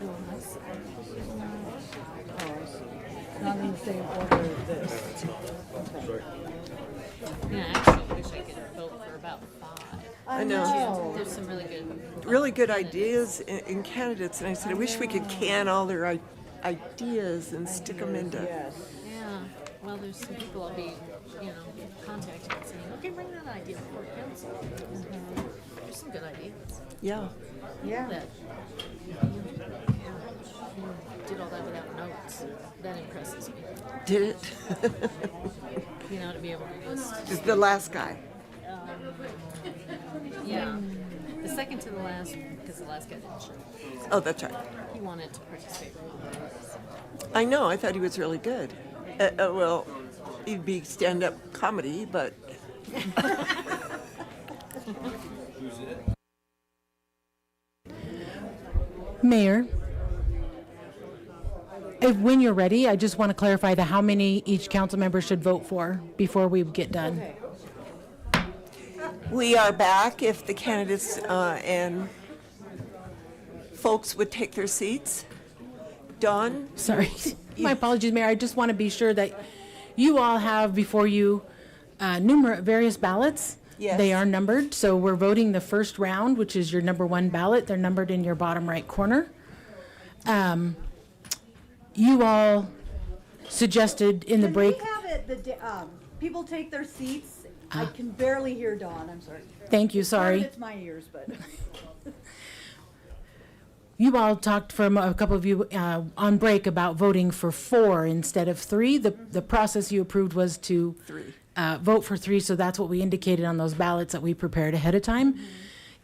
Oh, I see. Not in the same order as this. Okay. Yeah, actually, I wish I could vote for about 5. I know. There's some really good. Really good ideas in candidates, and I said, I wish we could can all their ideas and stick them into. Yes. Yeah. Well, there's some people I'll be, contacting and saying, okay, bring that idea before council. There's some good ideas. Yeah. Yeah. That did all that without notes. That impresses me. Did it? To be able to just. Is the last guy. Yeah. The second to the last, because the last guy didn't show. Oh, that's right. He wanted to participate remotely. I know. I thought he was really good. Well, he'd be stand-up comedy, but. Mayor, when you're ready, I just want to clarify how many each council member should vote for before we get done. We are back if the candidates and folks would take their seats. Dawn? Sorry, my apologies, Mayor. I just want to be sure that you all have before you various ballots. Yes. They are numbered, so we're voting the first round, which is your number 1 ballot. They're numbered in your bottom right corner. You all suggested in the break. Can we have it, people take their seats? I can barely hear Dawn, I'm sorry. Thank you, sorry. It's my ears, but. You all talked from a couple of you on break about voting for 4 instead of 3. The process you approved was to vote for 3, so that's what we indicated on those ballots that we prepared ahead of time.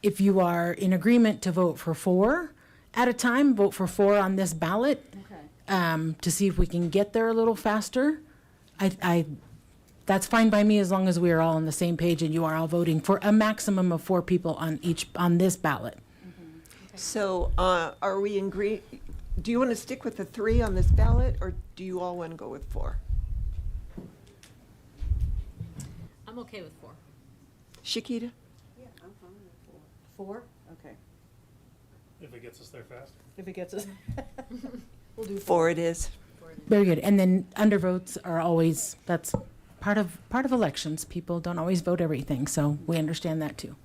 If you are in agreement to vote for 4 at a time, vote for 4 on this ballot to see if we can get there a little faster. That's fine by me as long as we are all on the same page and you are all voting for a maximum of 4 people on this ballot. So are we do you want to stick with the 3 on this ballot, or do you all want to go with 4? I'm okay with 4. Shakita? Yeah, I'm fine with 4. 4? Okay. If it gets us there fast. If it gets us. We'll do 4 it is. Very good. And then undervotes are always, that's part of elections. People don't always vote everything, so we understand that too.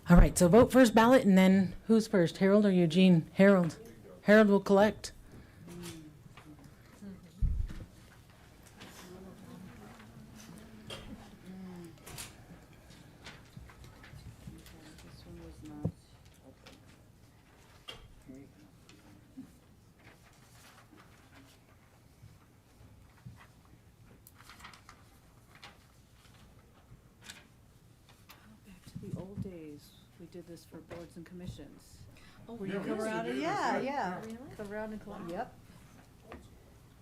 All right, so vote first ballot, and then who's first, Harold or Eugene? Harold. Harold will collect. The old days, we did this for boards and commissions. Oh, Where you come around and, yeah. Come around and collect. Yep.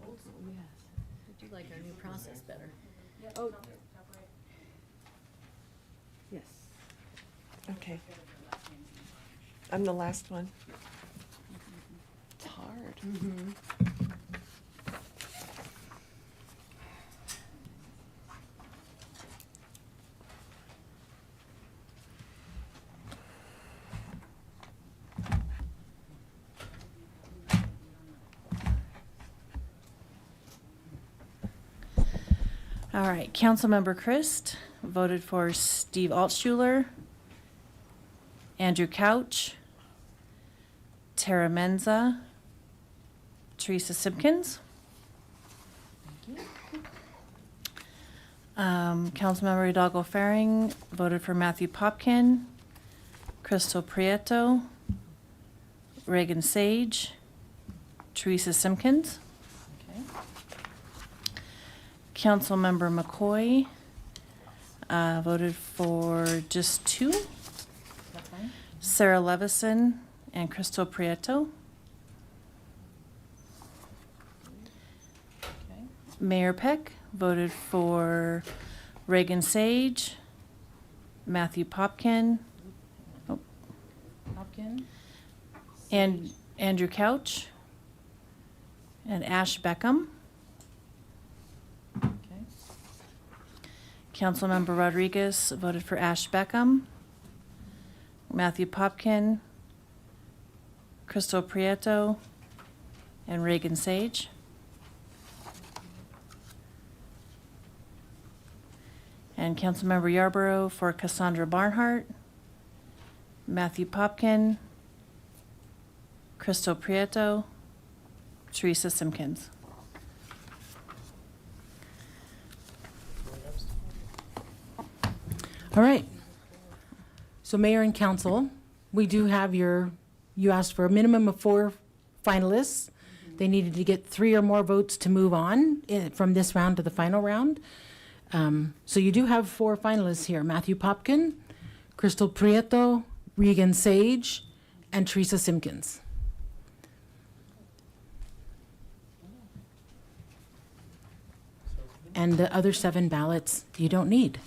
Old school, yes. I do like our new process better. Oh. Yes. Okay. I'm the last one. It's hard. All right, Councilmember Christ voted for Steve Altshuler, Andrew Couch, Tara Menza, Teresa Simpkins. Councilmember Hidalgo Faring voted for Matthew Popkin, Crystal Prieto, Reagan Sage, Teresa Simpkins. Councilmember McCoy voted for just 2, Sarah Levison and Crystal Prieto. Mayor Peck voted for Reagan Sage, Matthew Popkin, and Andrew Couch, and Ash Beckham. Councilmember Rodriguez voted for Ash Beckham, Matthew Popkin, Crystal Prieto, and Reagan Sage. And Councilmember Yarborough for Cassandra Barnhart, Matthew Popkin, Crystal Prieto, Teresa Simpkins. All right. So Mayor and Council, we do have you asked for a minimum of 4 finalists. They needed to get 3 or more votes to move on from this round to the final round. So you do have 4 finalists here: Matthew Popkin, Crystal Prieto, Regan Sage, and Teresa Simpkins. And the other 7 ballots you don't need.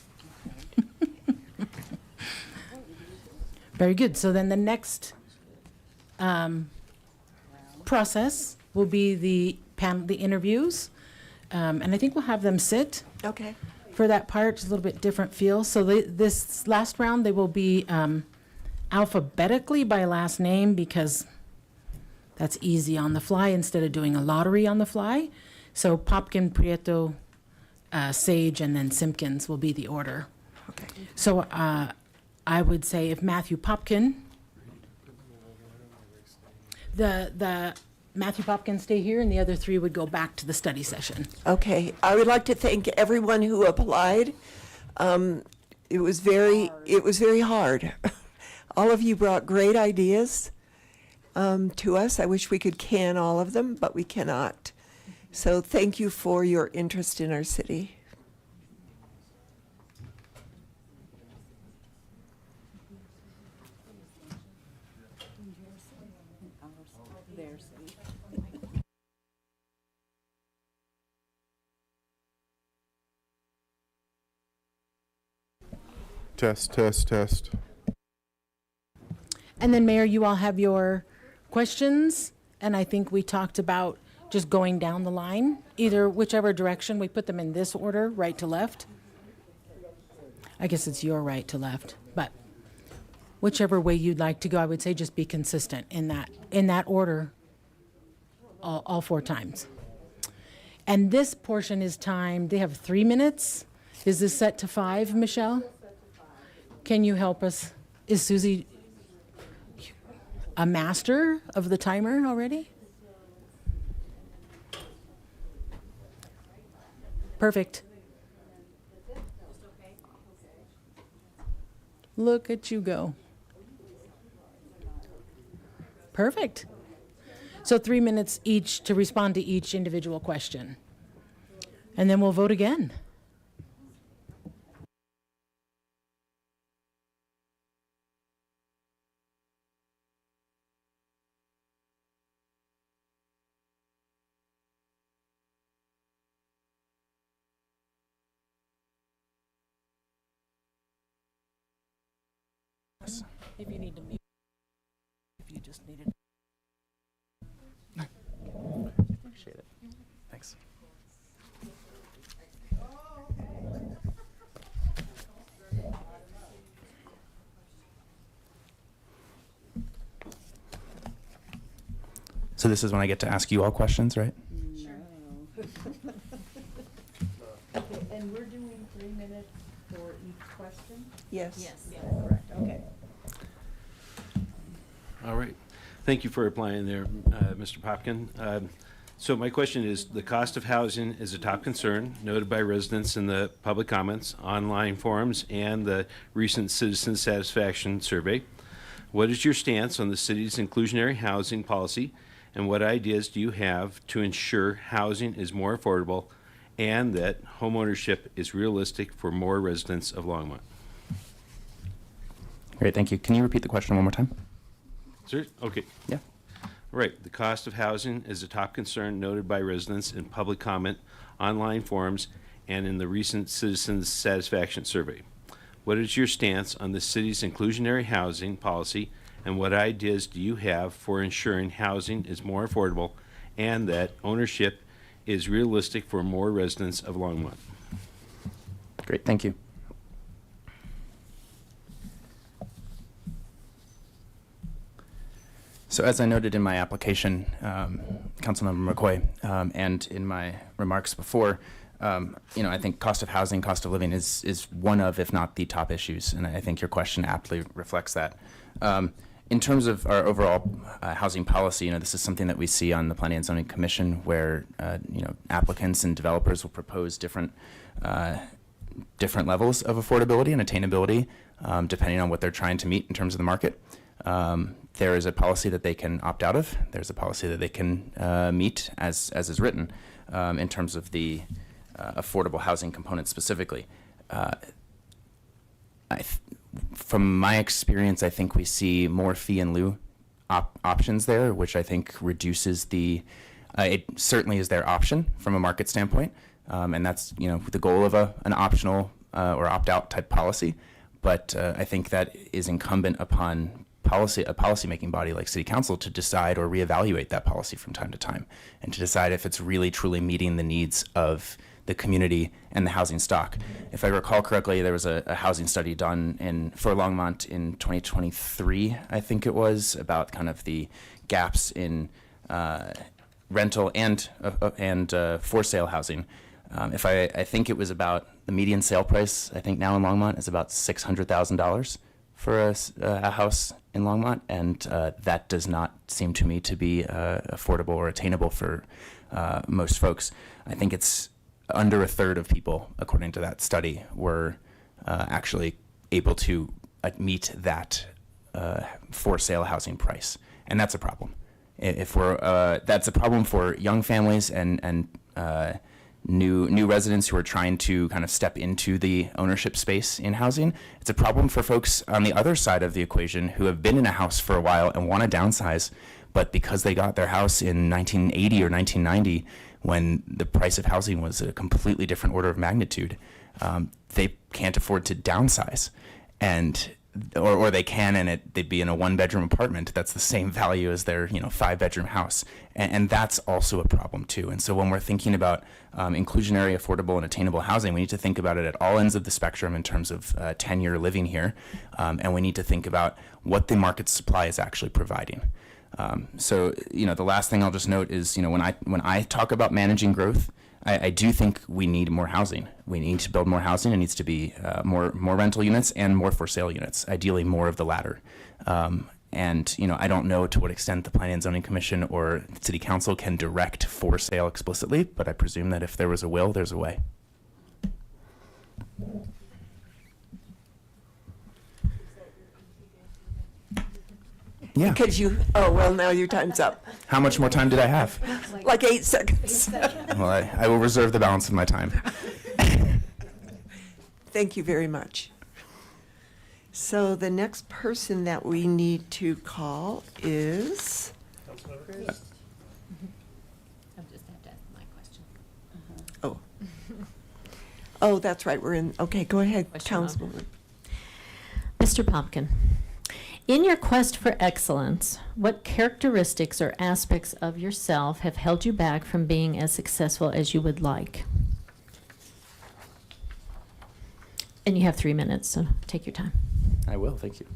Very good. So then the next process will be the interviews. And I think we'll have them sit. Okay. For that part, it's a little bit different feel. So this last round, they will be alphabetically by last name, because that's easy on the fly instead of doing a lottery on the fly. So Popkin, Prieto, Sage, and then Simpkins will be the order. Okay. So I would say if Matthew Popkin, the Matthew Popkin stay here, and the other 3 would go back to the study session. Okay, I would like to thank everyone who applied. It was very hard. All of you brought great ideas to us. I wish we could can all of them, but we cannot. So thank you for your interest in our city. Test, test, test. And then, Mayor, you all have your questions, and I think we talked about just going down the line, either whichever direction. We put them in this order, right to left. I guess it's your right to left, but whichever way you'd like to go, I would say just be consistent in that order all 4 times. And this portion is timed. They have 3 minutes. Is this set to 5, Michelle? Can you help us? Is Susie a master of the timer already? Perfect. Look at you go. Perfect. So 3 minutes each to respond to each individual question. And then we'll vote again. If you need to mute, if you just needed. Appreciate it. Thanks. So this is when I get to ask you all questions, right? No. Okay, and we're doing 3 minutes for each question? Yes. Yes. Correct, okay. All right. Thank you for applying there, Mr. Popkin. So my question is, the cost of housing is a top concern noted by residents in the public comments, online forums, and the recent citizen satisfaction survey. What is your stance on the city's inclusionary housing policy, and what ideas do you have to ensure housing is more affordable and that homeownership is realistic for more residents of Longmont? Great, thank you. Can you repeat the question one more time? Sir? Okay. Yeah. Right. The cost of housing is a top concern noted by residents in public comment, online forums, and in the recent citizens satisfaction survey. What is your stance on the city's inclusionary housing policy, and what ideas do you have for ensuring housing is more affordable and that ownership is realistic for more residents of Longmont? Great, thank you. So as I noted in my application, Councilmember McCoy, and in my remarks before, I think cost of housing, cost of living is one of, if not the top issues, and I think your question aptly reflects that. In terms of our overall housing policy, this is something that we see on the Planning and Zoning Commission, where applicants and developers will propose different levels of affordability and attainability, depending on what they're trying to meet in terms of the market. There is a policy that they can opt out of. There's a policy that they can meet as is written in terms of the affordable housing component specifically. From my experience, I think we see more fee in lieu options there, which I think reduces it certainly is their option from a market standpoint. And that's, the goal of an optional or opt-out type policy. But I think that is incumbent upon a policymaking body like City Council to decide or reevaluate that policy from time to time, and to decide if it's really truly meeting the needs of the community and the housing stock. If I recall correctly, there was a housing study done for Longmont in 2023, I think it was, about kind of the gaps in rental and for sale housing. I think it was about the median sale price, I think now in Longmont, is about $600,000 for a house in Longmont, and that does not seem to me to be affordable or attainable for most folks. I think it's under a third of people, according to that study, were actually able to meet that for sale housing price, and that's a problem. If we're that's a problem for young families and new residents who are trying to kind of step into the ownership space in housing. It's a problem for folks on the other side of the equation who have been in a house for a while and want to downsize, but because they got their house in 1980 or 1990, when the price of housing was a completely different order of magnitude, they can't afford to downsize, and or they can, and they'd be in a one-bedroom apartment that's the same value as their 5-bedroom house, and that's also a problem too. And so when we're thinking about inclusionary, affordable, and attainable housing, we need to think about it at all ends of the spectrum in terms of tenure living here, and we need to think about what the market supply is actually providing. So the last thing I'll just note is when I talk about managing growth, I do think we need more housing. We need to build more housing. It needs to be more rental units and more for sale units, ideally more of the latter. And I don't know to what extent the Planning and Zoning Commission or City Council can direct for sale explicitly, but I presume that if there was a will, there's a way. Yeah. Because now your time's up. How much more time did I have? Like 8 seconds. Well, I will reserve the balance of my time. Thank you very much. So the next person that we need to call is, I just have to ask my question. oh, that's right, okay, go ahead, Question on. Councilwoman. Mr. Pumpkin, in your quest for excellence, what characteristics or aspects of yourself have held you back from being as successful as you would like? And you have 3 minutes, so take your time. I will, thank you.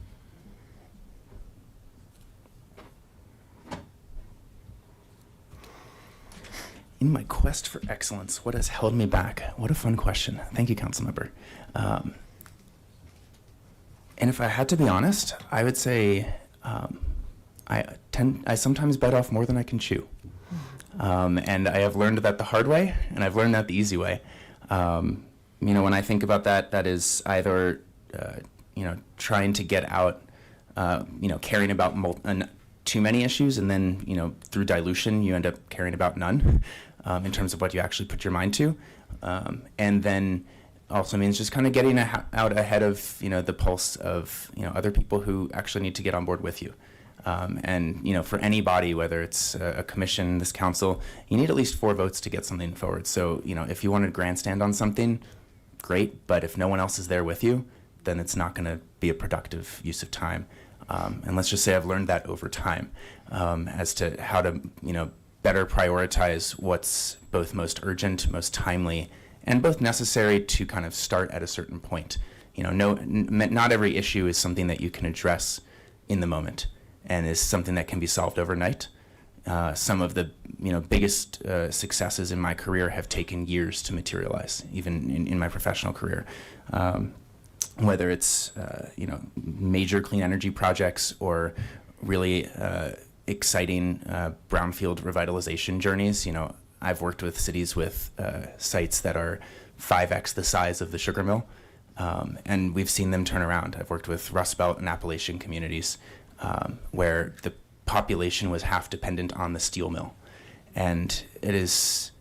In my quest for excellence, what has held me back? What a fun question. Thank you, Councilmember. And if I had to be honest, I would say I sometimes bite off more than I can chew. And I have learned that the hard way, and I've learned that the easy way. When I think about that, that is either, trying to get out, caring about too many issues, and then, through dilution, you end up caring about none in terms of what you actually put your mind to. And then also means just kind of getting out ahead of, the pulse of, other people who actually need to get on board with you. And, for any body, whether it's a commission, this council, you need at least 4 votes to get something forward. So, if you want to grandstand on something, great, but if no one else is there with you, then it's not going to be a productive use of time. And let's just say I've learned that over time as to how to, better prioritize what's both most urgent, most timely, and both necessary to kind of start at a certain point. Not every issue is something that you can address in the moment and is something that can be solved overnight. Some of the biggest successes in my career have taken years to materialize, even in my professional career. Whether it's major clean energy projects or really exciting brownfield revitalization journeys. I've worked with cities with sites that are 5x the size of the sugar mill, and we've seen them turn around. I've worked with Rust Belt and Appalachian communities where the population was half dependent on the steel mill, and it is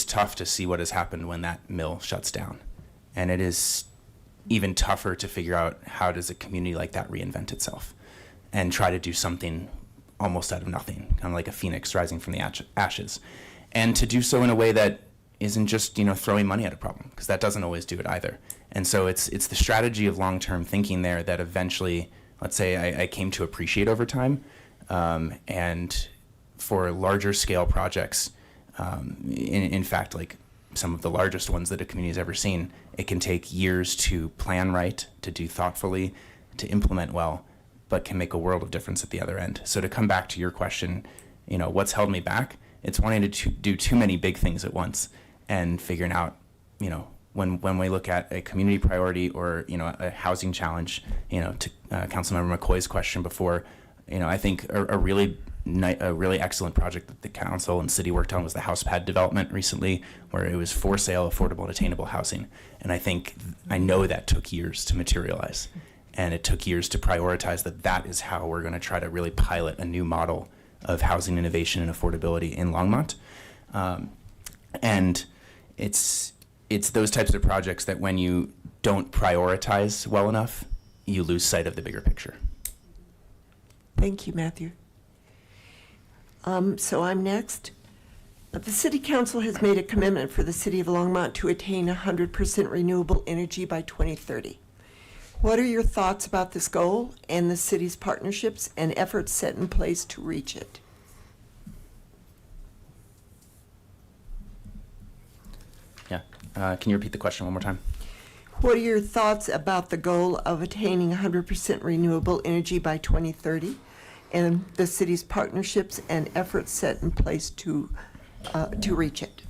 tough to see what has happened when that mill shuts down, and it is even tougher to figure out how does a community like that reinvent itself and try to do something almost out of nothing, kind of like a phoenix rising from the ashes, and to do so in a way that isn't just throwing money at a problem, because that doesn't always do it either. And so it's the strategy of long-term thinking there that eventually, let's say, I came to appreciate over time, and for larger scale projects, in fact, like some of the largest ones that a community has ever seen, it can take years to plan right, to do thoughtfully, to implement well, but can make a world of difference at the other end. So to come back to your question, what's held me back? It's wanting to do too many big things at once and figuring out, when we look at a community priority or, a housing challenge, to Councilmember McCoy's question before, I think a really excellent project that the council and city worked on was the house pad development recently, where it was for sale, affordable, and attainable housing. And I know that took years to materialize, and it took years to prioritize that is how we're going to try to really pilot a new model of housing innovation and affordability in Longmont. And it's those types of projects that when you don't prioritize well enough, you lose sight of the bigger picture. Thank you, Matthew. So I'm next. The City Council has made a commitment for the City of Longmont to attain 100% renewable energy by 2030. What are your thoughts about this goal and the city's partnerships and efforts set in place to reach it? Yeah. Can you repeat the question one more time? What are your thoughts about the goal of attaining 100% renewable energy by 2030 and the city's partnerships and efforts set in place to reach it?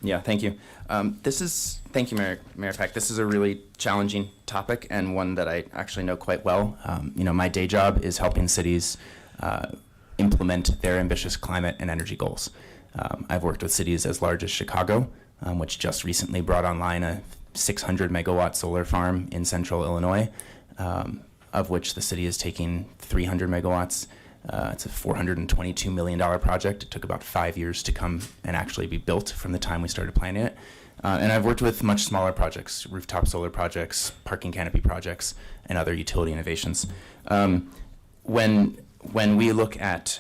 Yeah, thank you. Thank you, Mayor Peck. This is a really challenging topic and one that I actually know quite well. My day job is helping cities implement their ambitious climate and energy goals. I've worked with cities as large as Chicago, which just recently brought online a 600 megawatt solar farm in central Illinois, of which the city is taking 300 megawatts. It's a $422 million project. It took about 5 years to come and actually be built from the time we started planning it. And I've worked with much smaller projects, rooftop solar projects, parking canopy projects, and other utility innovations. When I look at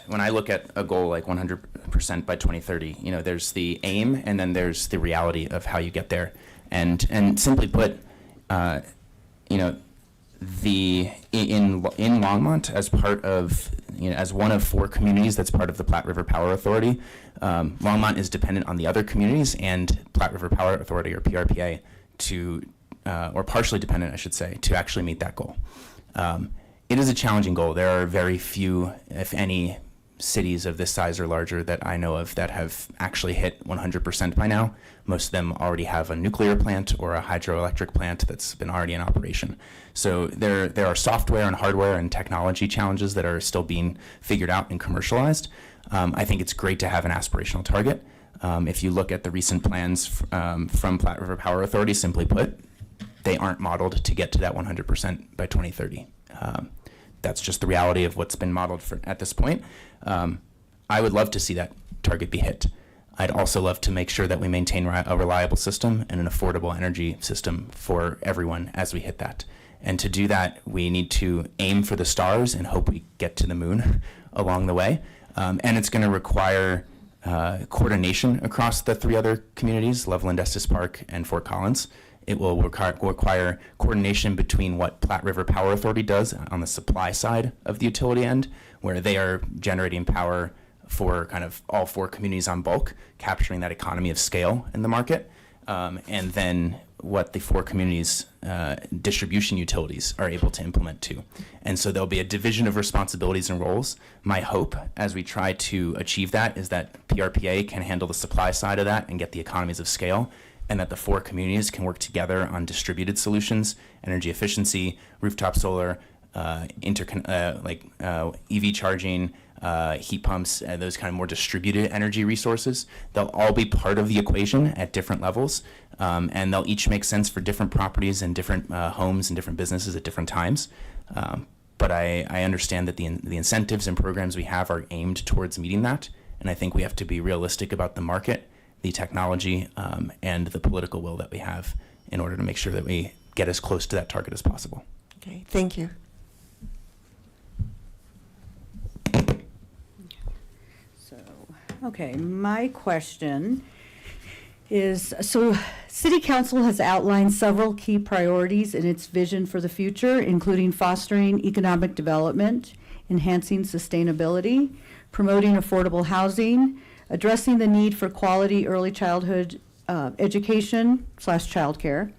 a goal like 100% by 2030, there's the aim and then there's the reality of how you get there. And simply put, in Longmont, as part of, as one of 4 communities that's part of the Platte River Power Authority, Longmont is dependent on the other communities and Platte River Power Authority, or PRPA, or partially dependent, I should say, to actually meet that goal. It is a challenging goal. There are very few, if any, cities of this size or larger that I know of that have actually hit 100% by now. Most of them already have a nuclear plant or a hydroelectric plant that's been already in operation. So there are software and hardware and technology challenges that are still being figured out and commercialized. I think it's great to have an aspirational target. If you look at the recent plans from Platte River Power Authority, simply put, they aren't modeled to get to that 100% by 2030. That's just the reality of what's been modeled at this point. I would love to see that target be hit. I'd also love to make sure that we maintain a reliable system and an affordable energy system for everyone as we hit that. And to do that, we need to aim for the stars and hope we get to the moon along the way. And it's going to require coordination across the 3 other communities, Loveland, Estes Park, and Fort Collins. It will require coordination between what Platte River Power Authority does on the supply side of the utility end, where they are generating power for kind of all 4 communities on bulk, capturing that economy of scale in the market, and then what the 4 communities' distribution utilities are able to implement too. And so there'll be a division of responsibilities and roles. My hope as we try to achieve that is that PRPA can handle the supply side of that and get the economies of scale, and that the 4 communities can work together on distributed solutions, energy efficiency, rooftop solar, EV charging, heat pumps, those kind of more distributed energy resources. They'll all be part of the equation at different levels, and they'll each make sense for different properties and different homes and different businesses at different times. But I understand that the incentives and programs we have are aimed towards meeting that, and I think we have to be realistic about the market, the technology, and the political will that we have in order to make sure that we get as close to that target as possible. Okay, thank you. Okay, my question is, so City Council has outlined several key priorities in its vision for the future, including fostering economic development, enhancing sustainability, promoting affordable housing, addressing the need for quality early childhood education / childcare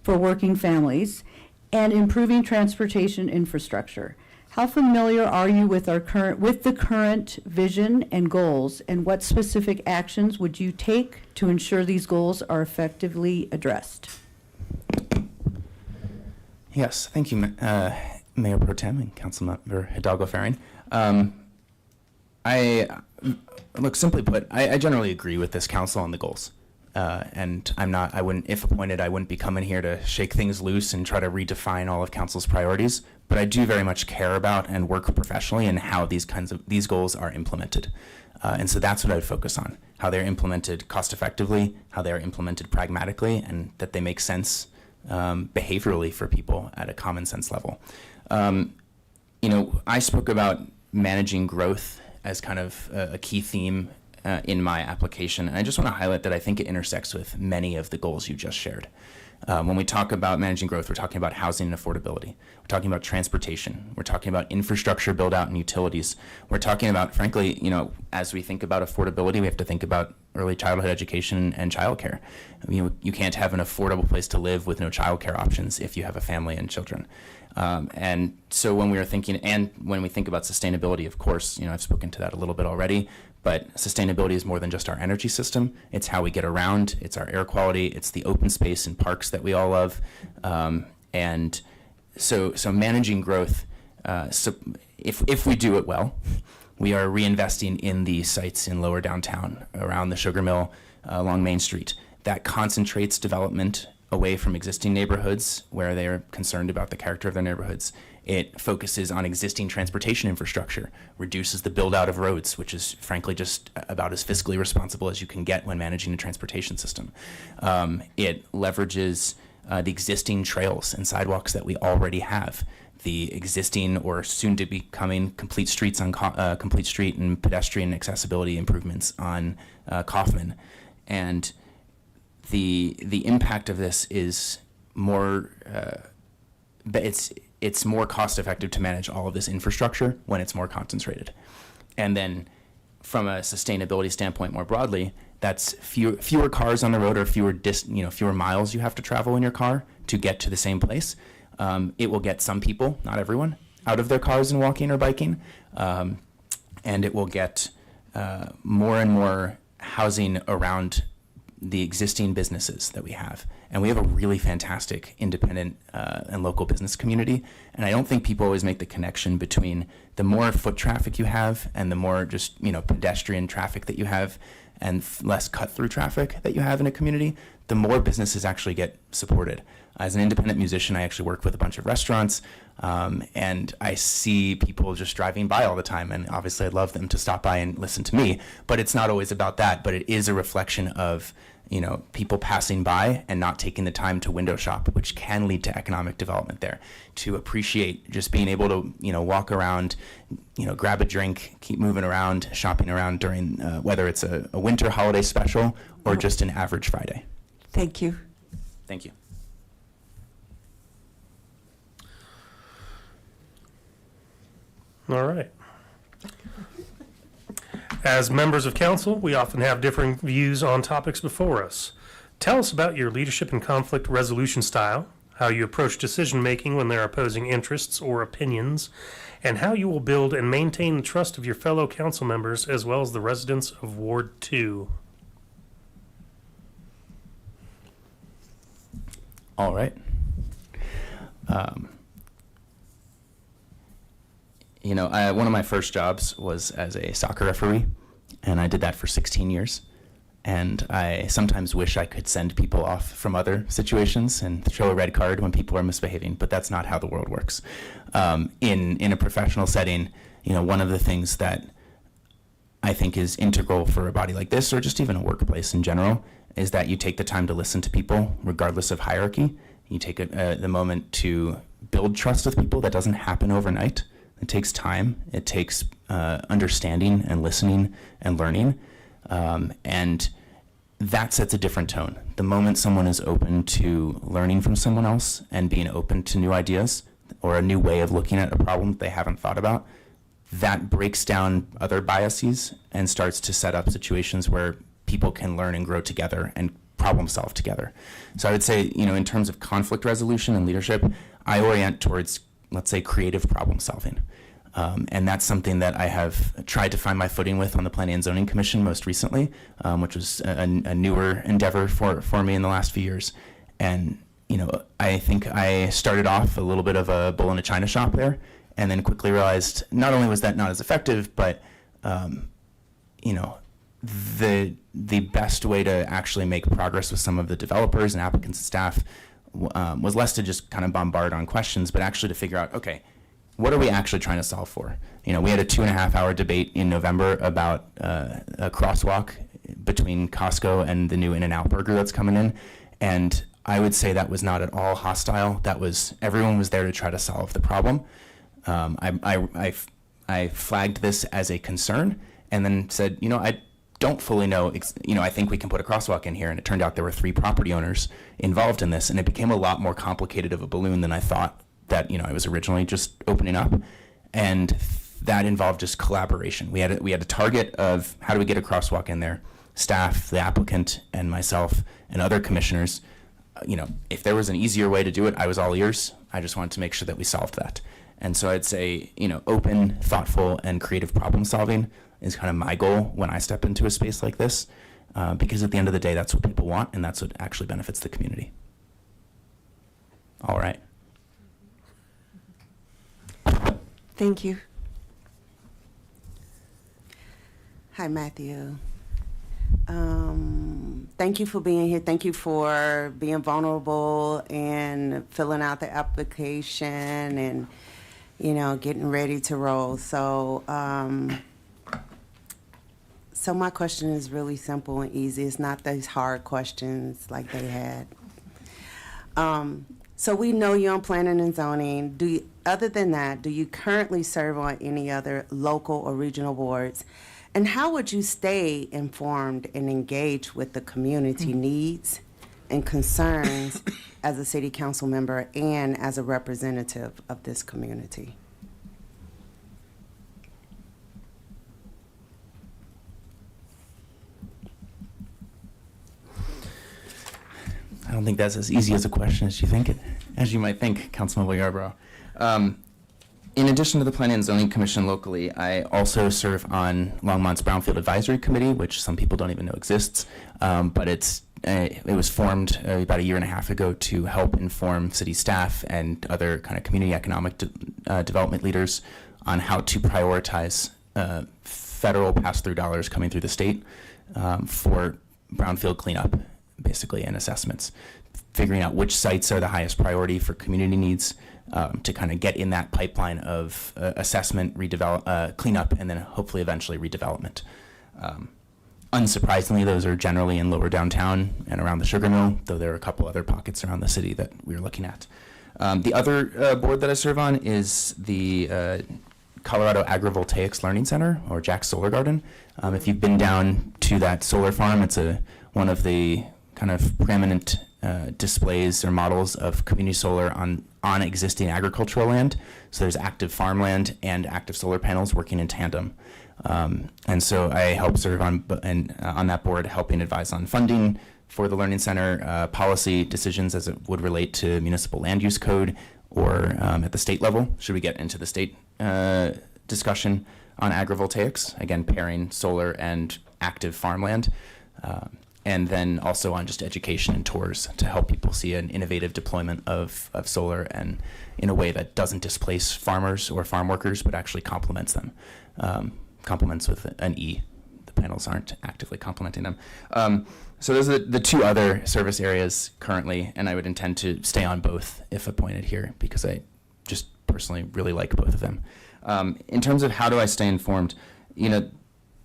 for working families, and improving transportation infrastructure. How familiar are you with the current vision and goals, and what specific actions would you take to ensure these goals are effectively addressed? Yes, thank you, Mayor Pro Tem and Councilmember Hidalgo Ferrin. Look, simply put, I generally agree with this council on the goals. And I wouldn't, if appointed, I wouldn't be coming here to shake things loose and try to redefine all of council's priorities. But I do very much care about and work professionally in how these goals are implemented. And so that's what I would focus on, how they're implemented cost effectively, how they're implemented pragmatically, and that they make sense behaviorally for people at a common sense level. I spoke about managing growth as kind of a key theme in my application. And I just want to highlight that I think it intersects with many of the goals you just shared. When we talk about managing growth, we're talking about housing and affordability. We're talking about transportation. We're talking about infrastructure build out and utilities. We're talking about, frankly, as we think about affordability, we have to think about early childhood education and childcare. You can't have an affordable place to live with no childcare options if you have a family and children. And so when we are thinking, and when we think about sustainability, of course, I've spoken to that a little bit already, but sustainability is more than just our energy system. It's how we get around, it's our air quality, it's the open space and parks that we all love. And so managing growth, if we do it well, we are reinvesting in the sites in lower downtown, around the Sugar Mill, along Main Street. That concentrates development away from existing neighborhoods where they are concerned about the character of their neighborhoods. It focuses on existing transportation infrastructure, reduces the build out of roads, which is frankly just about as fiscally responsible as you can get when managing a transportation system. It leverages the existing trails and sidewalks that we already have, the existing or soon to be coming complete streets on complete street and pedestrian accessibility improvements on Kaufman. And the impact of this is more, it's more cost effective to manage all of this infrastructure when it's more concentrated. And then from a sustainability standpoint more broadly, that's fewer cars on the road, or fewer miles you have to travel in your car to get to the same place. It will get some people, not everyone, out of their cars and walking or biking. And it will get more and more housing around the existing businesses that we have. And we have a really fantastic independent and local business community. And I don't think people always make the connection between the more foot traffic you have and the more just, pedestrian traffic that you have and less cut-through traffic that you have in a community, the more businesses actually get supported. As an independent musician, I actually work with a bunch of restaurants, and I see people just driving by all the time. And obviously I'd love them to stop by and listen to me, but it's not always about that. But it is a reflection of, people passing by and not taking the time to window shop, which can lead to economic development there, to appreciate just being able to, walk around, grab a drink, keep moving around, shopping around during, whether it's a winter holiday special or just an average Friday. Thank you. Thank you. All right. As members of council, we often have differing views on topics before us. Tell us about your leadership and conflict resolution style, how you approach decision-making when there are opposing interests or opinions, and how you will build and maintain the trust of your fellow council members as well as the residents of Ward 2. All right. One of my first jobs was as a soccer referee, and I did that for 16 years. And I sometimes wish I could send people off from other situations and show a red card when people are misbehaving, but that's not how the world works. In a professional setting, one of the things that I think is integral for a body like this, or just even a workplace in general, is that you take the time to listen to people regardless of hierarchy. You take the moment to build trust with people. That doesn't happen overnight. It takes time. It takes understanding and listening and learning. And that sets a different tone. The moment someone is open to learning from someone else and being open to new ideas or a new way of looking at a problem that they haven't thought about, that breaks down other biases and starts to set up situations where people can learn and grow together and problem solve together. So I would say, in terms of conflict resolution and leadership, I orient towards, let's say, creative problem solving. And that's something that I have tried to find my footing with on the Planning and Zoning Commission most recently, which was a newer endeavor for me in the last few years. And I think I started off a little bit of a bull in a china shop there, and then quickly realized not only was that not as effective, but the best way to actually make progress with some of the developers and applicants and staff was less to just kind of bombard on questions, but actually to figure out, okay, what are we actually trying to solve for? We had a 2.5-hour debate in November about a crosswalk between Costco and the new In-N-Out burger that's coming in, and I would say that was not at all hostile. Everyone was there to try to solve the problem. I flagged this as a concern and then said, I don't fully know, I think we can put a crosswalk in here. And it turned out there were 3 property owners involved in this, and it became a lot more complicated of a balloon than I thought that, I was originally just opening up. And that involved just collaboration. We had a target of how do we get a crosswalk in there? Staff, the applicant, and myself and other commissioners. If there was an easier way to do it, I was all ears. I just wanted to make sure that we solved that. And so I'd say, open, thoughtful, and creative problem solving is kind of my goal when I step into a space like this, because at the end of the day, that's what people want, and that's what actually benefits the community. All right. Thank you. Hi, Matthew. Thank you for being here. Thank you for being vulnerable and filling out the application and, getting ready to roll. So my question is really simple and easy. It's not these hard questions like they had. So we know you're on planning and zoning. Other than that, do you currently serve on any other local or regional boards? And how would you stay informed and engage with the community needs and concerns as a city council member and as a representative of this community? I don't think that's as easy as a question as you might think, Councilmember Yarborough. In addition to the Planning and Zoning Commission locally, I also serve on Longmont's Brownfield Advisory Committee, which some people don't even know exists, but it was formed about 1.5 years ago to help inform city staff and other kind of community economic development leaders on how to prioritize federal pass-through dollars coming through the state for brownfield cleanup, basically, and assessments, figuring out which sites are the highest priority for community needs, to kind of get in that pipeline of assessment, cleanup, and then hopefully eventually redevelopment. Unsurprisingly, those are generally in lower downtown and around the Sugar Mill, though there are a couple other pockets around the city that we're looking at. The other board that I serve on is the Colorado Agrivoltaics Learning Center, or Jack's Solar Garden. If you've been down to that solar farm, it's one of the kind of preeminent displays or models of community solar on existing agricultural land. So there's active farmland and active solar panels working in tandem. And so I help serve on that board, helping advise on funding for the Learning Center, policy decisions as it would relate to municipal land use code, or at the state level, should we get into the state discussion on agrivoltaics, again, pairing solar and active farmland. And then also on just education and tours to help people see an innovative deployment of solar, and in a way that doesn't displace farmers or farm workers, but actually complements them. Complements with an E. The panels aren't actively complementing them. So those are the 2 other service areas currently, and I would intend to stay on both if appointed here, because I just personally really like both of them. In terms of how do I stay informed,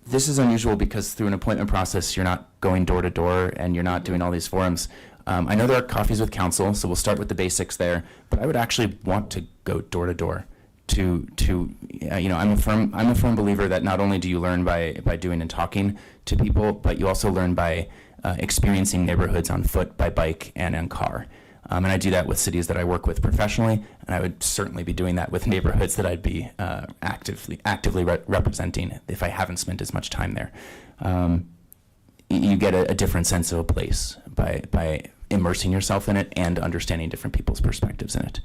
this is unusual because through an appointment process, you're not going door to door and you're not doing all these forums. I know there are coffees with council, so we'll start with the basics there, but I would actually want to go door to door I'm a firm believer that not only do you learn by doing and talking to people, but you also learn by experiencing neighborhoods on foot, by bike, and in car. And I do that with cities that I work with professionally, and I would certainly be doing that with neighborhoods that I'd be actively representing if I haven't spent as much time there. You get a different sense of a place by immersing yourself in it and understanding different people's perspectives in it.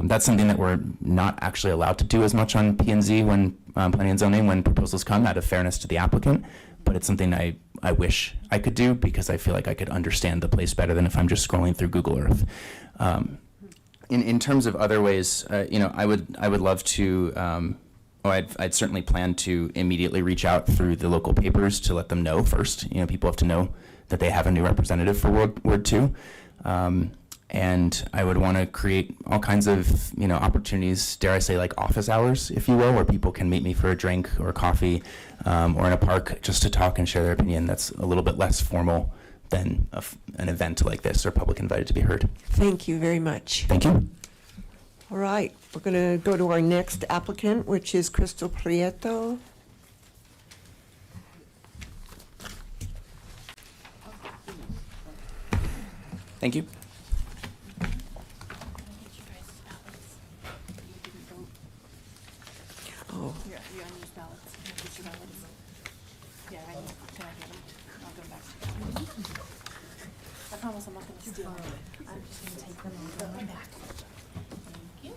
That's something that we're not actually allowed to do as much on P&Z when planning and zoning, when proposals come, out of fairness to the applicant. but it's something I wish I could do because I feel like I could understand the place better than if I'm just scrolling through Google Earth. In terms of other ways, I would love to. I'd certainly plan to immediately reach out through the local papers to let them know first. People have to know that they have a new representative for Ward 2. And I would want to create all kinds of, opportunities, dare I say, like office hours, if you will, where people can meet me for a drink or coffee, or in a park just to talk and share their opinion. That's a little bit less formal than an event like this or public invited to be heard. Thank you very much. Thank you. All right, we're going to go to our next applicant, which is Crystal Prieto. Thank you. Oh. You unused ballots. Get your ballots. Yeah, can I get them? I'll go back to you. I promise I'm not going to steal them. I'm just going to take them and go back. Thank you.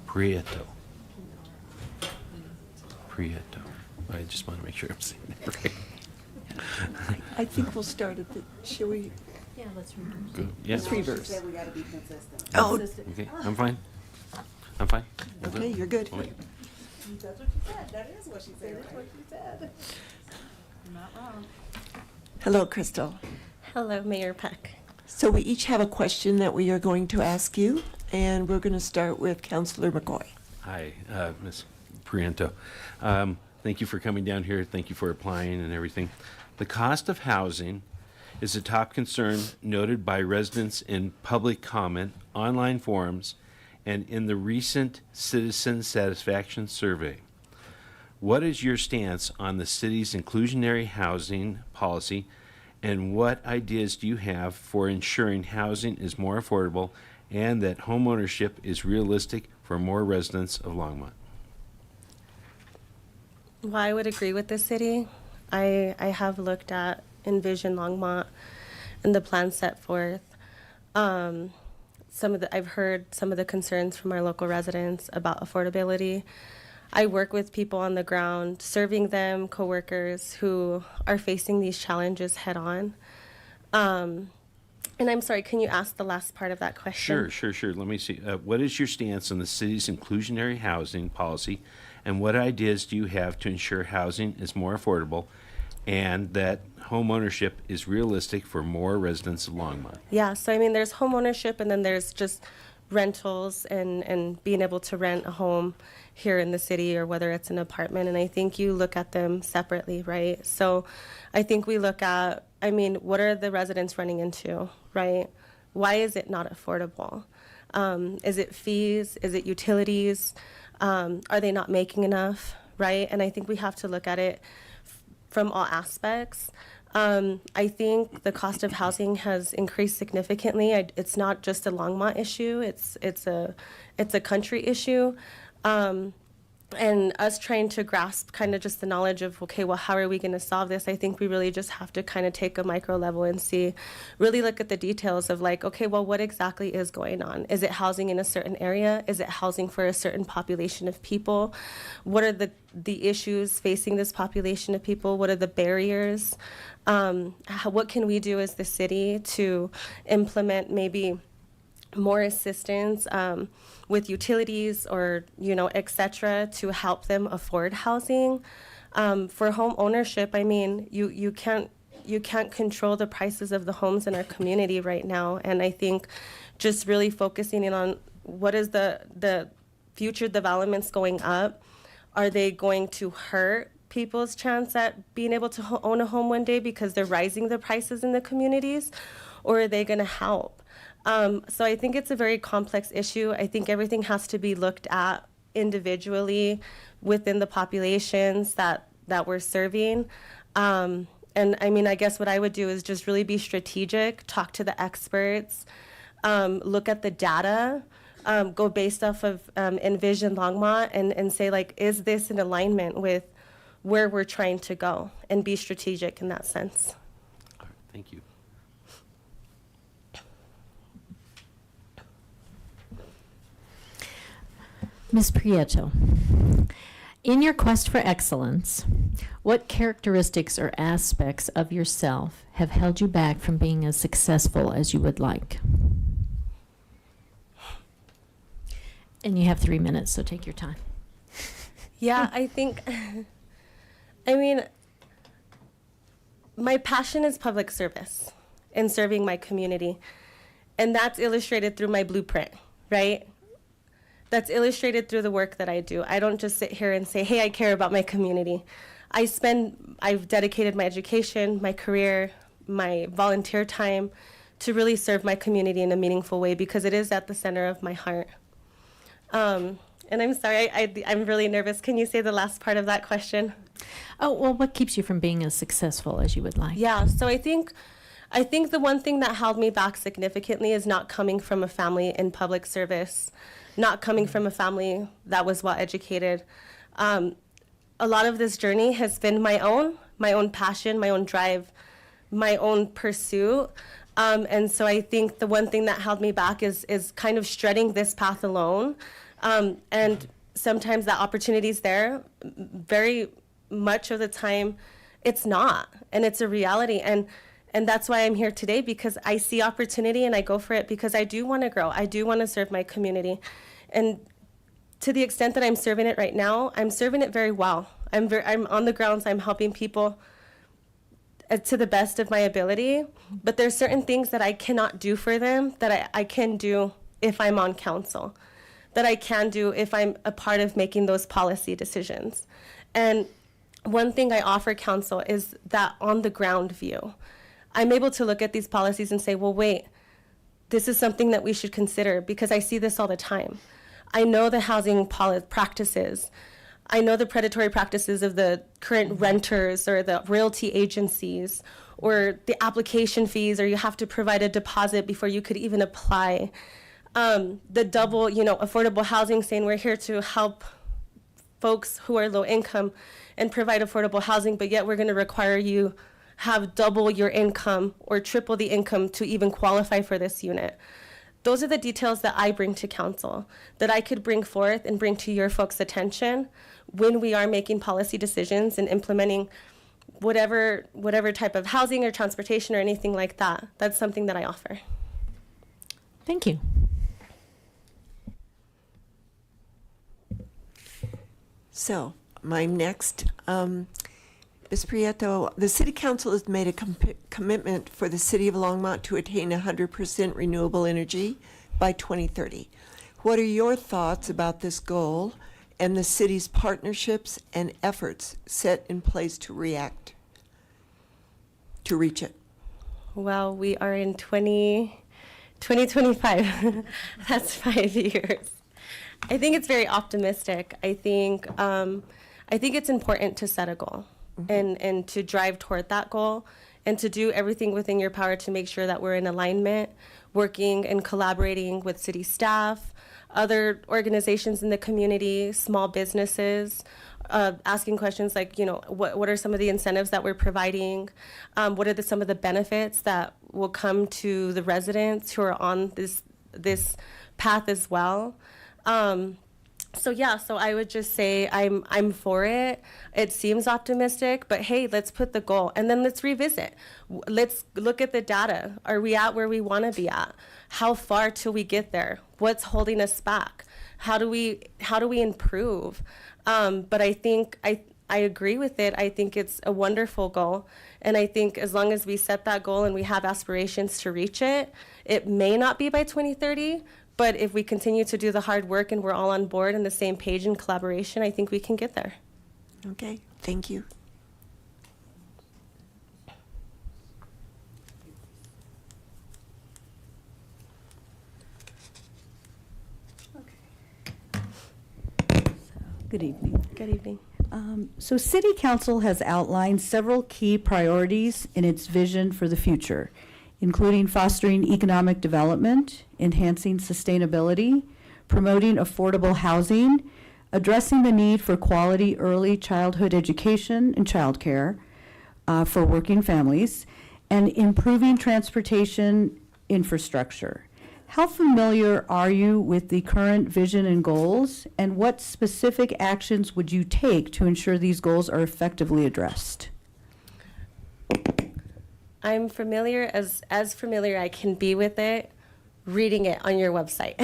Prieto? I just want to make sure I'm saying it right. I think we'll start at the, shall we? Yeah, let's reverse. Good. Yeah. Let's reverse. We gotta be consistent. Oh, Okay, I'm fine. okay, you're good. I'll wait. That's what she said. That is what she said. That's what she said. Not wrong. Hello, Crystal. Hello, Mayor Peck. So we each have a question that we are going to ask you, and we're going to start with Councilor McCoy. Hi, Ms. Prieto. Thank you for coming down here. Thank you for applying and everything. The cost of housing is a top concern noted by residents in public comment, online forums, and in the recent citizen satisfaction survey. What is your stance on the city's inclusionary housing policy, and what ideas do you have for ensuring housing is more affordable and that homeownership is realistic for more residents of Longmont? Well, I would agree with the city. I have looked at Envision Longmont and the plan set forth. I've heard some of the concerns from our local residents about affordability. I work with people on the ground, serving them, coworkers who are facing these challenges head on. And I'm sorry, can you ask the last part of that question? Sure. Let me see. What is your stance on the city's inclusionary housing policy, and what ideas do you have to ensure housing is more affordable and that home ownership is realistic for more residents of Longmont? Yeah, so I mean, there's home ownership, and then there's just rentals and being able to rent a home here in the city, or whether it's an apartment. And I think you look at them separately, right? So I think we look at, I mean, what are the residents running into, right? Why is it not affordable? Is it fees? Is it utilities? Are they not making enough, right? And I think we have to look at it from all aspects. I think the cost of housing has increased significantly. It's not just a Longmont issue. It's a country issue. And us trying to grasp kind of just the knowledge of, okay, well, how are we going to solve this? I think we really just have to kind of take a micro level and really look at the details of like, okay, well, what exactly is going on? Is it housing in a certain area? Is it housing for a certain population of people? What are the issues facing this population of people? What are the barriers? What can we do as the city to implement maybe more assistance with utilities or, et cetera, to help them afford housing? For home ownership, I mean, you can't control the prices of the homes in our community right now. And I think just really focusing in on what is the future developments going up. Are they going to hurt people's chance at being able to own a home one day because they're rising the prices in the communities? Or are they going to help? So I think it's a very complex issue. I think everything has to be looked at individually within the populations that we're serving. And I mean, I guess what I would do is just really be strategic, talk to the experts, look at the data, go based off of Envision Longmont and say, like, is this in alignment with where we're trying to go, and be strategic in that sense. All right, thank you. Ms. Prieto, in your quest for excellence, what characteristics or aspects of yourself have held you back from being as successful as you would like? And you have 3 minutes, so take your time. Yeah, I think, I mean, my passion is public service and serving my community. And that's illustrated through my blueprint, right? That's illustrated through the work that I do. I don't just sit here and say, hey, I care about my community. I've dedicated my education, my career, my volunteer time to really serve my community in a meaningful way because it is at the center of my heart. And I'm sorry, I'm really nervous. Can you say the last part of that question? Oh, well, what keeps you from being as successful as you would like? Yeah, so I think the one thing that held me back significantly is not coming from a family in public service, not coming from a family that was well educated. A lot of this journey has been my own passion, my own drive, my own pursuit. And so I think the one thing that held me back is kind of treading this path alone. And sometimes that opportunity is there. Very much of the time, it's not, and it's a reality. And that's why I'm here today, because I see opportunity and I go for it because I do want to grow. I do want to serve my community. And to the extent that I'm serving it right now, I'm serving it very well. I'm on the grounds, I'm helping people to the best of my ability, but there's certain things that I cannot do for them that I can do if I'm on council, that I can do if I'm a part of making those policy decisions. And one thing I offer council is that on the ground view. I'm able to look at these policies and say, well, wait, this is something that we should consider because I see this all the time. I know the housing practices. I know the predatory practices of the current renters or the realty agencies or the application fees, or you have to provide a deposit before you could even apply. The double, affordable housing, saying we're here to help folks who are low income and provide affordable housing, but yet we're going to require you have double your income or triple the income to even qualify for this unit. Those are the details that I bring to council, that I could bring forth and bring to your folks' attention when we are making policy decisions and implementing whatever type of housing or transportation or anything like that. That's something that I offer. Thank you. So, my next, Ms. Prieto, the City Council has made a commitment for the City of Longmont to attain 100% renewable energy by 2030. What are your thoughts about this goal and the city's partnerships and efforts set in place to reach it? Well, we are in 2025. That's 5 years. I think it's very optimistic. I think it's important to set a goal. And to drive toward that goal and to do everything within your power to make sure that we're in alignment, working and collaborating with city staff, other organizations in the community, small businesses, asking questions like, what are some of the incentives that we're providing? What are some of the benefits that will come to the residents who are on this path as well? So I would just say I'm for it. It seems optimistic, but hey, let's put the goal and then let's revisit. Let's look at the data. Are we at where we want to be at? How far till we get there? What's holding us back? How do we improve? But I think I agree with it. I think it's a wonderful goal. And I think as long as we set that goal and we have aspirations to reach it, it may not be by 2030, but if we continue to do the hard work and we're all on board and the same page in collaboration, I think we can get there. Okay, thank you. Good evening. Good evening. So City Council has outlined several key priorities in its vision for the future, including fostering economic development, enhancing sustainability, promoting affordable housing, addressing the need for quality early childhood education and childcare for working families, and improving transportation infrastructure. How familiar are you with the current vision and goals, and what specific actions would you take to ensure these goals are effectively addressed? I'm familiar, as familiar I can be with it, reading it on your website.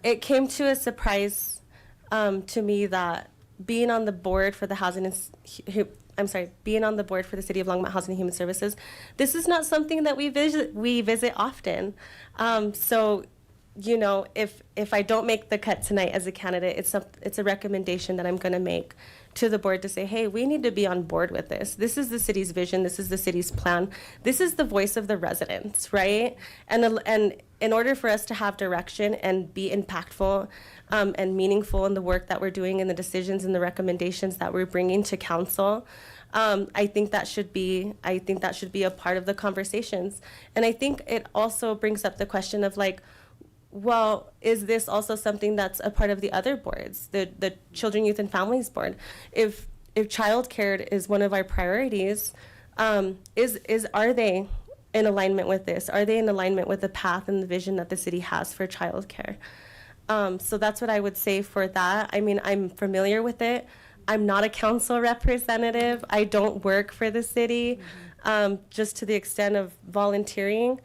It came to a surprise to me that being on the board for the being on the board for the City of Longmont Housing and Human Services, this is not something that we visit often. So, you know, if I don't make the cut tonight as a candidate, it's a recommendation that I'm going to make to the board to say, hey, we need to be on board with this. This is the city's vision. This is the city's plan. This is the voice of the residents, right? And in order for us to have direction and be impactful and meaningful in the work that we're doing and the decisions and the recommendations that we're bringing to council, I think that should be a part of the conversations. And I think it also brings up the question of like, well, is this also something that's a part of the other boards, the Children, Youth, and Families Board? If childcare is one of our priorities, are they in alignment with this? Are they in alignment with the path and the vision that the city has for childcare? So that's what I would say for that. I mean, I'm familiar with it. I'm not a council representative. I don't work for the city, just to the extent of volunteering.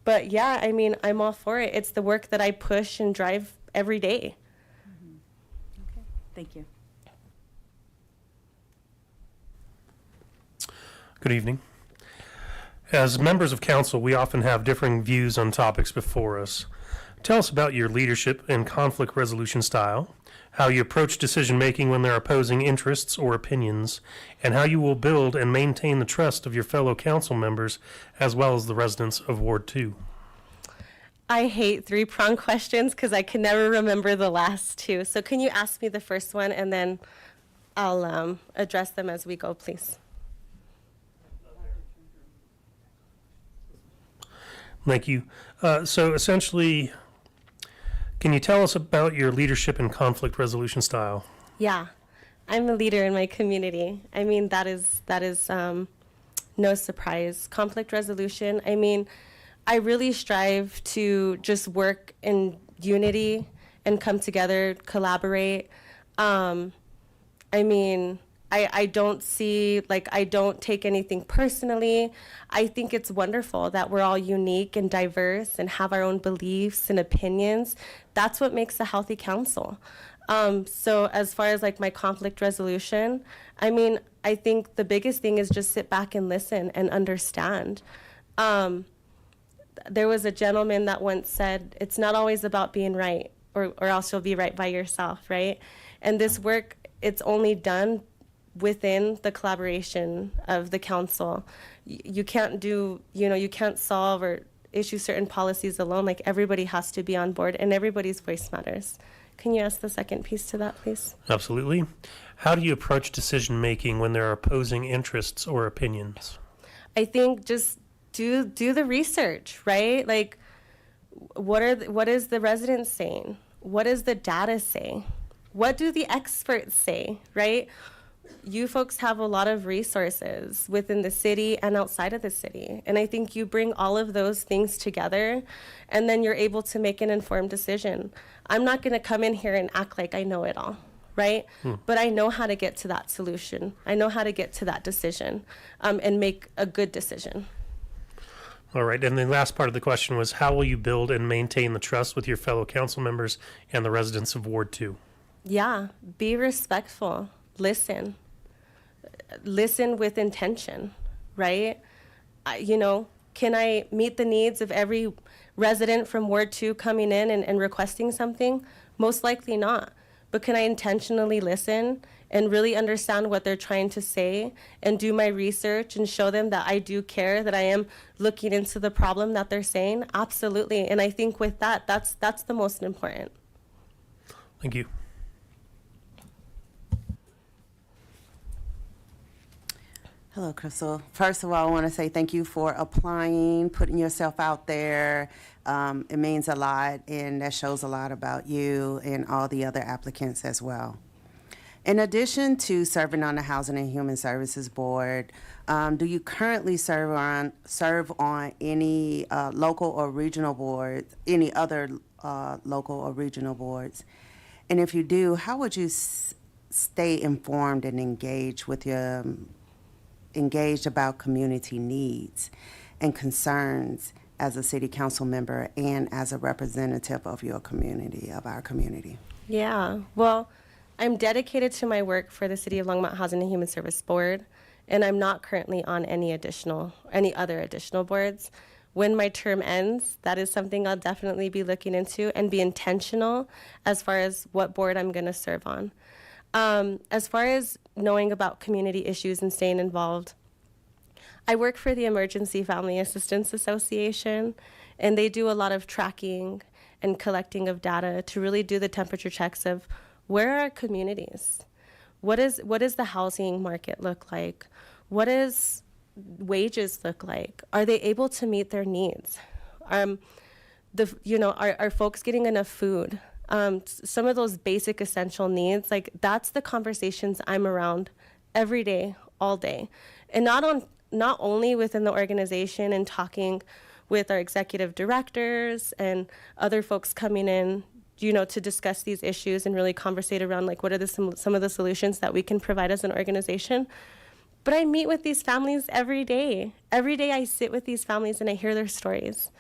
But yeah, I mean, I'm all for it. It's the work that I push and drive every day. Okay, thank you. Good evening. As members of council, we often have differing views on topics before us. Tell us about your leadership and conflict resolution style, how you approach decision-making when there are opposing interests or opinions, and how you will build and maintain the trust of your fellow council members as well as the residents of Ward 2. I hate three-pronged questions because I can never remember the last two. So can you ask me the first one and then I'll address them as we go, please? Thank you. So essentially, can you tell us about your leadership and conflict resolution style? Yeah, I'm a leader in my community. I mean, that is no surprise. Conflict resolution, I mean, I really strive to just work in unity and come together, collaborate. I mean, I don't see, like, I don't take anything personally. I think it's wonderful that we're all unique and diverse and have our own beliefs and opinions. That's what makes a healthy council. So as far as like my conflict resolution, I mean, I think the biggest thing is just sit back and listen and understand. There was a gentleman that once said, it's not always about being right, or else you'll be right by yourself, right? And this work, it's only done within the collaboration of the council. You can't do, you can't solve or issue certain policies alone. Like, everybody has to be on board and everybody's voice matters. Can you ask the second piece to that, please? Absolutely. How do you approach decision-making when there are opposing interests or opinions? I think just do the research, right? Like, what is the residents saying? What does the data say? What do the experts say, right? You folks have a lot of resources within the city and outside of the city. And I think you bring all of those things together and then you're able to make an informed decision. I'm not going to come in here and act like I know it all, right? But I know how to get to that solution. I know how to get to that decision and make a good decision. All right. And the last part of the question was, how will you build and maintain the trust with your fellow council members and the residents of Ward 2? Yeah, be respectful. Listen with intention, right? Can I meet the needs of every resident from Ward 2 coming in and requesting something? Most likely not. But can I intentionally listen and really understand what they're trying to say and do my research and show them that I do care, that I am looking into the problem that they're saying? Absolutely. And I think with that, that's the most important. Thank you. Hello, Crystal. First of all, I want to say thank you for applying, putting yourself out there. It means a lot, and that shows a lot about you and all the other applicants as well. In addition to serving on the Housing and Human Services Board, do you currently serve on any local or regional boards, any other local or regional boards? And if you do, how would you stay informed and engaged about community needs and concerns as a city council member and as a representative of your community, of our community? Yeah, well, I'm dedicated to my work for the City of Longmont Housing and Human Service Board, and I'm not currently on any other additional boards. When my term ends, that is something I'll definitely be looking into and be intentional as far as what board I'm going to serve on. As far as knowing about community issues and staying involved, I work for the Emergency Family Assistance Association, and they do a lot of tracking and collecting of data to really do the temperature checks of where are our communities? What is the housing market look like? What does wages look like? Are they able to meet their needs? Are folks getting enough food? Some of those basic essential needs, like that's the conversations I'm around every day, all day. And not only within the organization and talking with our executive directors and other folks coming in, to discuss these issues and really conversate around like what are some of the solutions that we can provide as an organization. But I meet with these families every day. Every day I sit with these families and I hear their stories.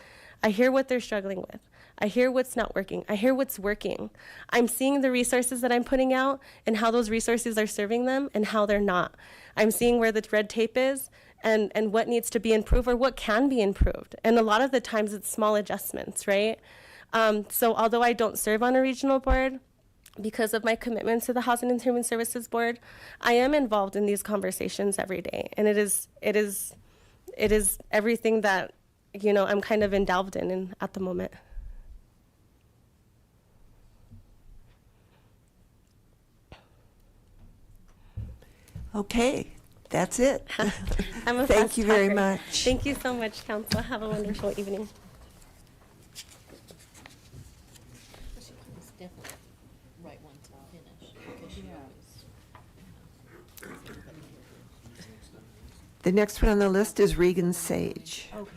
I hear what they're struggling with. I hear what's not working. I hear what's working. I'm seeing the resources that I'm putting out and how those resources are serving them and how they're not. I'm seeing where the red tape is and what needs to be improved or what can be improved. And a lot of the times it's small adjustments, right? So although I don't serve on a regional board, because of my commitment to the Housing and Human Services Board, I am involved in these conversations every day. And it is everything that, I'm kind of involved in at the moment. Okay, that's it. I'm a Thank fast you very talker. much. Thank you so much, Council. Have a wonderful evening. The next one on the list is Regan Sage. Okay.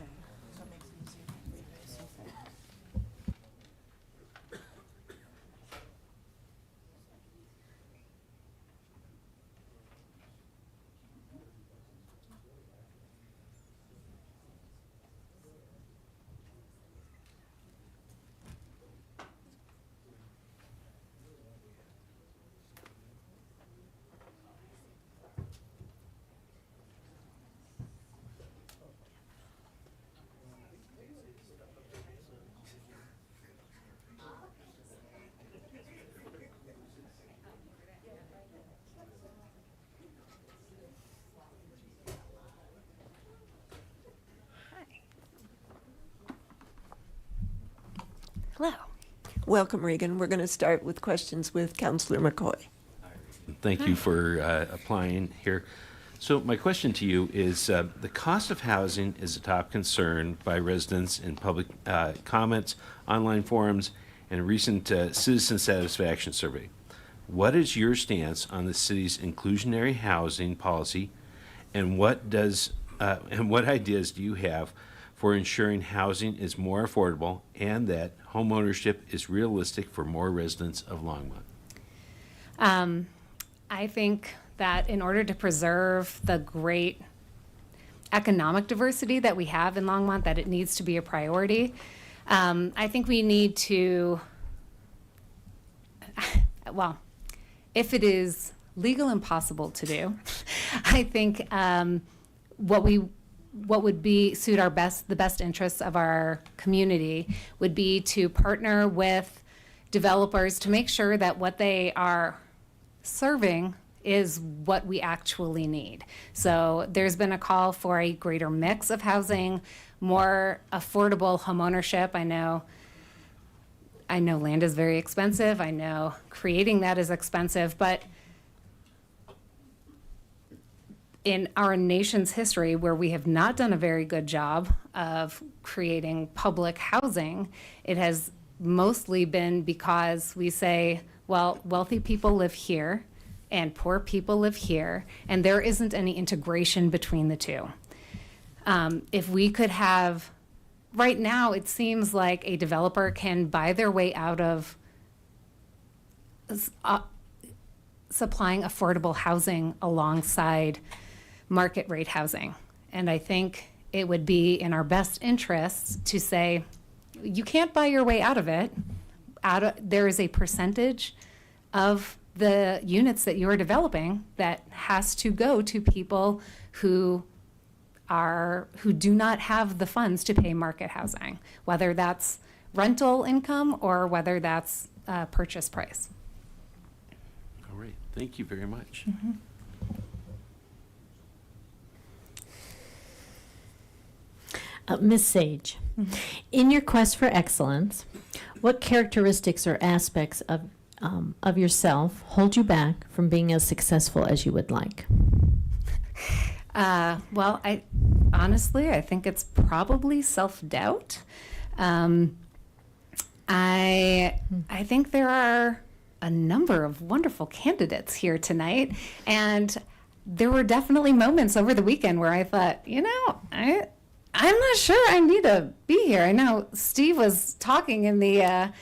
Hello. Welcome, Regan. We're going to start with questions with Councillor McCoy. Thank you for applying here. So my question to you is, the cost of housing is a top concern by residents in public comments, online forums, and a recent citizen satisfaction survey. What is your stance on the city's inclusionary housing policy, and what ideas do you have for ensuring housing is more affordable and that homeownership is realistic for more residents of Longmont? I think that in order to preserve the great economic diversity that we have in Longmont, that it needs to be a priority. I think we need to, well, if it is legal and possible to do, I think what would be suit the best interests of our community would be to partner with developers to make sure that what they are serving is what we actually need. So there's been a call for a greater mix of housing, more affordable homeownership. I know land is very expensive. I know creating that is expensive, but in our nation's history, where we have not done a very good job of creating public housing, it has mostly been because we say, well, wealthy people live here and poor people live here, and there isn't any integration between the two. If we could have, right now, it seems like a developer can buy their way out of supplying affordable housing alongside market rate housing. And I think it would be in our best interests to say, you can't buy your way out of it. There is a percentage of the units that you are developing that has to go to people who do not have the funds to pay market housing, whether that's rental income or whether that's purchase price. All right, thank you very much. Ms. Sage, in your quest for excellence, what characteristics or aspects of yourself hold you back from being as successful as you would like? Well, I think it's probably self-doubt. I think there are a number of wonderful candidates here tonight, and there were definitely moments over the weekend where I thought, I'm not sure I need to be here. I know Steve was talking in the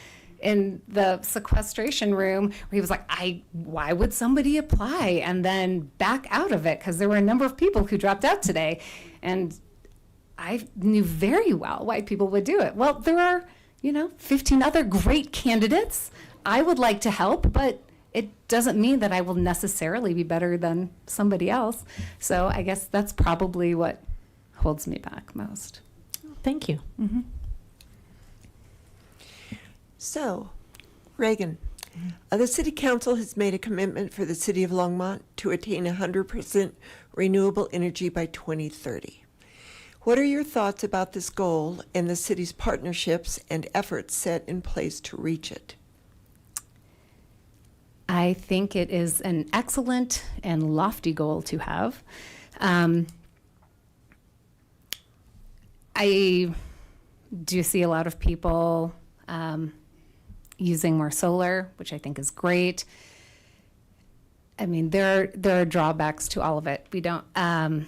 sequestration room where he was like, why would somebody apply and then back out of it? Because there were a number of people who dropped out today. And I knew very well why people would do it. Well, there are, 15 other great candidates. I would like to help, but it doesn't mean that I will necessarily be better than somebody else. So I guess that's probably what holds me back most. Thank you. So, Reagan, the City Council has made a commitment for the City of Longmont to attain 100% renewable energy by 2030. What are your thoughts about this goal and the city's partnerships and efforts set in place to reach it? I think it is an excellent and lofty goal to have. I do see a lot of people using more solar, which I think is great. I mean, there are drawbacks to all of it. We don't, not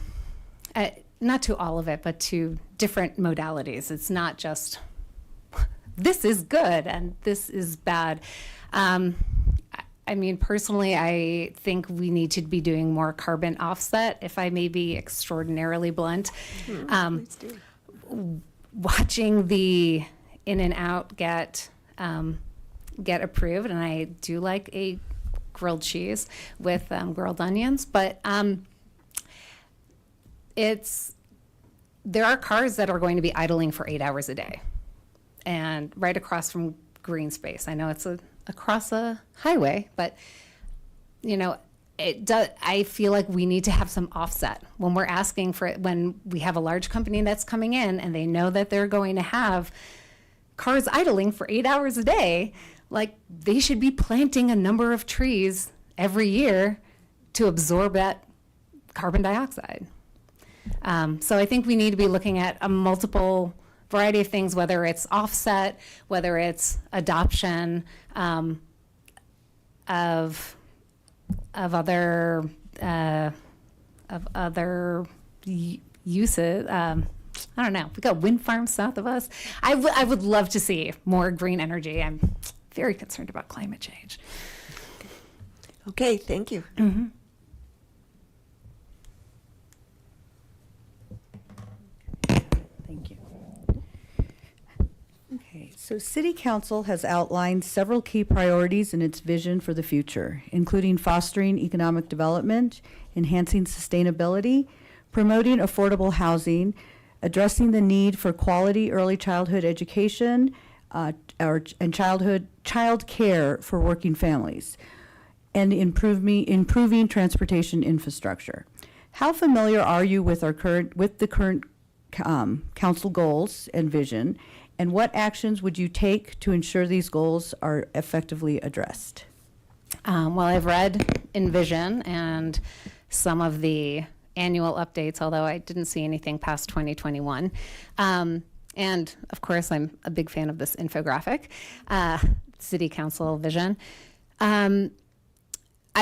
to all of it, but to different modalities. It's not just this is good and this is bad. I mean, personally, I think we need to be doing more carbon offset, if I may be extraordinarily blunt. Please do. Watching the In-N-Out get approved, and I do like a grilled cheese with grilled onions, but there are cars that are going to be idling for 8 hours a day, and right across from green space. I know it's across a highway, but I feel like we need to have some offset when we're asking for it, when we have a large company that's coming in and they know that they're going to have cars idling for 8 hours a day. Like, they should be planting a number of trees every year to absorb that carbon dioxide. So I think we need to be looking at a multiple variety of things, whether it's offset, whether it's adoption of other uses. I don't know. We got wind farms south of us. I would love to see more green energy. I'm very concerned about climate change. Okay, thank you. Thank you. Okay, so City Council has outlined several key priorities in its vision for the future, including fostering economic development, enhancing sustainability, promoting affordable housing, addressing the need for quality early childhood education, and child care for working families, and improving transportation infrastructure. How familiar are you with the current council goals and vision, and what actions would you take to ensure these goals are effectively addressed? Well, I've read Envision and some of the annual updates, although I didn't see anything past 2021. And of course, I'm a big fan of this infographic, City Council vision. I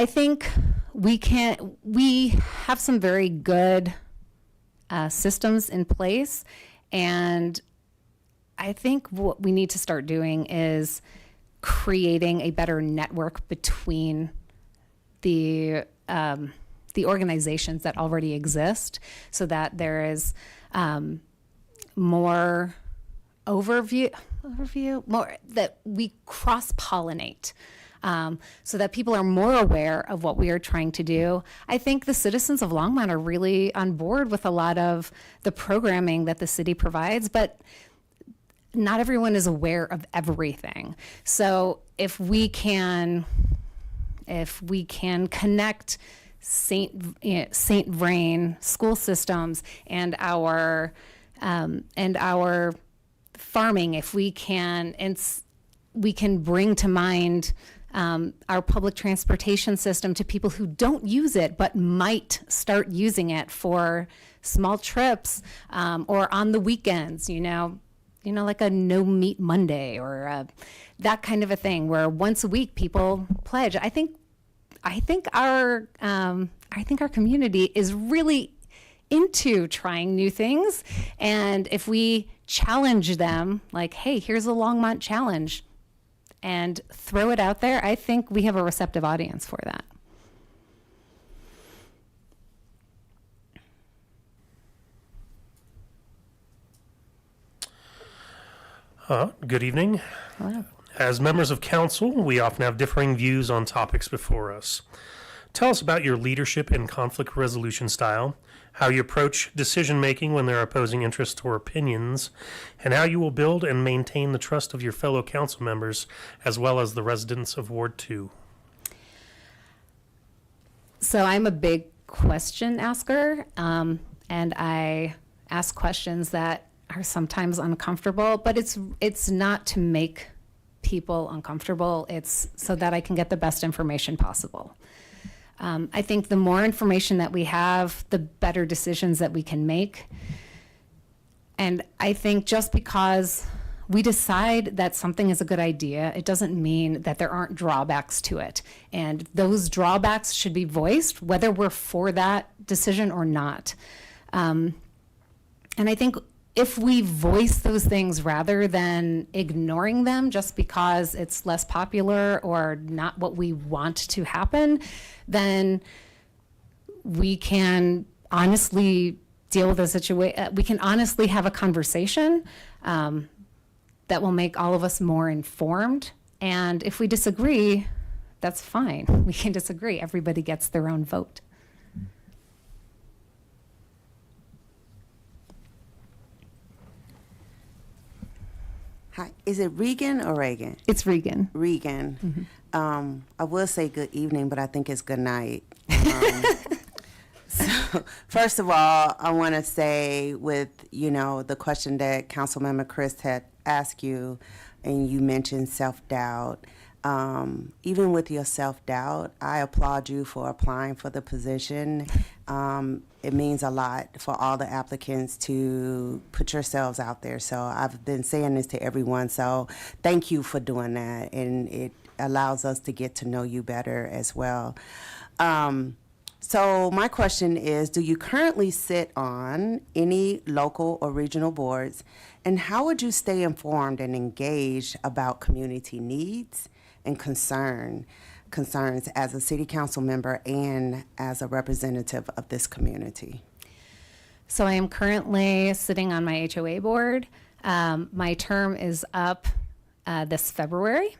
think we have some very good systems in place, and I think what we need to start doing is creating a better network between the organizations that already exist, so that there is more overview, more that we cross-pollinate. So that people are more aware of what we are trying to do. I think the citizens of Longmont are really on board with a lot of the programming that the city provides, but not everyone is aware of everything. So if we can connect St. Vrain school systems and our farming, if we can bring to mind our public transportation system to people who don't use it but might start using it for small trips or on the weekends, like a no meat Monday or that kind of a thing where once a week people pledge. I think our community is really into trying new things, and if we challenge them, like, hey, here's a Longmont challenge, and throw it out there, I think we have a receptive audience for that. Good evening. Hello. As members of council, we often have differing views on topics before us. Tell us about your leadership and conflict resolution style, how you approach decision-making when there are opposing interests or opinions, and how you will build and maintain the trust of your fellow council members as well as the residents of Ward 2. So I'm a big question asker, and I ask questions that are sometimes uncomfortable, but it's not to make people uncomfortable. It's so that I can get the best information possible. I think the more information that we have, the better decisions that we can make. And I think just because we decide that something is a good idea, it doesn't mean that there aren't drawbacks to it. And those drawbacks should be voiced, whether we're for that decision or not. And I think if we voice those things rather than ignoring them just because it's less popular or not what we want to happen, then we can honestly deal with the situation. We can honestly have a conversation that will make all of us more informed. And if we disagree, that's fine. We can disagree. Everybody gets their own vote. Hi, is it Regan or Reagan? It's Regan. Regan. Mm-hmm. I will say good evening, but I think it's good night. So, first of all, I want to say with, the question that Councilmember Chris had asked you, and you mentioned self-doubt. Even with your self-doubt, I applaud you for applying for the position. It means a lot for all the applicants to put yourselves out there. So I've been saying this to everyone, so thank you for doing that, and it allows us to get to know you better as well. So my question is, do you currently sit on any local or regional boards, and how would you stay informed and engaged about community needs and concerns as a city council member and as a representative of this community? So I am currently sitting on my HOA board. My term is up this February.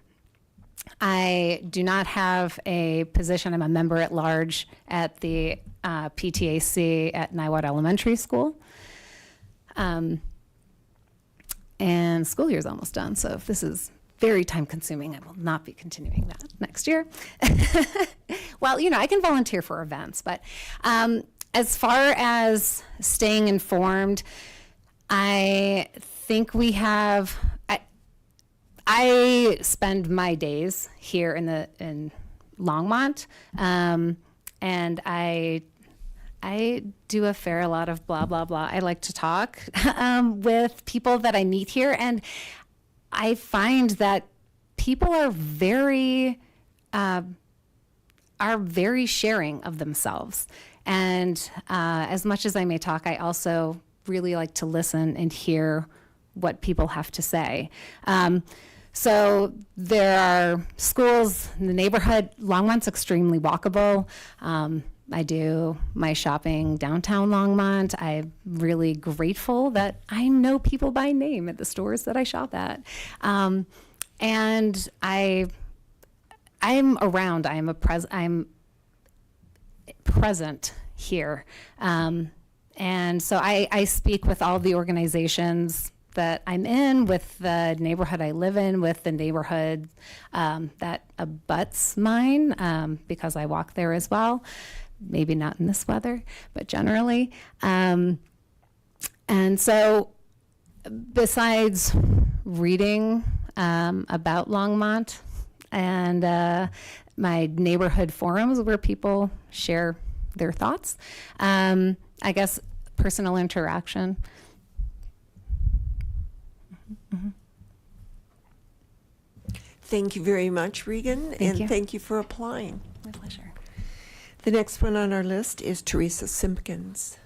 I do not have a position. I'm a member at large at the PTAC at Niwot Elementary School. And school year is almost done, so if this is very time consuming, I will not be continuing that next year. Well, I can volunteer for events, but as far as staying informed, I think we have, I spend my days here in Longmont, and I do a fair lot of blah, blah, blah. I like to talk with people that I meet here, and I find that people are very are very sharing of themselves. And as much as I may talk, I also really like to listen and hear what people have to say. So there are schools in the neighborhood. Longmont's extremely walkable. I do my shopping downtown Longmont. I'm really grateful that I know people by name at the stores that I shop at. And I'm around. I'm present here. And so I speak with all the organizations that I'm in, with the neighborhood I live in, with the neighborhood that abuts mine, because I walk there as well. Maybe not in this weather, but generally. And so besides reading about Longmont and my neighborhood forums where people share their thoughts, I guess personal interaction. Thank you very much, Regan, and thank you for applying. My pleasure. The next one on our list is Teresa Simpkins,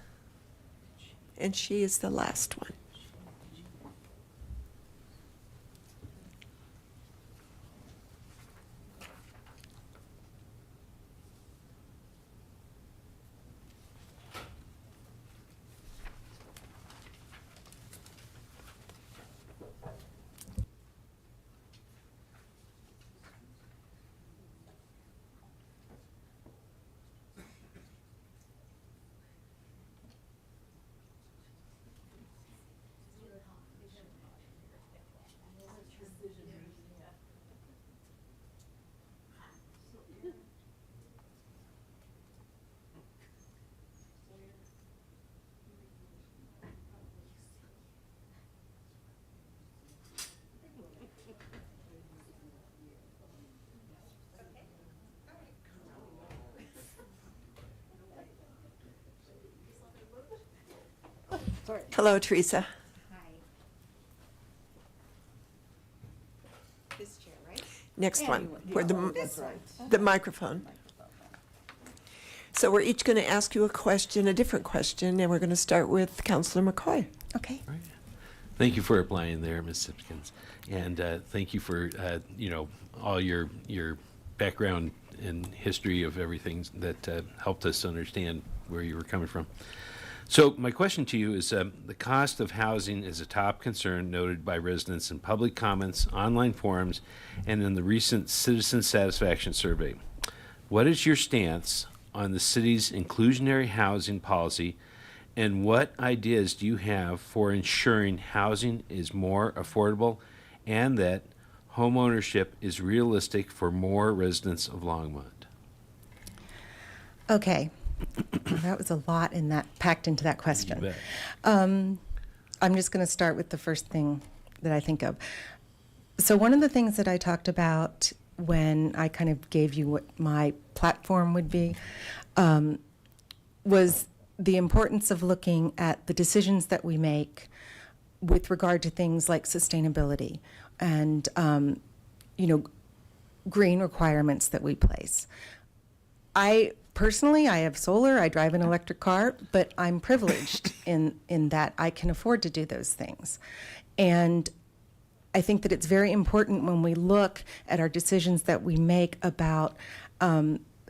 and she is the last one. Hello, Teresa. This chair, right? Next one, for the microphone. So we're each going to ask you a question, a different question, and we're going to start with Councillor McCoy. Okay. Thank you for applying there, Ms. Simpkins, and thank you for all your background and history of everything that helped us understand where you were coming from. So my question to you is, the cost of housing is a top concern noted by residents in public comments, online forums, and in the recent citizen satisfaction survey. What is your stance on the city's inclusionary housing policy, and what ideas do you have for ensuring housing is more affordable and that homeownership is realistic for more residents of Longmont? Okay. That was a lot in that, packed into that question. You bet. I'm just going to start with the first thing that I think of. So one of the things that I talked about when I kind of gave you what my platform would be was the importance of looking at the decisions that we make with regard to things like sustainability and, green requirements that we place. Personally, I have solar, I drive an electric car, but I'm privileged in that I can afford to do those things. And I think that it's very important when we look at our decisions that we make about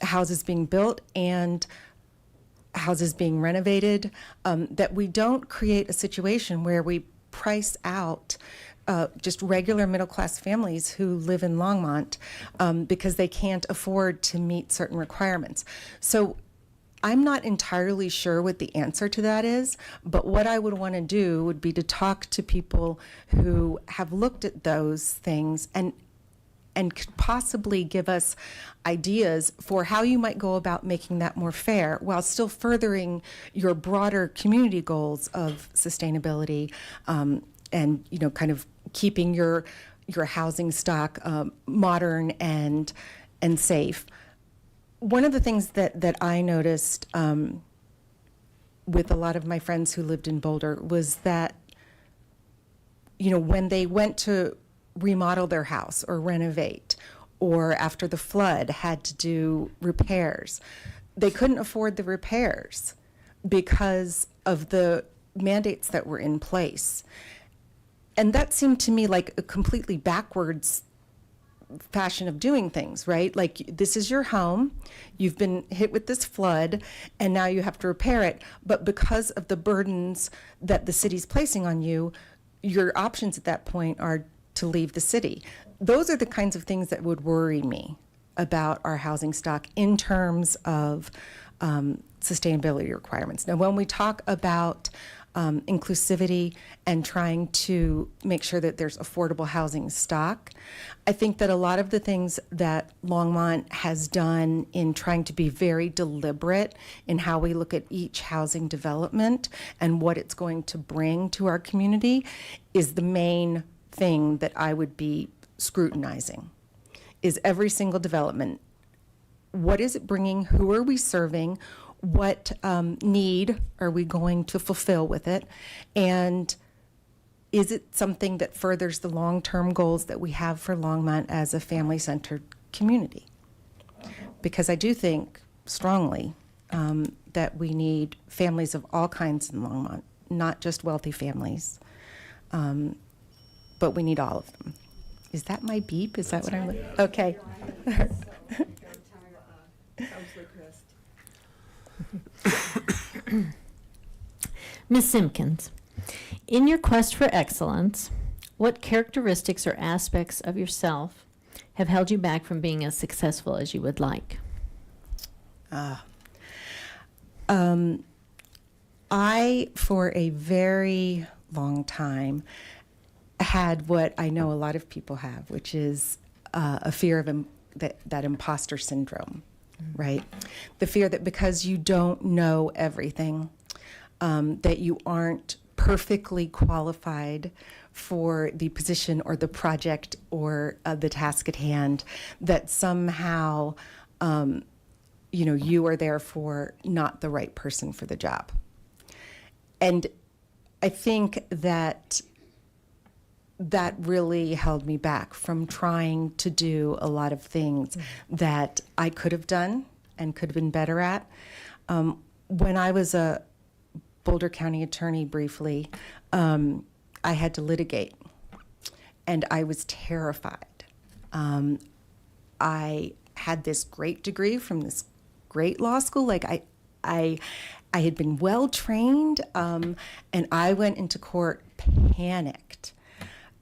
houses being built and houses being renovated, that we don't create a situation where we price out just regular middle-class families who live in Longmont because they can't afford to meet certain requirements. So I'm not entirely sure what the answer to that is, but what I would want to do would be to talk to people who have looked at those things and could possibly give us ideas for how you might go about making that more fair while still furthering your broader community goals of sustainability and kind of keeping your housing stock modern and safe. One of the things that I noticed with a lot of my friends who lived in Boulder was that when they went to remodel their house or renovate, or after the flood had to do repairs. They couldn't afford the repairs because of the mandates that were in place. And that seemed to me like a completely backwards fashion of doing things, right? Like, this is your home, you've been hit with this flood, and now you have to repair it. But because of the burdens that the city's placing on you, your options at that point are to leave the city. Those are the kinds of things that would worry me about our housing stock in terms of sustainability requirements. Now, when we talk about inclusivity and trying to make sure that there's affordable housing stock, I think that a lot of the things that Longmont has done in trying to be very deliberate in how we look at each housing development and what it's going to bring to our community is the main thing that I would be scrutinizing. Is every single development, what is it bringing? Who are we serving? What need are we going to fulfill with it? And is it something that furthers the long-term goals that we have for Longmont as a family-centered community? Because I do think strongly that we need families of all kinds in Longmont, not just wealthy families, but we need all of them. Is that my beep? Is that what I'm, okay. Ms. Simpkins, in your quest for excellence, what characteristics or aspects of yourself have held you back from being as successful as you would like? I, for a very long time, had what I know a lot of people have, which is a fear of that imposter syndrome, right? The fear that because you don't know everything, that you aren't perfectly qualified for the position or the project or the task at hand, that somehow, you are therefore not the right person for the job. And I think that really held me back from trying to do a lot of things that I could have done and could have been better at. When I was a Boulder County attorney briefly, I had to litigate, and I was terrified. I had this great degree from this great law school. Like I had been well trained, and I went into court panicked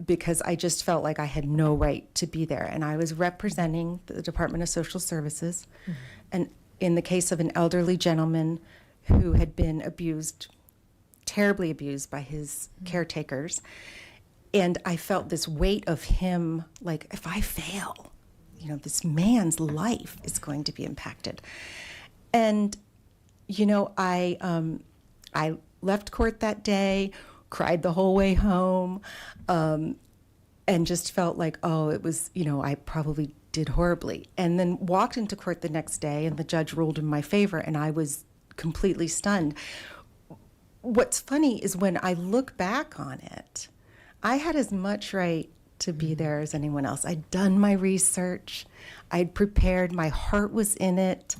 because I just felt like I had no right to be there. And I was representing the Department of Social Services, and in the case of an elderly gentleman who had been abused, terribly abused by his caretakers. And I felt this weight of him, like, if I fail, this man's life is going to be impacted. And, I left court that day, cried the whole way home, and just felt like, it was, I probably did horribly. And then walked into court the next day, and the judge ruled in my favor, and I was completely stunned. What's funny is when I look back on it, I had as much right to be there as anyone else. I'd done my research, I'd prepared, my heart was in it.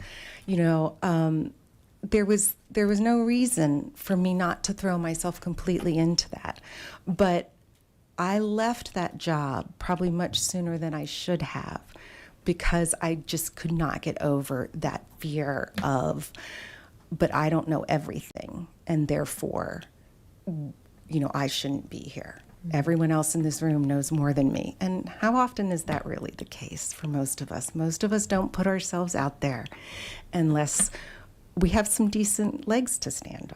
There was no reason for me not to throw myself completely into that. But I left that job probably much sooner than I should have, because I just could not get over that fear of, but I don't know everything, and therefore, I shouldn't be here. Everyone else in this room knows more than me. And how often is that really the case for most of us? Most of us don't put ourselves out there unless we have some decent legs to stand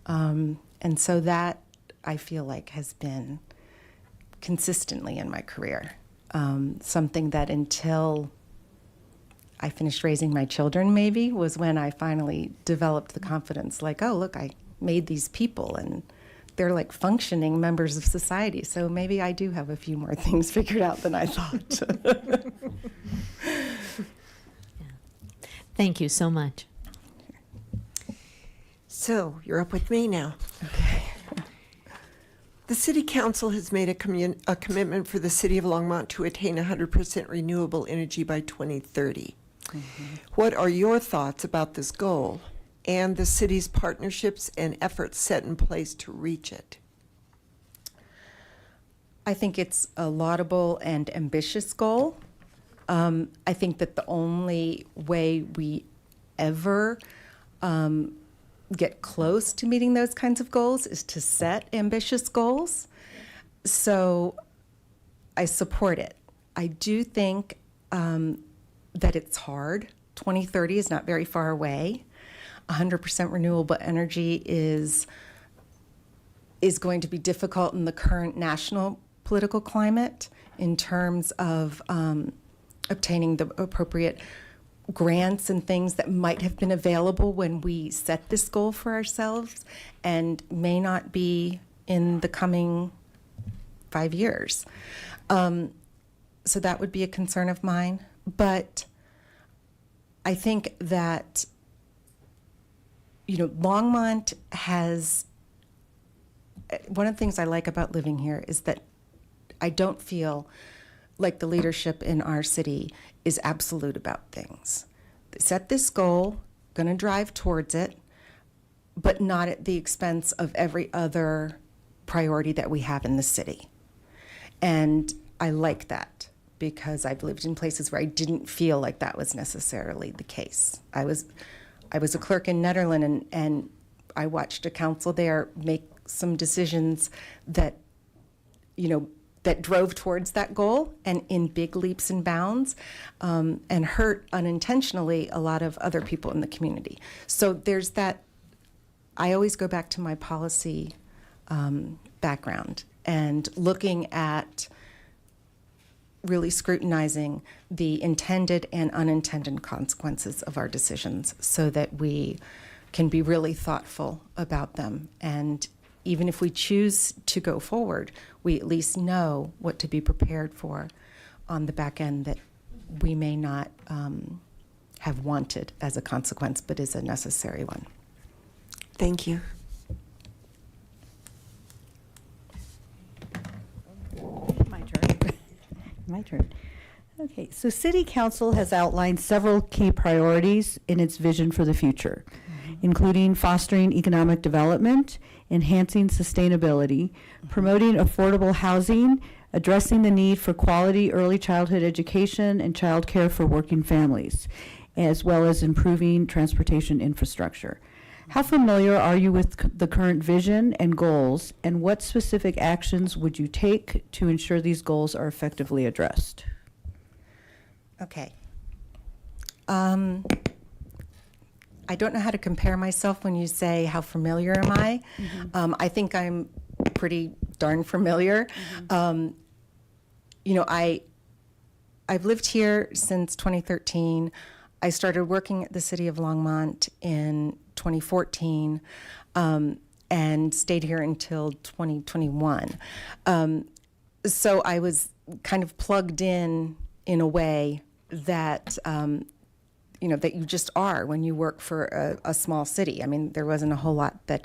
on. And so that, I feel like, has been consistently in my career. Something that until I finished raising my children, maybe, was when I finally developed the confidence, like, oh, look, I made these people, and they're like functioning members of society. So maybe I do have a few more things figured out than I thought. Thank you so much. So you're up with me now. Okay. The City Council has made a commitment for the City of Longmont to attain 100% renewable energy by 2030. What are your thoughts about this goal and the city's partnerships and efforts set in place to reach it? I think it's a laudable and ambitious goal. I think that the only way we ever get close to meeting those kinds of goals is to set ambitious goals. So I support it. I do think that it's hard. 2030 is not very far away. 100% renewable energy is going to be difficult in the current national political climate in terms of obtaining the appropriate grants and things that might have been available when we set this goal for ourselves and may not be in the coming 5 years. So that would be a concern of mine. But I think that, Longmont has, one of the things I like about living here is that I don't feel like the leadership in our city is absolute about things. They set this goal, going to drive towards it, but not at the expense of every other priority that we have in the city. And I like that because I've lived in places where I didn't feel like that was necessarily the case. I was a clerk in Netherlands, and I watched a council there make some decisions that, that drove towards that goal and in big leaps and bounds, and hurt unintentionally a lot of other people in the community. So there's that. I always go back to my policy background and looking at really scrutinizing the intended and unintended consequences of our decisions so that we can be really thoughtful about them. And even if we choose to go forward, we at least know what to be prepared for on the back end that we may not have wanted as a consequence, but is a necessary one. Thank you. My turn. Okay, so City Council has outlined several key priorities in its vision for the future, including fostering economic development, enhancing sustainability, promoting affordable housing, addressing the need for quality early childhood education and childcare for working families, as well as improving transportation infrastructure. How familiar are you with the current vision and goals, and what specific actions would you take to ensure these goals are effectively addressed? Okay. I don't know how to compare myself when you say how familiar am I. I think I'm pretty darn familiar. I've lived here since 2013. I started working at the City of Longmont in 2014 and stayed here until 2021. So I was kind of plugged in a way that, that you just are when you work for a small city. I mean, there wasn't a whole lot that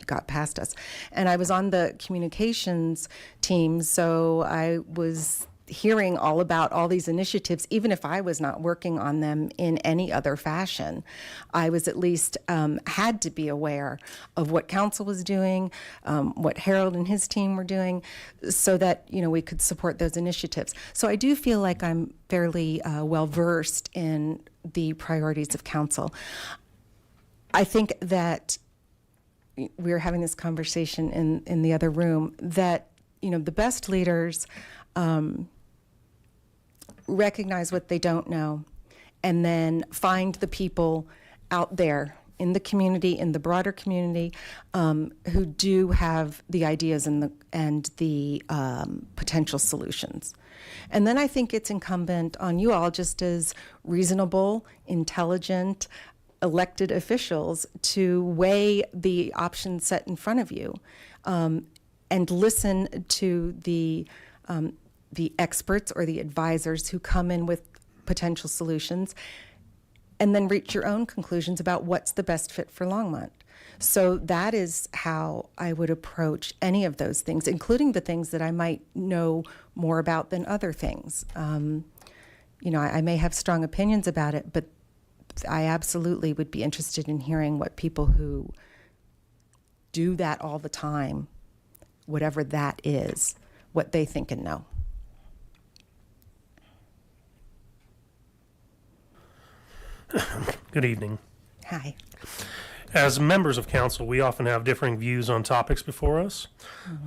got past us. And I was on the communications team, so I was hearing all about all these initiatives, even if I was not working on them in any other fashion. I was at least had to be aware of what council was doing, what Harold and his team were doing, so that we could support those initiatives. So I do feel like I'm fairly well versed in the priorities of council. I think that we were having this conversation in the other room that the best leaders recognize what they don't know and then find the people out there in the community, in the broader community, who do have the ideas and the potential solutions. And then I think it's incumbent on you all, just as reasonable, intelligent, elected officials, to weigh the options set in front of you and listen to the experts or the advisors who come in with potential solutions, and then reach your own conclusions about what's the best fit for Longmont. So that is how I would approach any of those things, including the things that I might know more about than other things. I may have strong opinions about it, but I absolutely would be interested in hearing what people who do that all the time, whatever that is, what they think and know. Good evening. Hi. As members of council, we often have differing views on topics before us.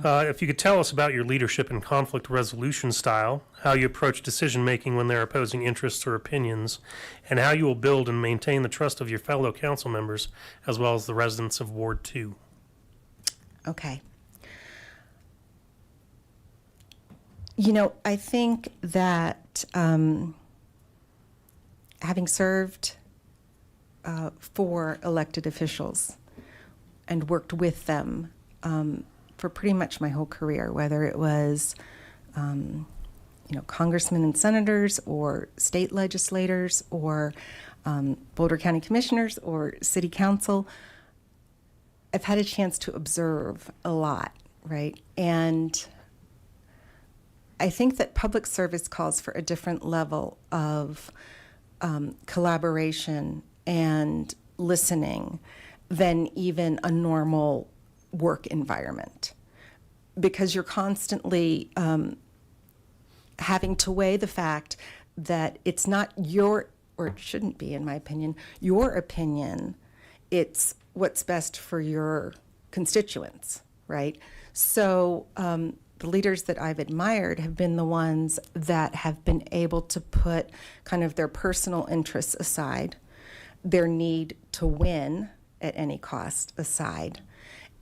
If you could tell us about your leadership and conflict resolution style, how you approach decision-making when there are opposing interests or opinions, and how you will build and maintain the trust of your fellow council members, as well as the residents of Ward 2. Okay. I think that having served for elected officials and worked with them for pretty much my whole career, whether it was, congressmen and senators or state legislators or Boulder County commissioners or city council, I've had a chance to observe a lot, right? And I think that public service calls for a different level of collaboration and listening than even a normal work environment, because you're constantly having to weigh the fact that it's not your, or it shouldn't be, in my opinion, your opinion, it's what's best for your constituents, right? So the leaders that I've admired have been the ones that have been able to put kind of their personal interests aside, their need to win at any cost aside,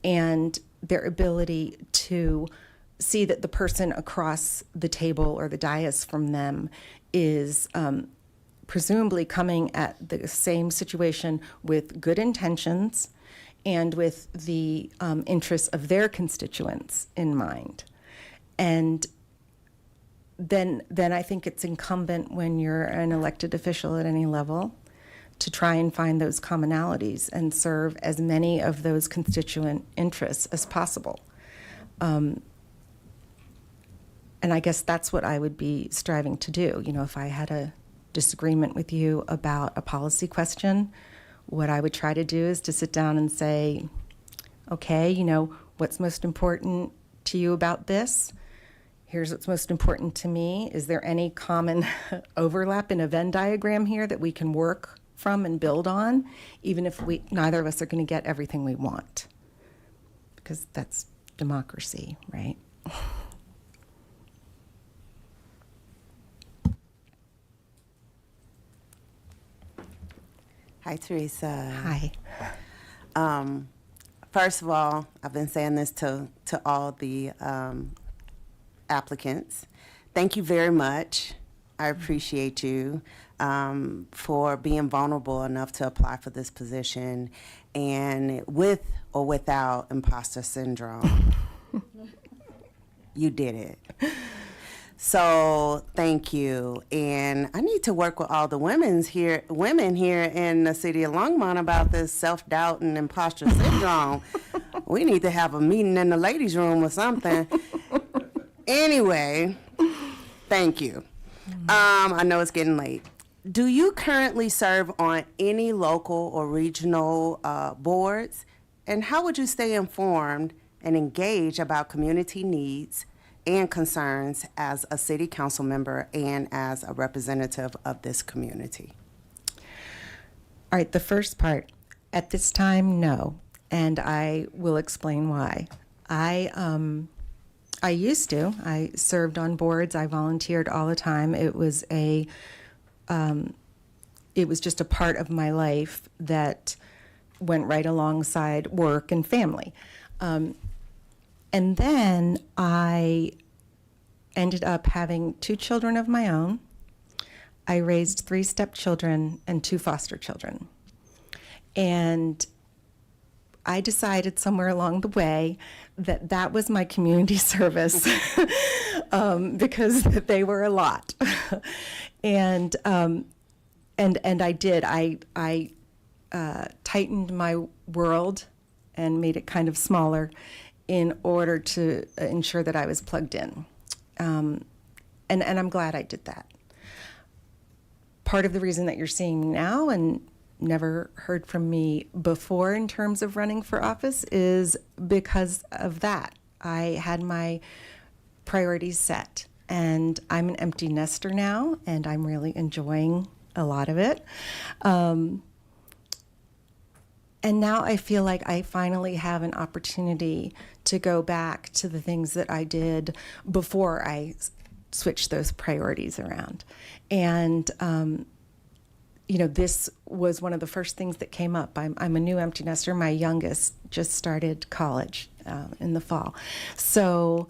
and their ability to see that the person across the table or the dais from them is presumably coming at the same situation with good intentions and with the interests of their constituents in mind. And then I think it's incumbent when you're an elected official at any level to try and find those commonalities and serve as many of those constituent interests as possible. And I guess that's what I would be striving to do. If I had a disagreement with you about a policy question, what I would try to do is to sit down and say, okay, what's most important to you about this? Here's what's most important to me. Is there any common overlap in a Venn diagram here that we can work from and build on, even if neither of us are going to get everything we want? Because that's democracy, right? Hi, Teresa. Hi. First of all, I've been saying this to all the applicants. Thank you very much. I appreciate you for being vulnerable enough to apply for this position, and with or without imposter syndrome. You did it. So thank you. And I need to work with all the women here in the city of Longmont about this self-doubt and imposter syndrome. We need to have a meeting in the ladies' room or something. Anyway, thank you. I know it's getting late. Do you currently serve on any local or regional boards? And how would you stay informed and engaged about community needs and concerns as a city council member and as a representative of this community? All right, the first part. At this time, no. And I will explain why. I used to. I served on boards. I volunteered all the time. It was just a part of my life that went right alongside work and family. And then I ended up having 2 children of my own. I raised 3 stepchildren and 2 foster children. And I decided somewhere along the way that was my community service because they were a lot. And and I did. I tightened my world and made it kind of smaller in order to ensure that I was plugged in. And I'm glad I did that. Part of the reason that you're seeing me now and never heard from me before in terms of running for office is because of that. I had my priorities set, and I'm an empty nester now, and I'm really enjoying a lot of it. And now I feel like I finally have an opportunity to go back to the things that I did before I switched those priorities around. And, you know, this was one of the first things that came up. I'm a new empty nester. My youngest just started college in the fall. So,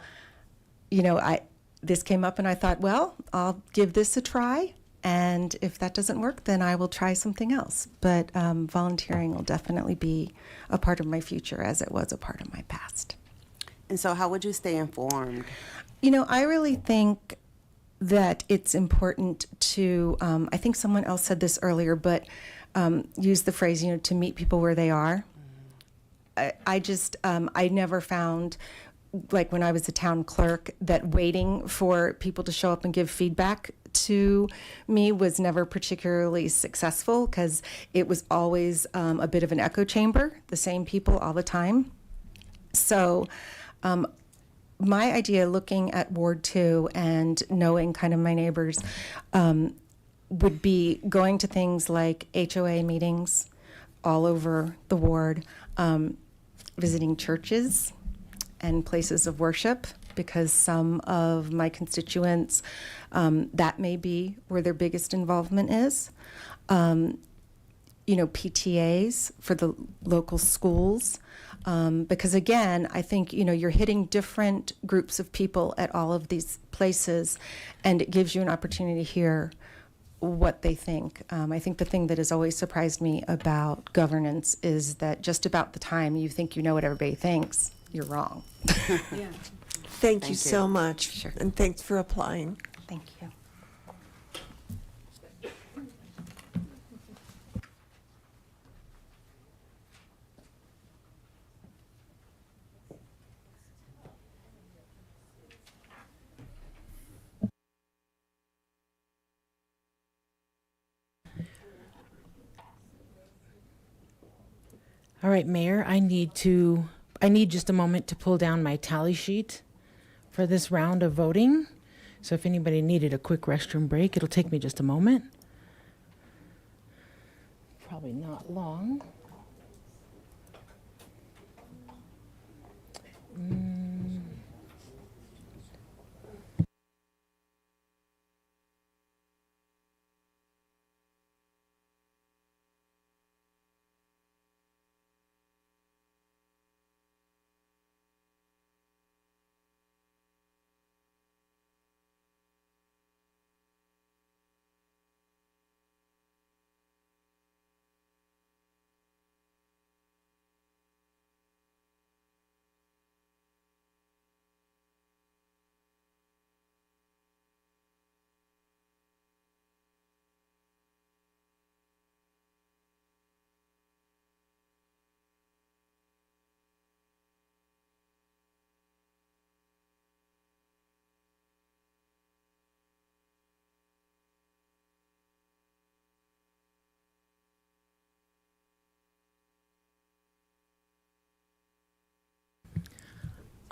you know, this came up and I thought, well, I'll give this a try. And if that doesn't work, then I will try something else. But volunteering will definitely be a part of my future as it was a part of my past. And so how would you stay informed? You know, I really think that it's important to, I think someone else said this earlier, but use the phrase, you know, to meet people where they are. I never found, like when I was a town clerk, that waiting for people to show up and give feedback to me was never particularly successful because it was always a bit of an echo chamber, the same people all the time. So my idea, looking at Ward 2 and knowing kind of my neighbors, would be going to things like HOA meetings all over the ward, visiting churches and places of worship, because some of my constituents, that may be where their biggest involvement is. You know, PTAs for the local schools. Because again, I think, you know, you're hitting different groups of people at all of these places, and it gives you an opportunity to hear what they think. I think the thing that has always surprised me about governance is that just about the time you think you know what everybody thinks, you're wrong. Yeah. Thank you so much. Sure. And thanks for applying. Thank you. All right, Mayor, I need just a moment to pull down my tally sheet for this round of voting. So if anybody needed a quick restroom break, it'll take me just a moment. Probably not long.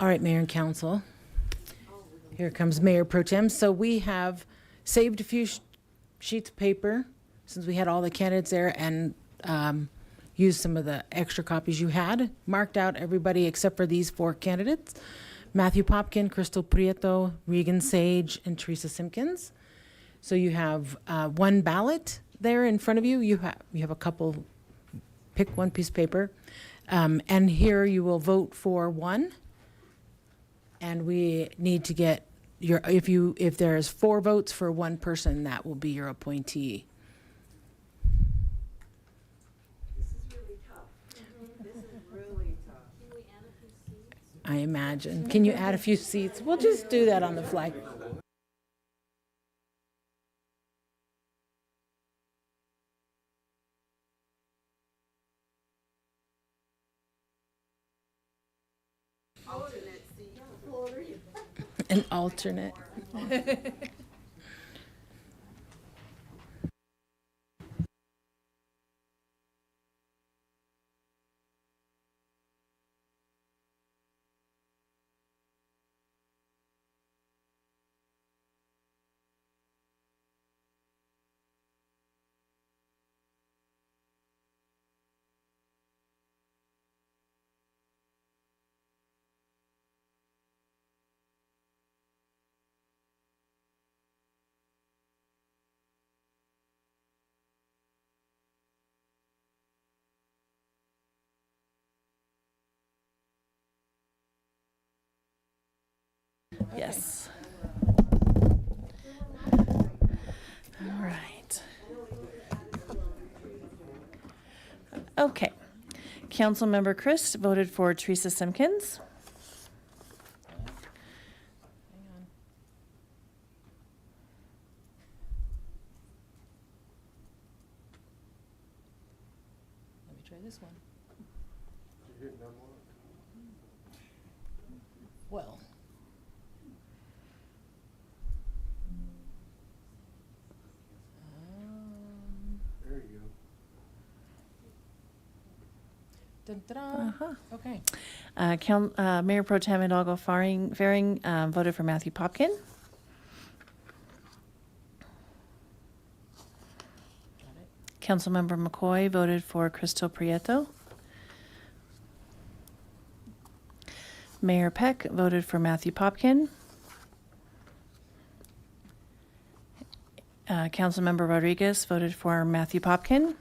All right, Mayor and Council. Here comes Mayor Pro Tem. So we have saved a few sheets of paper since we had all the candidates there, and used some of the extra copies you had, marked out everybody except for these 4 candidates: Matthew Popkin, Crystal Prieto, Regan Sage, and Teresa Simpkins. So you have 1 ballot there in front of you. You have a couple, pick 1 piece of paper. And here you will vote for 1. And we need to get if there's 4 votes for 1 person, that will be your appointee. This is really tough. This is really tough. Can we add a few seats? I imagine. Can you add a few seats? We'll just do that on the fly. An alternate. Yes. All right. Okay. Councilmember Christ voted for Teresa Simpkins. Let me try this one. Well. There you go. Dun-dun-dun. Okay. Mayor Pro Tem Hidalgo Faring voted for Matthew Popkin. Councilmember McCoy voted for Crystal Prieto. Mayor Peck voted for Matthew Popkin. Councilmember Rodriguez voted for Matthew Popkin.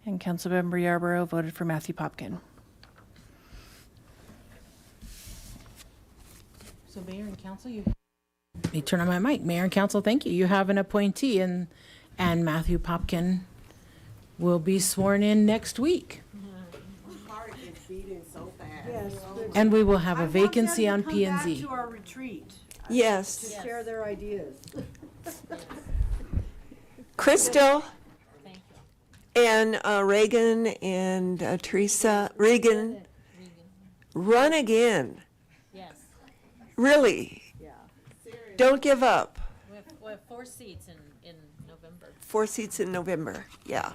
And Councilmember Yarborough voted for Matthew Popkin. So Mayor and Council, let me turn on my mic. Mayor and Council, thank you. You have an appointee, and Matthew Popkin will be sworn in next week. And we will have a vacancy on P and Z. To our retreat. Yes. To share their ideas. Crystal and Reagan and Teresa, Reagan, run again. Yes. Really. Yeah. Don't give up. We have 4 seats in November. 4 seats in November, yeah.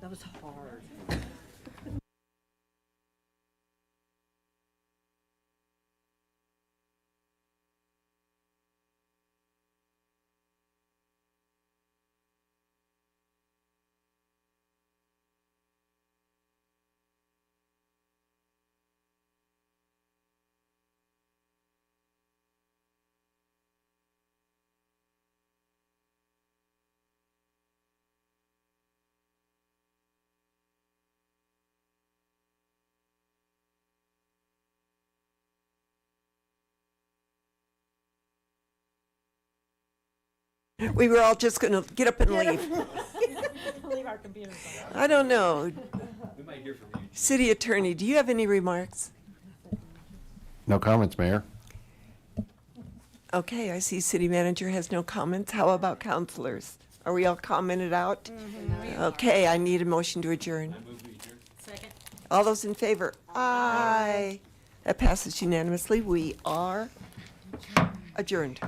That was hard. We were all just going to get up and leave. Leave our computers on. I don't know. We might hear from you. City Attorney, do you have any remarks? No comments, Mayor. Okay, I see City Manager has no comments. How about councilors? Are we all commented out? Okay, I need a motion to adjourn. Second. All those in favor? Aye. That passes unanimously. We are adjourned.